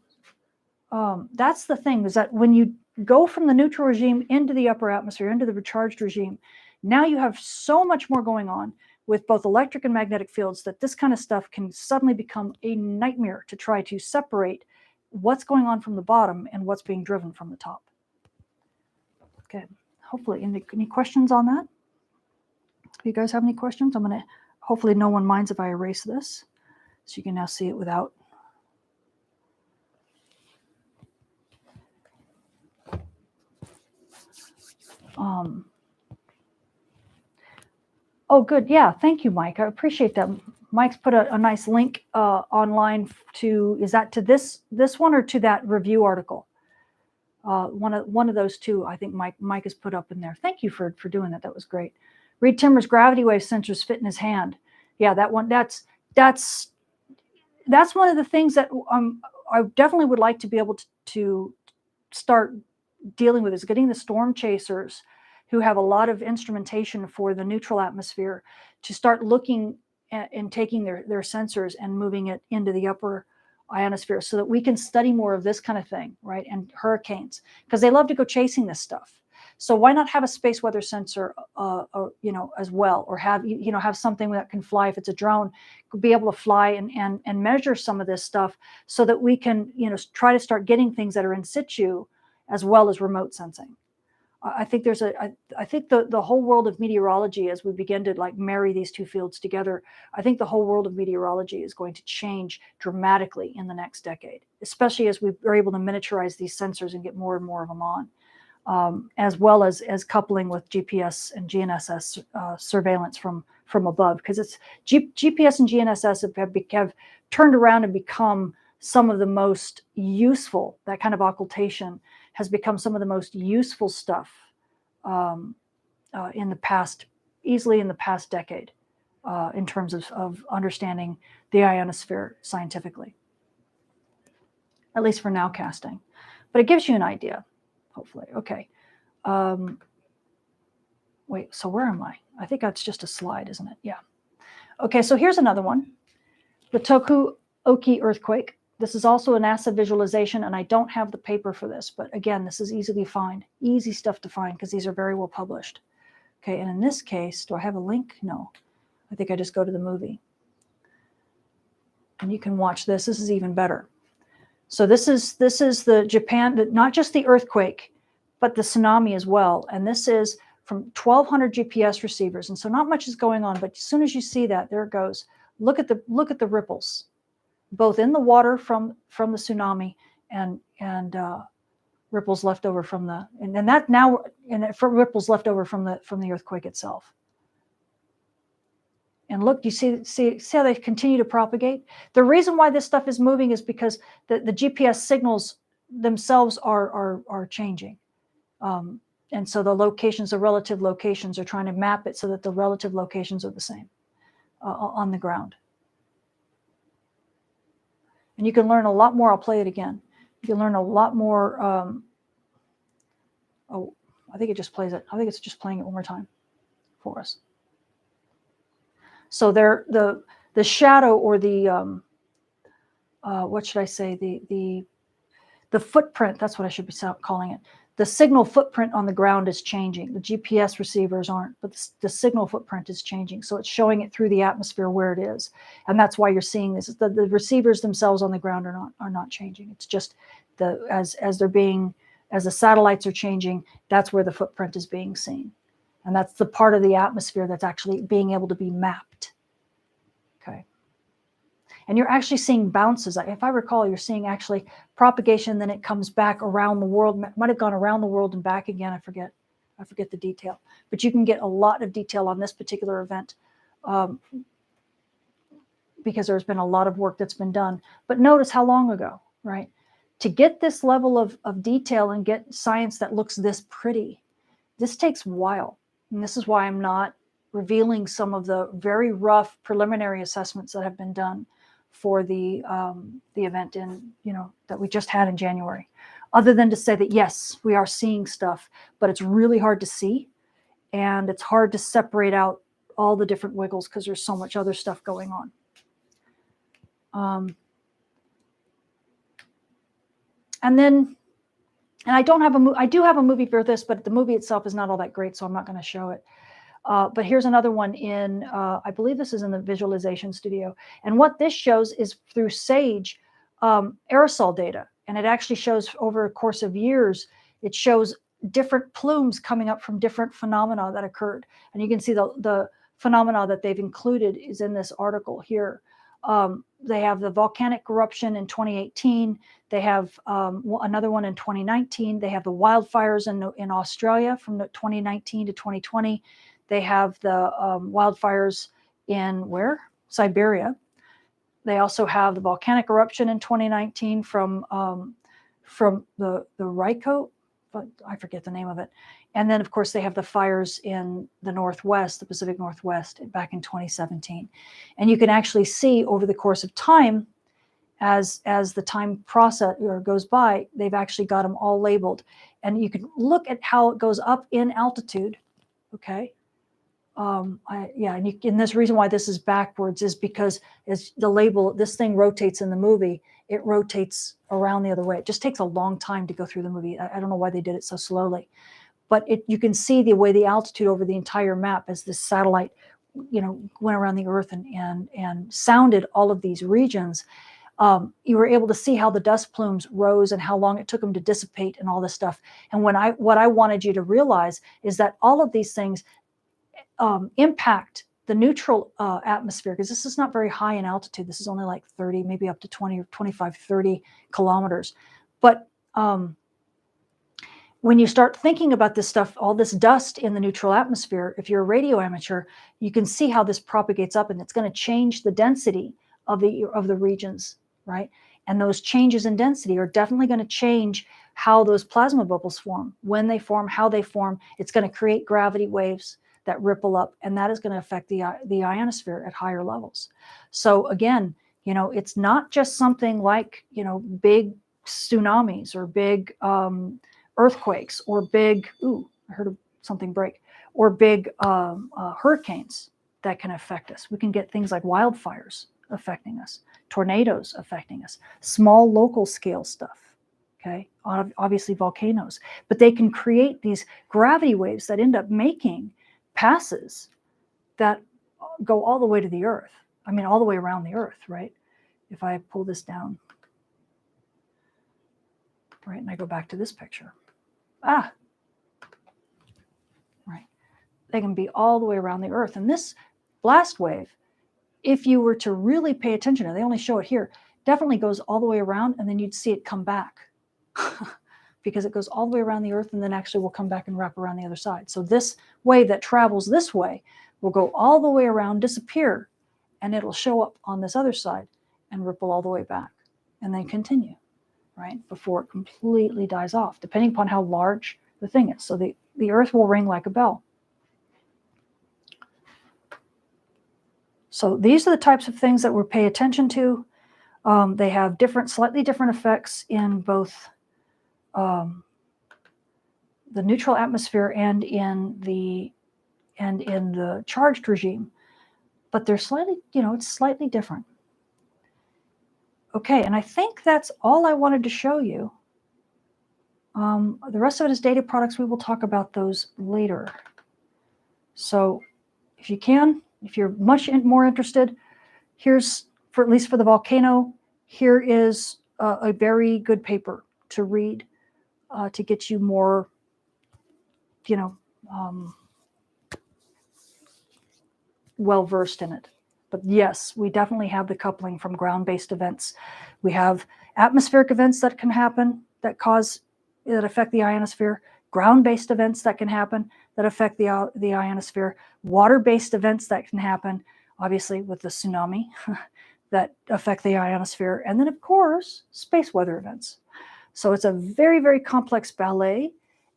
Speaker 1: the thing, is that when you go from the neutral regime into the upper atmosphere, into the recharged regime, now you have so much more going on with both electric and magnetic fields that this kind of stuff can suddenly become a nightmare to try to separate what's going on from the bottom and what's being driven from the top. Okay, hopefully, any questions on that? You guys have any questions? I'm going to, hopefully no one minds if I erase this, so you can now see it without. Oh, good. Yeah, thank you, Mike. I appreciate that. Mike's put a nice link online to, is that to this one or to that review article? One of those two, I think Mike has put up in there. Thank you for doing that. That was great. Reed Timmer's gravity wave sensors fit in his hand. Yeah, that one. That's one of the things that I definitely would like to be able to start dealing with, is getting the storm chasers who have a lot of instrumentation for the neutral atmosphere to start looking at and taking their sensors and moving it into the upper ionosphere, so that we can study more of this kind of thing, right? And hurricanes, because they love to go chasing this stuff. So why not have a space weather sensor, you know, as well, or have have something that can fly if it's a drone, be able to fly and measure some of this stuff, so that we can, you know, try to start getting things that are in situ as well as remote sensing. I think there's I think the whole world of meteorology, as we begin to like marry these two fields together, I think the whole world of meteorology is going to change dramatically in the next decade, especially as we are able to miniaturize these sensors and get more and more of them on, as well as coupling with GPS and GNSS surveillance from above, because it's GPS and GNSS have turned around and become some of the most useful, that kind of occultation has become some of the most useful stuff in the past, easily in the past decade, in terms of understanding the ionosphere scientifically, at least for nowcasting. But it gives you an idea, hopefully. Okay. Wait, so where am I? I think that's just a slide, isn't it? Yeah. Okay, so here's another one. The Toku-Oki earthquake. This is also a NASA visualization, and I don't have the paper for this, but again, this is easy stuff to find, because these are very well published. Okay, and in this case, do I have a link? No, I think I just go to the movie. And you can watch this. This is even better. So this is the Japan, not just the earthquake, but the tsunami as well. And this is from 1,200 GPS receivers. And so not much is going on, but as soon as you see that, there it goes. Look at the ripples, both in the water from the tsunami and ripples left over from the ripples left over from the earthquake itself. And look, you see how they continue to propagate? The reason why this stuff is moving is because the GPS signals themselves are changing. And so the relative locations are trying to map it so that the relative locations are the same on the ground. And you can learn a lot more. I'll play it again. You can learn a lot more. I think it just plays it. I think it's just playing it one more time for us. So the shadow, or the what should I say, the footprint, that's what I should be calling it. The signal footprint on the ground is changing. The GPS receivers aren't, but the signal footprint is changing. So it's showing it through the atmosphere where it is. And that's why you're seeing this. The receivers themselves on the ground are not changing. It's just as the satellites are changing, that's where the footprint is being seen. And that's the part of the atmosphere that's actually being able to be mapped. Okay. And you're actually seeing bounces. If I recall, you're seeing actually propagation, then it comes back around the world. It might have gone around the world and back again. I forget the detail. But you can get a lot of detail on this particular event because there's been a lot of work that's been done. But notice how long ago, right? To get this level of detail and get science that looks this pretty, this takes a while. And this is why I'm not revealing some of the very rough preliminary assessments that have been done for the event that we just had in January, other than to say that yes, we are seeing stuff, but it's really hard to see, and it's hard to separate out all the different wiggles because there's so much other stuff going on. And I do have a movie for this, but the movie itself is not all that great, so I'm not going to show it. But here's another one I believe this is in the visualization studio. And what this shows is through SAGE aerosol data. And it actually shows over a course of years, it shows different plumes coming up from different phenomena that occurred. And you can see the phenomena that they've included is in this article here. They have the volcanic eruption in 2018. They have another one in 2019. They have the wildfires in Australia from 2019 to 2020. They have the wildfires in Siberia. They also have the volcanic eruption in 2019 from the Ryko, but I forget the name of it. And then, of course, they have the fires in the Northwest, the Pacific Northwest, back in 2017. And you can actually see over the course of time, as the time process goes by, they've actually got them all labeled. And you can look at how it goes up in altitude, okay? And this reason why this is backwards is because as the label, this thing rotates in the movie, it rotates around the other way. It just takes a long time to go through the movie. I don't know why they did it so slowly, but you can see the way the altitude over the entire map as this satellite, went around the Earth and sounded all of these regions. You were able to see how the dust plumes rose and how long it took them to dissipate and all this stuff. And what I wanted you to realize is that all of these things impact the neutral atmosphere, because this is not very high in altitude. This is only like 30, maybe up to 20 or 25, 30 kilometers. But when you start thinking about this stuff, all this dust in the neutral atmosphere, if you're a radio amateur, you can see how this propagates up, and it's going to change the density of the regions, right? And those changes in density are definitely going to change how those plasma bubbles form, when they form, how they form. It's going to create gravity waves that ripple up, and that is going to affect the ionosphere at higher levels. So again, it's not just something like, big tsunamis or big earthquakes or big, I heard of something break, or big hurricanes that can affect us. We can get things like wildfires affecting us, tornadoes affecting us, small local scale stuff. Okay, obviously volcanoes, but they can create these gravity waves that end up making passes that go all the way to the Earth. I mean, all the way around the Earth, right? If I pull this down, right, and I go back to this picture. Right. They can be all the way around the Earth. And this blast wave, if you were to really pay attention, and they only show it here, definitely goes all the way around, and then you'd see it come back because it goes all the way around the Earth and then actually will come back and wrap around the other side. So this wave that travels this way will go all the way around, disappear, and it'll show up on this other side and ripple all the way back and then continue, right, before it completely dies off, depending upon how large the thing is. So the Earth will ring like a bell. So these are the types of things that we pay attention to. They have slightly different effects in both the neutral atmosphere and in the charged regime, but they're slightly, it's slightly different. Okay, and I think that's all I wanted to show you. The rest of it is data products. We will talk about those later. So if you can, if you're much more interested, here's, for at least for the volcano, here is a very good paper to read to get you more, well-versed in it. But yes, we definitely have the coupling from ground-based events. We have atmospheric events that can happen that affect the ionosphere, ground-based events that can happen that affect the ionosphere, water-based events that can happen, obviously with the tsunami, that affect the ionosphere, and then of course, space weather events. So it's a very, very complex ballet,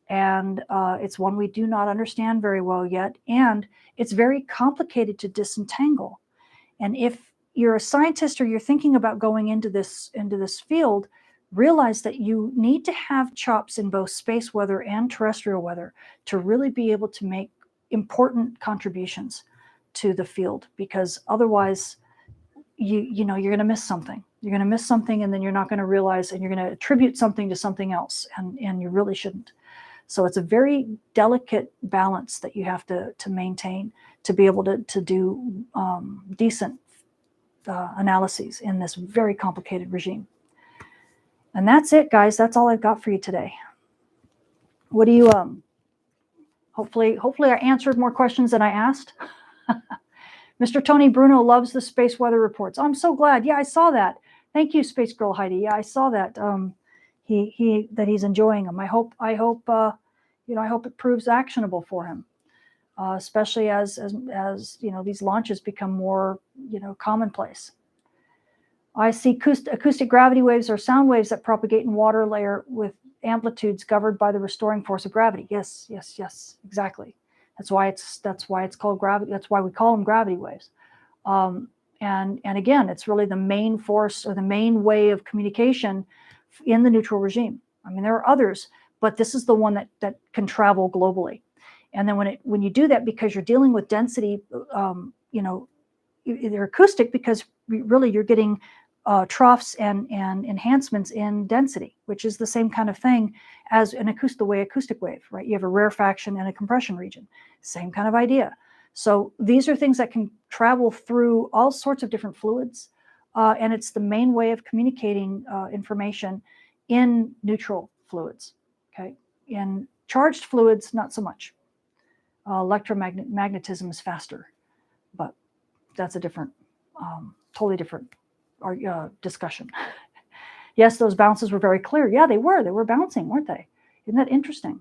Speaker 1: and it's one we do not understand very well yet, and it's very complicated to disentangle. And if you're a scientist or you're thinking about going into this field, realize that you need to have chops in both space weather and terrestrial weather to really be able to make important contributions to the field, because otherwise you're going to miss something. You're going to miss something, and then you're not going to realize, and you're going to attribute something to something else, and you really shouldn't. So it's a very delicate balance that you have to maintain to be able to do decent analyses in this very complicated regime. And that's it, guys. That's all I've got for you today. What do you hopefully I answered more questions than I asked. Mr. Tony Bruno loves the space weather reports. I'm so glad. Yeah, I saw that. Thank you, Space Girl Heidi. Yeah, I saw that. That he's enjoying them. I hope it proves actionable for him, especially as these launches become more commonplace. I see acoustic gravity waves or sound waves that propagate in water layer with amplitudes governed by the restoring force of gravity. Yes, exactly. That's why it's called gravity. That's why we call them gravity waves. And again, it's really the main force or the main way of communication in the neutral regime. I mean, there are others, but this is the one that can travel globally. And then when you do that, because you're dealing with density, they're acoustic because really you're getting troughs and enhancements in density, which is the same kind of thing as the way acoustic wave, right? You have a rarefaction and a compression region, same kind of idea. So these are things that can travel through all sorts of different fluids, and it's the main way of communicating information in neutral fluids. Okay, in charged fluids, not so much. Electromagnetism is faster, but that's a different, totally different discussion. Yes, those bounces were very clear. Yeah, they were bouncing, weren't they? Isn't that interesting?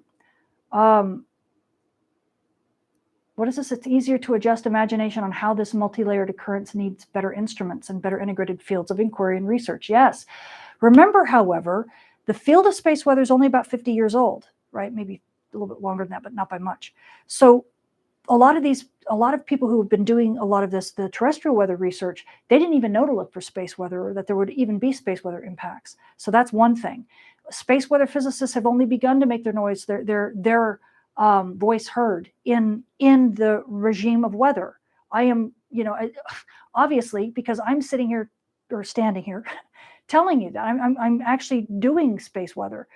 Speaker 1: What is this? It's easier to adjust imagination on how this multi-layered occurrence needs better instruments and better integrated fields of inquiry and research. Yes. Remember, however, the field of space weather is only about 50 years old, right? Maybe a little bit longer than that, but not by much. So a lot of people who have been doing a lot of the terrestrial weather research, they didn't even know to look for space weather or that there would even be space weather impacts. So that's one thing. Space weather physicists have only begun to make their voice heard in the regime of weather. I am, obviously, because I'm sitting here or standing here telling you that I'm actually doing space weather.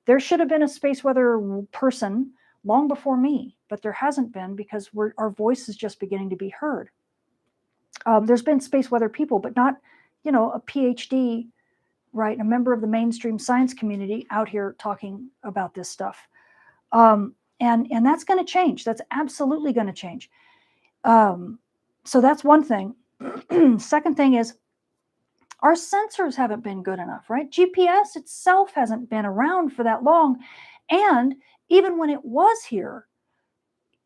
Speaker 1: There should have been a space weather person long before me, but there hasn't been because our voice is just beginning to be heard. There's been space weather people, but not, a PhD, right? A member of the mainstream science community out here talking about this stuff. And that's going to change. That's absolutely going to change. So that's one thing. Second thing is our sensors haven't been good enough, right? GPS itself hasn't been around for that long. And even when it was here,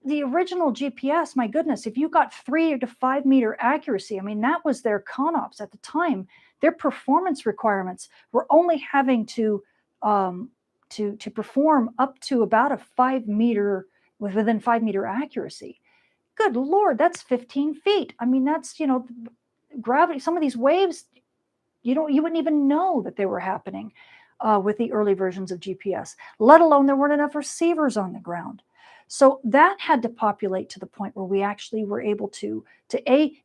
Speaker 1: the original GPS, my goodness, if you got 3 to 5 meter accuracy, I mean, that was their CONOPS at the time. Their performance requirements were only having to perform up to about a 5 meter, within 5 meter accuracy. Good Lord, that's 15 feet. I mean, that's, gravity. Some of these waves, you wouldn't even know that they were happening with the early versions of GPS, let alone there weren't enough receivers on the ground. So that had to populate to the point where we actually were able to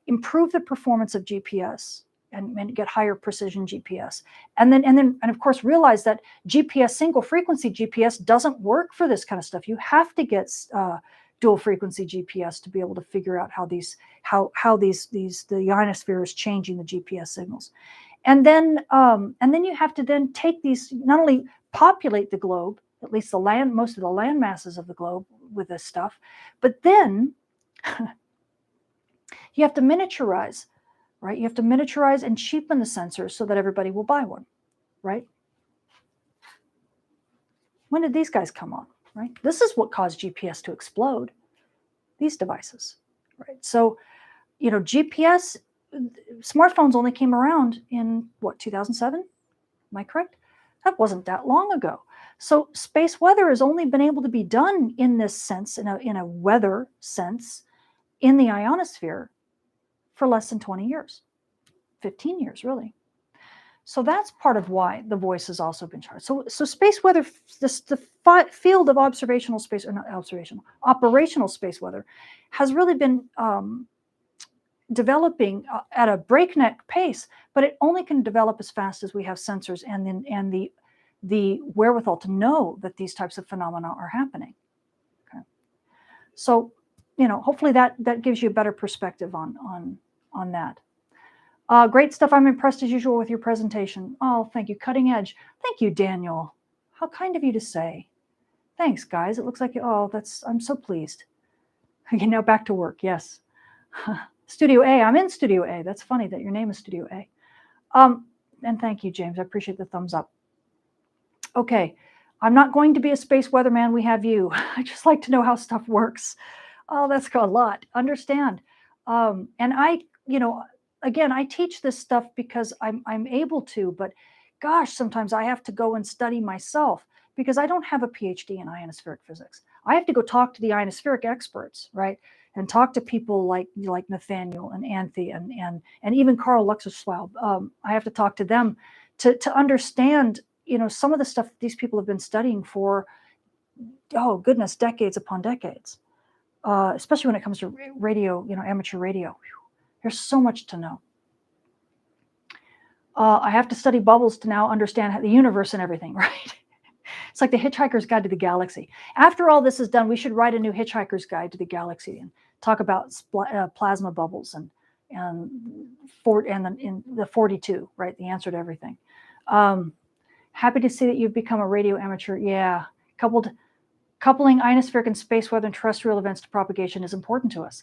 Speaker 1: improve the performance of GPS and get higher precision GPS, and of course realize that GPS, single frequency GPS, doesn't work for this kind of stuff. You have to get dual frequency GPS to be able to figure out how the ionosphere is changing the GPS signals. And then you have to then take these, not only populate the globe, at least most of the land masses of the globe with this stuff, but then you have to miniaturize, right? You have to miniaturize and cheapen the sensors so that everybody will buy one, right? When did these guys come on, right? This is what caused GPS to explode, these devices, right? So, GPS, smartphones only came around in, 2007? Am I correct? That wasn't that long ago. So space weather has only been able to be done in this sense, in a weather sense, in the ionosphere for less than 20 years, 15 years, really. So that's part of why the voice has also been charged. So space weather, the field of operational space weather has really been developing at a breakneck pace, but it only can develop as fast as we have sensors and the wherewithal to know that these types of phenomena are happening. Okay. So, hopefully that gives you a better perspective on that. Great stuff. I'm impressed as usual with your presentation. Oh, thank you. Cutting edge. Thank you, Daniel. How kind of you to say. Thanks, guys. It looks like, I'm so pleased. Okay, now back to work. Yes. Studio A. I'm in Studio A. That's funny that your name is Studio A. And thank you, James. I appreciate the thumbs up. Okay. I'm not going to be a space weatherman. We have you. I just like to know how stuff works. Oh, that's got a lot. Understand. And again, I teach this stuff because I'm able to, but gosh, sometimes I have to go and study myself because I don't have a PhD in ionospheric physics. I have to go talk to the ionospheric experts, right? And talk to people like Nathaniel and Anthe and even Karl Luxusflaub. I have to talk to them to understand, some of the stuff that these people have been studying for, oh goodness, decades upon decades. Especially when it comes to radio, amateur radio. There's so much to know. I have to study bubbles to now understand the universe and everything, right? It's like the Hitchhiker's Guide to the Galaxy. After all this is done, we should write a new Hitchhiker's Guide to the Galaxy and talk about plasma bubbles and the 42, right? The answer to everything. Happy to see that you've become a radio amateur. Yeah, coupling ionospheric and space weather and terrestrial events to propagation is important to us.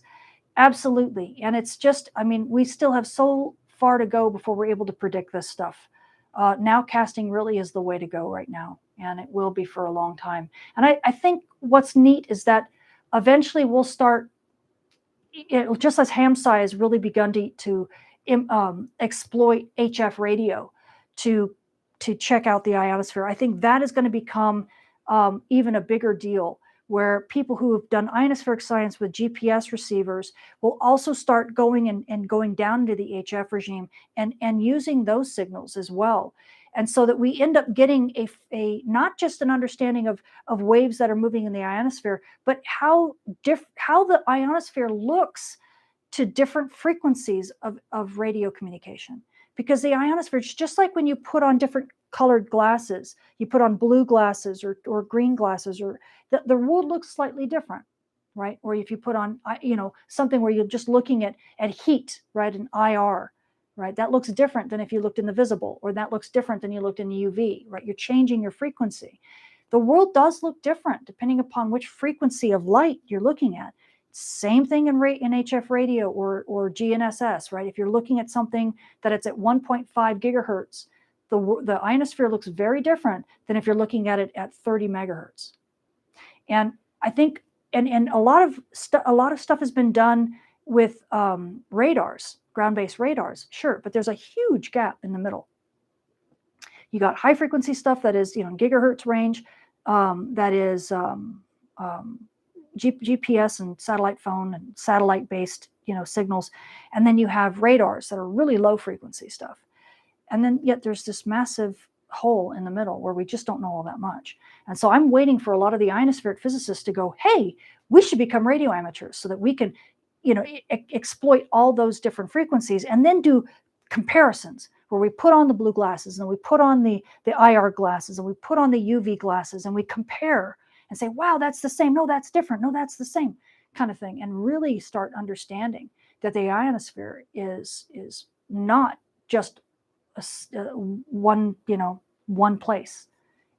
Speaker 1: Absolutely. And it's just, we still have so far to go before we're able to predict this stuff. Nowcasting really is the way to go right now, and it will be for a long time. And I think what's neat is that eventually we'll start, just as HamSci has really begun to exploit HF radio to check out the ionosphere. I think that is going to become even a bigger deal, where people who have done ionospheric science with GPS receivers will also start going and going down into the HF regime and using those signals as well. And so that we end up getting a not just an understanding of waves that are moving in the ionosphere, but how the ionosphere looks to different frequencies of radio communication. Because the ionosphere, it's just like when you put on different colored glasses, you put on blue glasses or green glasses, or the world looks slightly different, right? Or if you put on, something where you're just looking at heat, right, an IR, right? That looks different than if you looked in the visible, or that looks different than you looked in the UV, right? You're changing your frequency. the world does look different depending upon which frequency of light you're looking at. Same thing in HF radio or GNSS, right? If you're looking at something that it's at 1.5 gigahertz, the ionosphere looks very different than if you're looking at it at 30 megahertz. And I think, and a lot of stuff has been done with radars, ground-based radars, sure, but there's a huge gap in the middle. You got high frequency stuff that is, gigahertz range, that is GPS and satellite phone and satellite-based, signals, and then you have radars that are really low frequency stuff, and then yet there's this massive hole in the middle where we just don't know all that much. And so I'm waiting for a lot of the ionospheric physicists to go, hey, we should become radio amateurs so that we can, exploit all those different frequencies and then do comparisons where we put on the blue glasses and we put on the IR glasses and we put on the UV glasses and we compare and say, wow, that's the same. No, that's different. No, that's the same kind of thing. And really start understanding that the ionosphere is not just one place.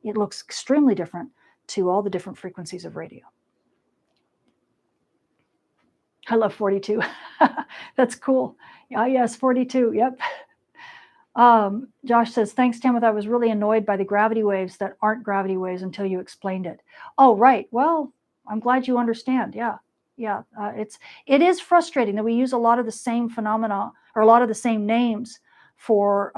Speaker 1: It looks extremely different to all the different frequencies of radio. I love 42. That's cool. Yes, 42. Yep. Josh says, thanks, Tamitha. I was really annoyed by the gravity waves that aren't gravity waves until you explained it. Oh, right. Well, I'm glad you understand. Yeah. Yeah. It is frustrating that we use a lot of the same phenomena or a lot of the same names for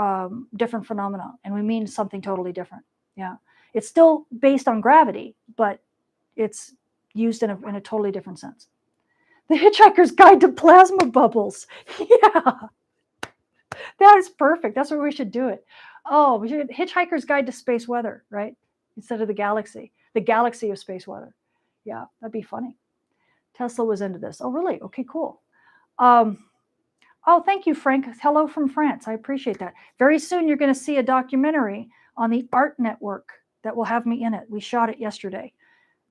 Speaker 1: different phenomena, and we mean something totally different. Yeah. It's still based on gravity, but it's used in a totally different sense. The Hitchhiker's Guide to Plasma Bubbles. Yeah. That is perfect. That's where we should do it. Oh, we should Hitchhiker's Guide to Space Weather, right? Instead of the galaxy of space weather. Yeah, that'd be funny. Tesla was into this. Oh, really? Okay, cool. Oh, thank you, Frank. Hello from France. I appreciate that. Very soon you're going to see a documentary on the Art Network that will have me in it. We shot it yesterday.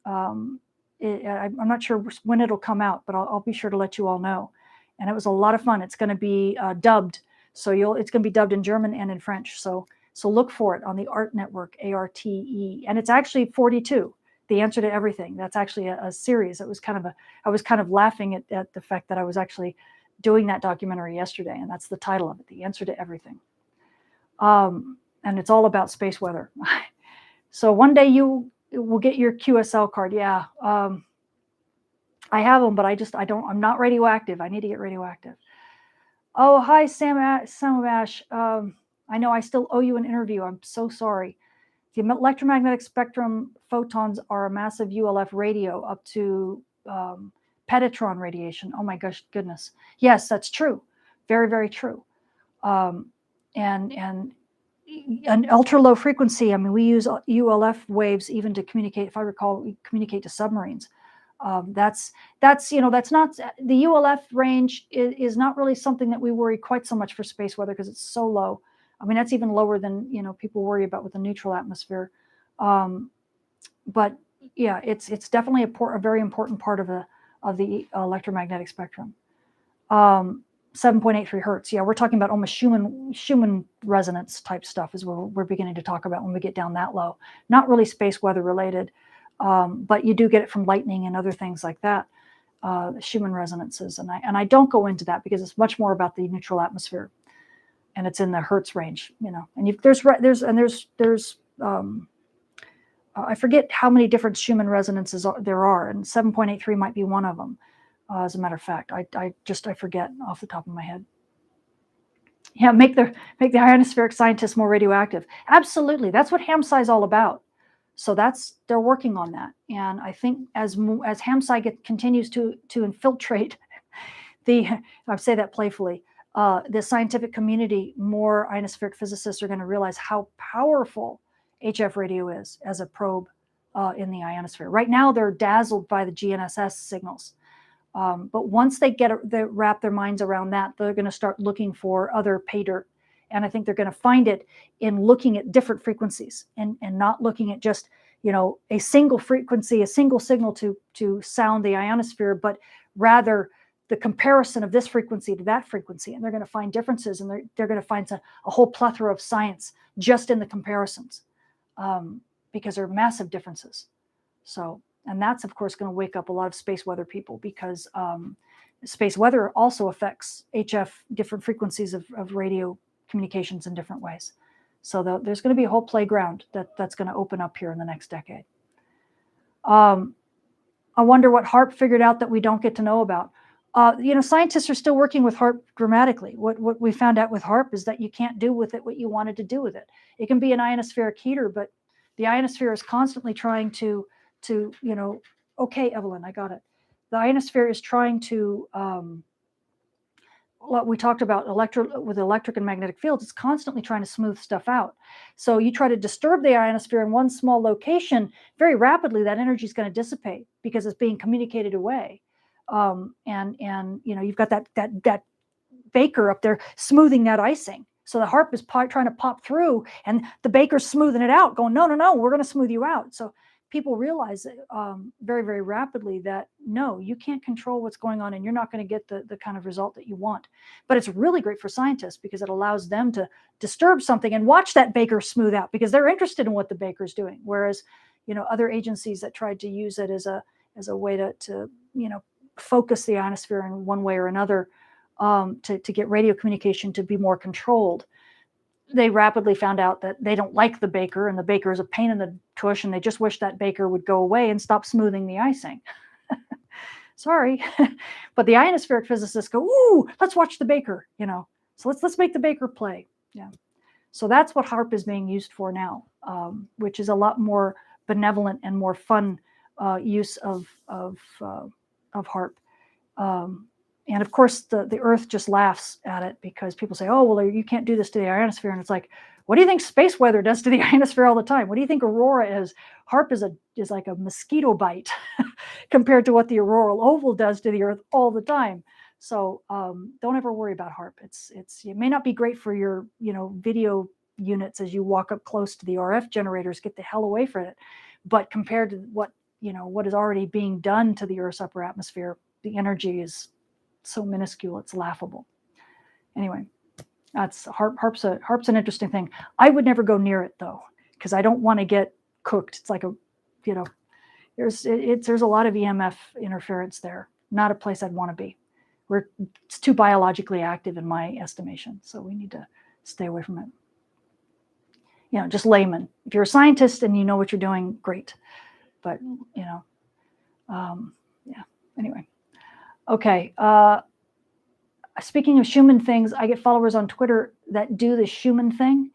Speaker 1: I'm not sure when it'll come out, but I'll be sure to let you all know. And it was a lot of fun. It's going to be dubbed. So it's going to be dubbed in German and in French. So look for it on the Art Network, ARTE. And it's actually 42, The Answer to Everything. That's actually a series. I was kind of laughing at the fact that I was actually doing that documentary yesterday, and that's the title of it, The Answer to Everything. And it's all about space weather. So one day you will get your QSL card. Yeah. I have them, but I'm not radioactive. I need to get radioactive. Oh, hi, Sam Ash. I know I still owe you an interview. I'm so sorry. The electromagnetic spectrum photons are a massive ULF radio up to petatron radiation. Oh my goodness. Yes, that's true. Very, very true. And an ultra low frequency. I mean, we use ULF waves even to communicate. If I recall, we communicate to submarines. That's not the ULF range is not really something that we worry quite so much for space weather because it's so low. I mean, that's even lower than people worry about with the neutral atmosphere. But yeah, it's definitely a very important part of the electromagnetic spectrum. 7.83 hertz. Yeah, we're talking about almost Schumann resonance type stuff is what we're beginning to talk about when we get down that low. Not really space weather related. But you do get it from lightning and other things like that, Schumann resonances, and I don't go into that because it's much more about the neutral atmosphere, and it's in the hertz range, And there's I forget how many different Schumann resonances there are, and 7.83 might be one of them. As a matter of fact, I forget off the top of my head. Yeah, make the ionospheric scientists more radioactive. Absolutely, that's what HAMSCI is all about. So they're working on that, and I think as HAMSCI continues to infiltrate I say that playfully, the scientific community, more ionospheric physicists are going to realize how powerful HF radio is as a probe in the ionosphere. Right now, they're dazzled by the GNSS signals, but once they wrap their minds around that, they're going to start looking for other pay dirt. And I think they're going to find it in looking at different frequencies and not looking at just, a single frequency, a single signal to sound the ionosphere, but rather the comparison of this frequency to that frequency. And they're going to find differences, and they're going to find a whole plethora of science just in the comparisons. because there are massive differences. So, and that's of course going to wake up a lot of space weather people, because space weather also affects HF, different frequencies of radio communications in different ways. So there's going to be a whole playground that's going to open up here in the next decade. I wonder what HAARP figured out that we don't get to know about. Scientists are still working with HAARP dramatically. What we found out with HAARP is that you can't do with it what you wanted to do with it. It can be an ionospheric heater, but the ionosphere is constantly trying to okay, Evelyn, I got it. The ionosphere is trying to, what we talked about with electric and magnetic fields, it's constantly trying to smooth stuff out. So you try to disturb the ionosphere in one small location, very rapidly that energy is going to dissipate because it's being communicated away. And you've got that baker up there smoothing that icing. So the HAARP is trying to pop through, and the baker's smoothing it out, going, no, we're going to smooth you out. So people realize very, very rapidly that no, you can't control what's going on, and you're not going to get the kind of result that you want. But it's really great for scientists because it allows them to disturb something and watch that baker smooth out, because they're interested in what the baker's doing. Whereas, other agencies that tried to use it as a way to focus the ionosphere in one way or another, to get radio communication to be more controlled, they rapidly found out that they don't like the baker, and the baker is a pain in the tush, and they just wish that baker would go away and stop smoothing the icing. Sorry. But the ionospheric physicists go, ooh, let's watch the baker, so let's make the baker play. Yeah. So that's what HAARP is being used for now, which is a lot more benevolent and more fun use of HAARP. And of course, the Earth just laughs at it, because people say, oh, well, you can't do this to the ionosphere. And it's like, what do you think space weather does to the ionosphere all the time? What do you think aurora is? HAARP is like a mosquito bite compared to what the auroral oval does to the Earth all the time. So don't ever worry about HAARP. It may not be great for your video units as you walk up close to the RF generators. Get the hell away from it. But compared to what is already being done to the Earth's upper atmosphere, the energy is so minuscule, it's laughable. Anyway, that's HAARP's an interesting thing. I would never go near it though, because I don't want to get cooked. It's like there's a lot of EMF interference there. Not a place I'd want to be. It's too biologically active in my estimation, so we need to stay away from it. Just layman. If you're a scientist and you know what you're doing, great. But yeah. Anyway. Okay. Speaking of Schumann things, I get followers on Twitter that do the Schumann thing,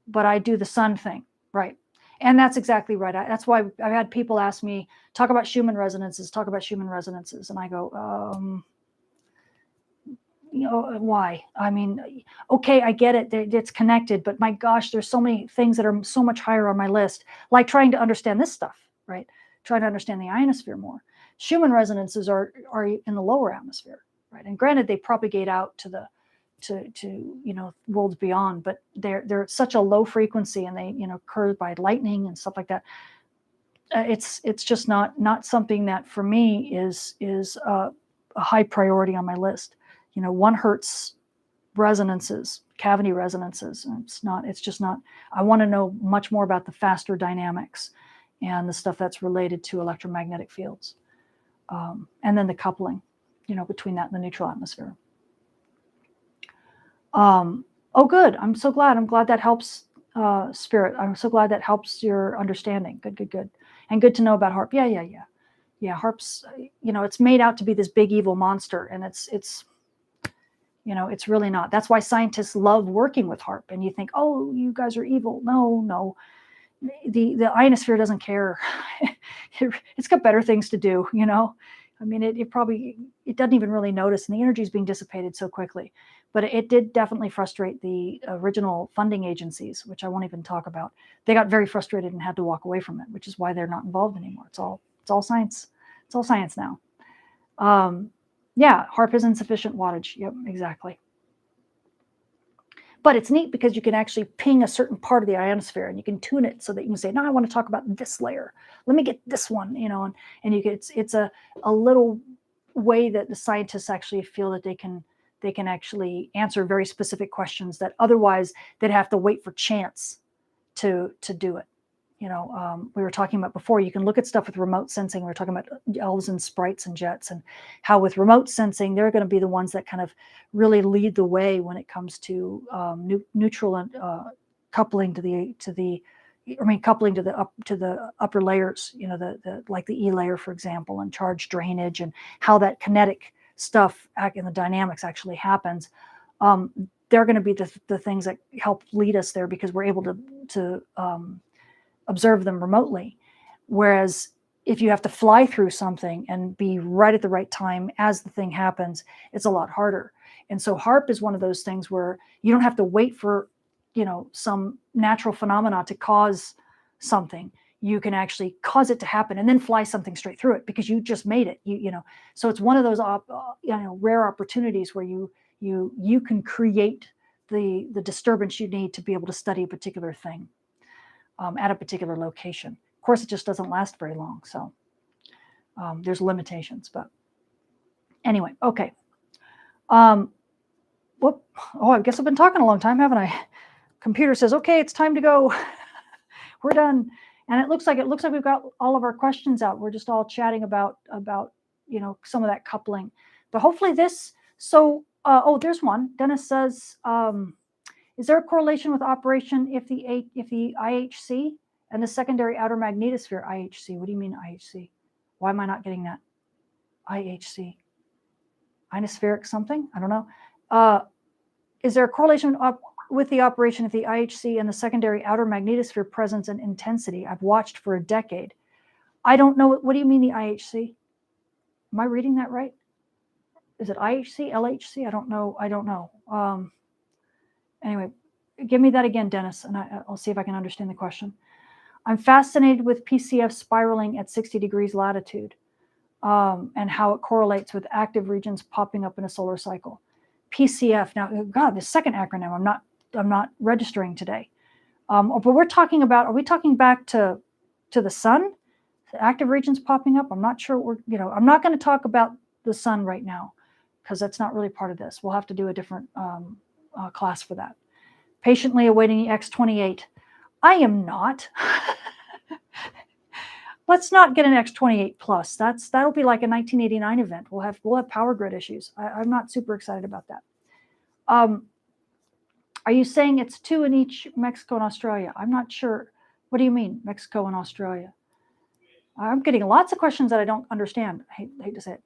Speaker 1: but I do the sun thing, right? And that's exactly right. That's why I've had people ask me, talk about Schumann resonances, and I go, why? I mean, okay, I get it. It's connected, but my gosh, there's so many things that are so much higher on my list, like trying to understand this stuff, right? Trying to understand the ionosphere more. Schumann resonances are in the lower atmosphere, right? And granted, they propagate out to worlds beyond, but they're at such a low frequency, and they occur by lightning and stuff like that. It's just not something that for me is a high priority on my list. 1 hertz resonances, cavity resonances. It's just not. I want to know much more about the faster dynamics and the stuff that's related to electromagnetic fields. And then the coupling, between that and the neutral atmosphere. Oh, good. I'm so glad. I'm glad that helps, Spirit. I'm so glad that helps your understanding. Good. And good to know about HAARP. Yeah. HAARP's, it's made out to be this big evil monster, and it's really not. That's why scientists love working with HAARP. And you think, oh, you guys are evil. No. The ionosphere doesn't care. It's got better things to do, I mean, it doesn't even really notice, and the energy is being dissipated so quickly. But it did definitely frustrate the original funding agencies, which I won't even talk about. They got very frustrated and had to walk away from it, which is why they're not involved anymore. It's all science. It's all science now. Yeah, HAARP is insufficient wattage. Yep, exactly. But it's neat because you can actually ping a certain part of the ionosphere, and you can tune it so that you can say, no, I want to talk about this layer. Let me get this one, and you get, it's a little way that the scientists actually feel that they can actually answer very specific questions that otherwise they'd have to wait for chance to do it. we were talking about before, you can look at stuff with remote sensing. We were talking about elves and sprites and jets, and how with remote sensing, they're going to be the ones that kind of really lead the way when it comes to neutral and coupling to the coupling to the upper layers, the like the E layer, for example, and charge drainage, and how that kinetic stuff in the dynamics actually happens. They're going to be the things that help lead us there, because we're able to observe them remotely. Whereas if you have to fly through something and be right at the right time as the thing happens, it's a lot harder. And so HARP is one of those things where you don't have to wait for, some natural phenomena to cause something. You can actually cause it to happen and then fly something straight through it, because you just made it. So it's one of those rare opportunities where you can create the disturbance you need to be able to study a particular thing at a particular location. Of course, it just doesn't last very long, so there's limitations. But anyway, okay. I guess I've been talking a long time, haven't I? Computer says, okay, it's time to go. We're done. And it looks like we've got all of our questions out. We're just all chatting about some of that coupling. But hopefully this. So there's one. Dennis says, is there a correlation with operation if the IHC and the secondary outer magnetosphere IHC? What do you mean IHC? Why am I not getting that? IHC. Ionospheric something? I don't know. Is there a correlation with the operation of the IHC and the secondary outer magnetosphere presence and intensity? I've watched for a decade. I don't know. What do you mean the IHC? Am I reading that right? Is it IHC, LHC? I don't know. Anyway, give me that again, Dennis, and I'll see if I can understand the question. I'm fascinated with PCF spiraling at 60 degrees latitude and how it correlates with active regions popping up in a solar cycle. PCF. Now, God, the second acronym I'm not registering today. But we're talking about. Are we talking back to the sun? The active regions popping up. I'm not sure. I'm not going to talk about the sun right now, because that's not really part of this. We'll have to do a different class for that. Patiently awaiting the X28. I am not. Let's not get an X28 plus. That'll be like a 1989 event. We'll have power grid issues. I'm not super excited about that. Are you saying it's 2 in each Mexico and Australia? I'm not sure. What do you mean, Mexico and Australia? I'm getting lots of questions that I don't understand. I hate to say it.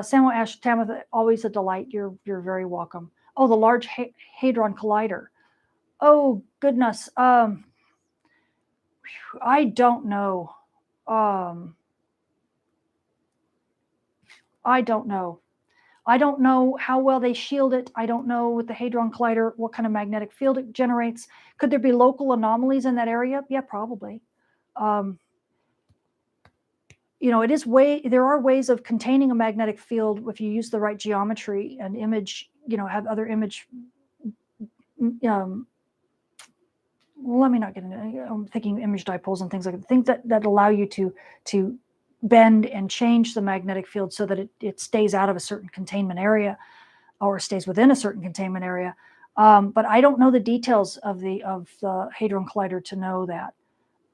Speaker 1: Samuel Ash Tamitha, always a delight. You're very welcome. Oh, the Large Hadron Collider. Oh, goodness. I don't know. I don't know. I don't know how well they shield it. I don't know with the Hadron Collider what kind of magnetic field it generates. Could there be local anomalies in that area? Yeah, probably. There are ways of containing a magnetic field if you use the right geometry and image, have other image. Let me not get into it. I'm thinking image dipoles and things like that. Things that allow you to bend and change the magnetic field so that it stays out of a certain containment area or stays within a certain containment area. But I don't know the details of the Hadron Collider to know that.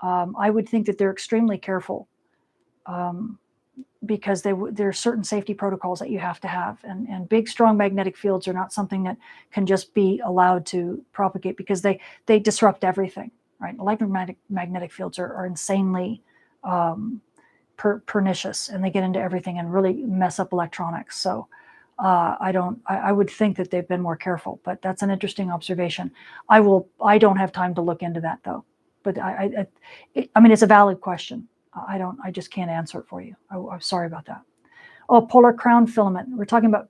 Speaker 1: I would think that they're extremely careful because there are certain safety protocols that you have to have. And big, strong magnetic fields are not something that can just be allowed to propagate because they disrupt everything, right? Electromagnetic fields are insanely pernicious, and they get into everything and really mess up electronics. So I would think that they've been more careful, but that's an interesting observation. I don't have time to look into that though, but I mean, it's a valid question. I just can't answer it for you. I'm sorry about that. Oh, polar crown filament. We're talking about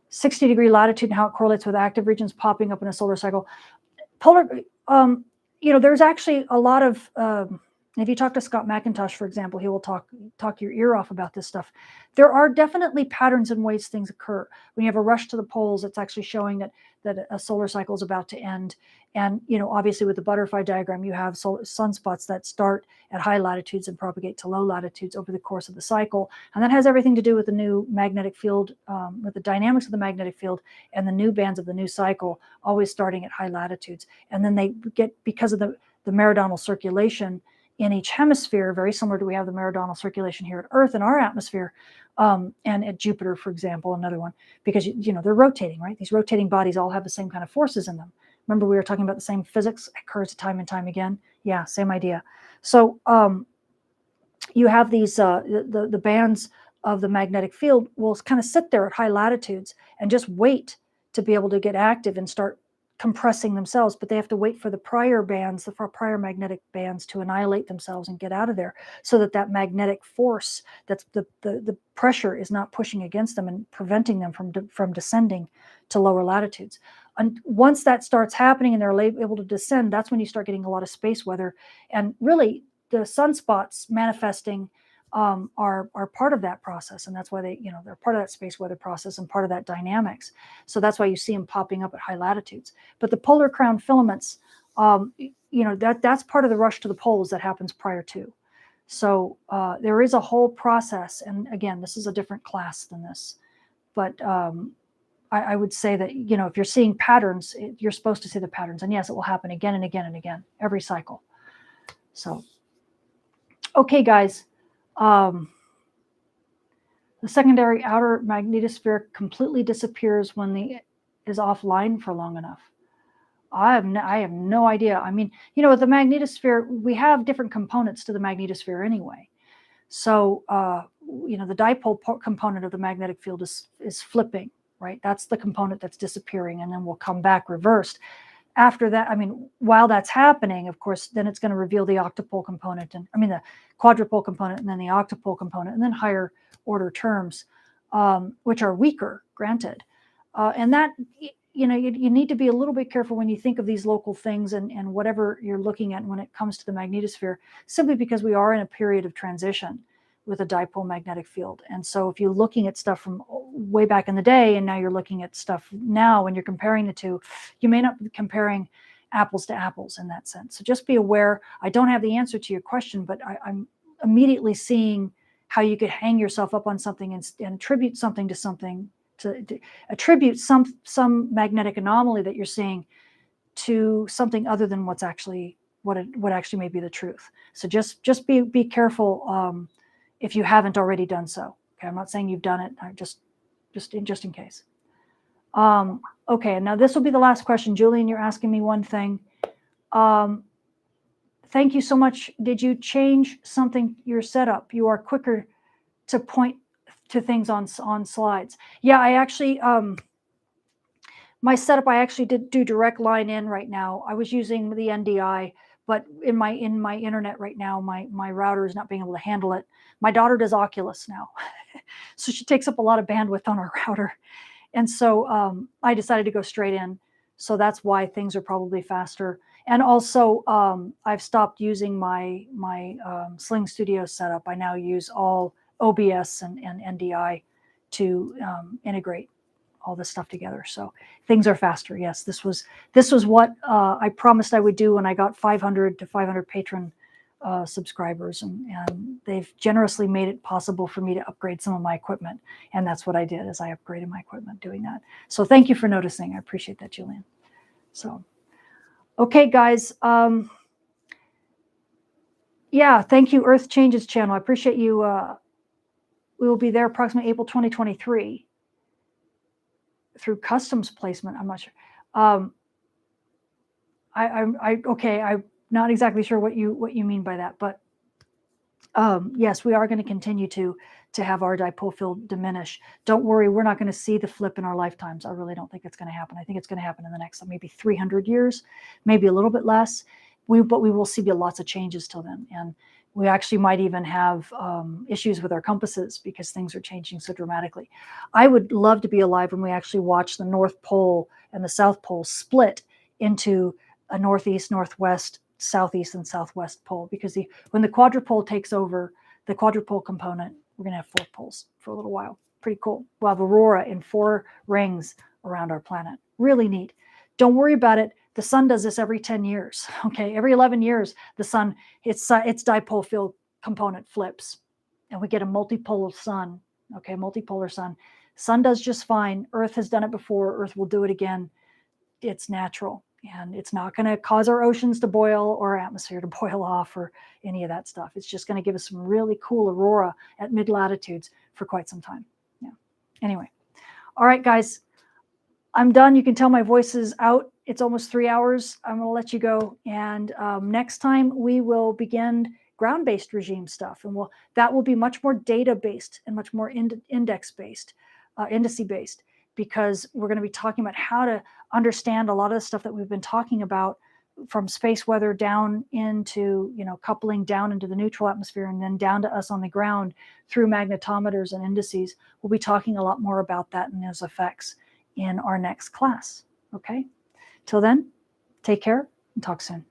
Speaker 1: 60-degree latitude and how it correlates with active regions popping up in a solar cycle. Polar, there's actually a lot of, if you talk to Scott McIntosh, for example, he will talk your ear off about this stuff. There are definitely patterns and ways things occur. When you have a rush to the poles, it's actually showing that a solar cycle is about to end. And, obviously with the butterfly diagram, you have sunspots that start at high latitudes and propagate to low latitudes over the course of the cycle. And that has everything to do with the new magnetic field, with the dynamics of the magnetic field and the new bands of the new cycle, always starting at high latitudes. And then they get, because of the meridional circulation in each hemisphere, very similar to we have the meridional circulation here at Earth in our atmosphere, and at Jupiter, for example, another one, because they're rotating, right? These rotating bodies all have the same kind of forces in them. Remember, we were talking about the same physics occurs time and time again. Yeah, same idea. So you have these the bands of the magnetic field will kind of sit there at high latitudes and just wait to be able to get active and start compressing themselves, but they have to wait for the prior bands, the prior magnetic bands, to annihilate themselves and get out of there, so that magnetic force, that's the pressure, is not pushing against them and preventing them from descending to lower latitudes. And once that starts happening and they're able to descend, that's when you start getting a lot of space weather. And really, the sunspots manifesting are part of that process, and that's why they're part of that space weather process and part of that dynamics. So that's why you see them popping up at high latitudes. But the polar crown filaments, that's part of the rush to the poles that happens prior to. So there is a whole process, and again, this is a different class than this. But I would say that if you're seeing patterns, you're supposed to see the patterns, and yes, it will happen again and again and again every cycle. So, okay, guys. The secondary outer magnetosphere completely disappears when is offline for long enough. I have no idea. I mean, the magnetosphere, we have different components to the magnetosphere anyway. So, the dipole component of the magnetic field is flipping, right? That's the component that's disappearing, and then will come back reversed. After that, while that's happening, of course, then it's going to reveal the octopole component, the quadrupole component, and then the octopole component, and then higher order terms, which are weaker, granted. And that, you need to be a little bit careful when you think of these local things and whatever you're looking at when it comes to the magnetosphere, simply because we are in a period of transition with a dipole magnetic field. And so if you're looking at stuff from way back in the day, and now you're looking at stuff now, when you're comparing the two, you may not be comparing apples to apples in that sense. So just be aware. I don't have the answer to your question, but I'm immediately seeing how you could hang yourself up on something and attribute something to something, to attribute some magnetic anomaly that you're seeing to something other than what actually may be the truth. So just be careful if you haven't already done so. Okay, I'm not saying you've done it. Just in case. Okay, now this will be the last question. Julian, you're asking me one thing. Thank you so much. Did you change something, your setup? You are quicker to point to things on slides. Yeah, I actually, my setup, I actually did do direct line in right now. I was using the NDI, but in my internet right now, my router is not being able to handle it. My daughter does Oculus now, so she takes up a lot of bandwidth on our router. And so I decided to go straight in. So that's why things are probably faster. And also, I've stopped using my Sling Studio setup. I now use all OBS and NDI to integrate all this stuff together. So things are faster. Yes, this was what I promised I would do when I got 500 to 500 patron subscribers, and they've generously made it possible for me to upgrade some of my equipment. And that's what I did, is I upgraded my equipment doing that. So thank you for noticing. I appreciate that, Julian. So, okay, guys. Yeah, thank you, Earth Changes channel. I appreciate you. We will be there approximately April 2023 through customs placement. I'm not sure. Okay. I'm not exactly sure what you mean by that, but yes, we are going to continue to have our dipole field diminish. Don't worry, we're not going to see the flip in our lifetimes. I really don't think it's going to happen. I think it's going to happen in the next maybe 300 years, maybe a little bit less. But we will see lots of changes till then, and we actually might even have issues with our compasses because things are changing so dramatically. I would love to be alive when we actually watch the North Pole and the South Pole split into a northeast, northwest, southeast, and southwest pole, because when the quadrupole takes over, the quadrupole component, we're going to have 4 poles for a little while. Pretty cool. We'll have aurora in 4 rings around our planet. Really neat. Don't worry about it. The sun does this every 10 years. Okay, every 11 years, the sun, its dipole field component flips, and we get a multipolar sun. Okay, multipolar sun. Sun does just fine. Earth has done it before. Earth will do it again. It's natural. And it's not going to cause our oceans to boil or our atmosphere to boil off or any of that stuff. It's just going to give us some really cool aurora at mid latitudes for quite some time. Yeah. Anyway. All right, guys. I'm done. You can tell my voice is out. It's almost 3 hours. I'm going to let you go. And next time we will begin ground-based regime stuff. And that will be much more data-based and much more index-based, indice-based, because we're going to be talking about how to understand a lot of the stuff that we've been talking about from space weather down into, coupling down into the neutral atmosphere and then down to us on the ground through magnetometers and indices. We'll be talking a lot more about that and those effects in our next class. Okay? Till then, take care and talk soon.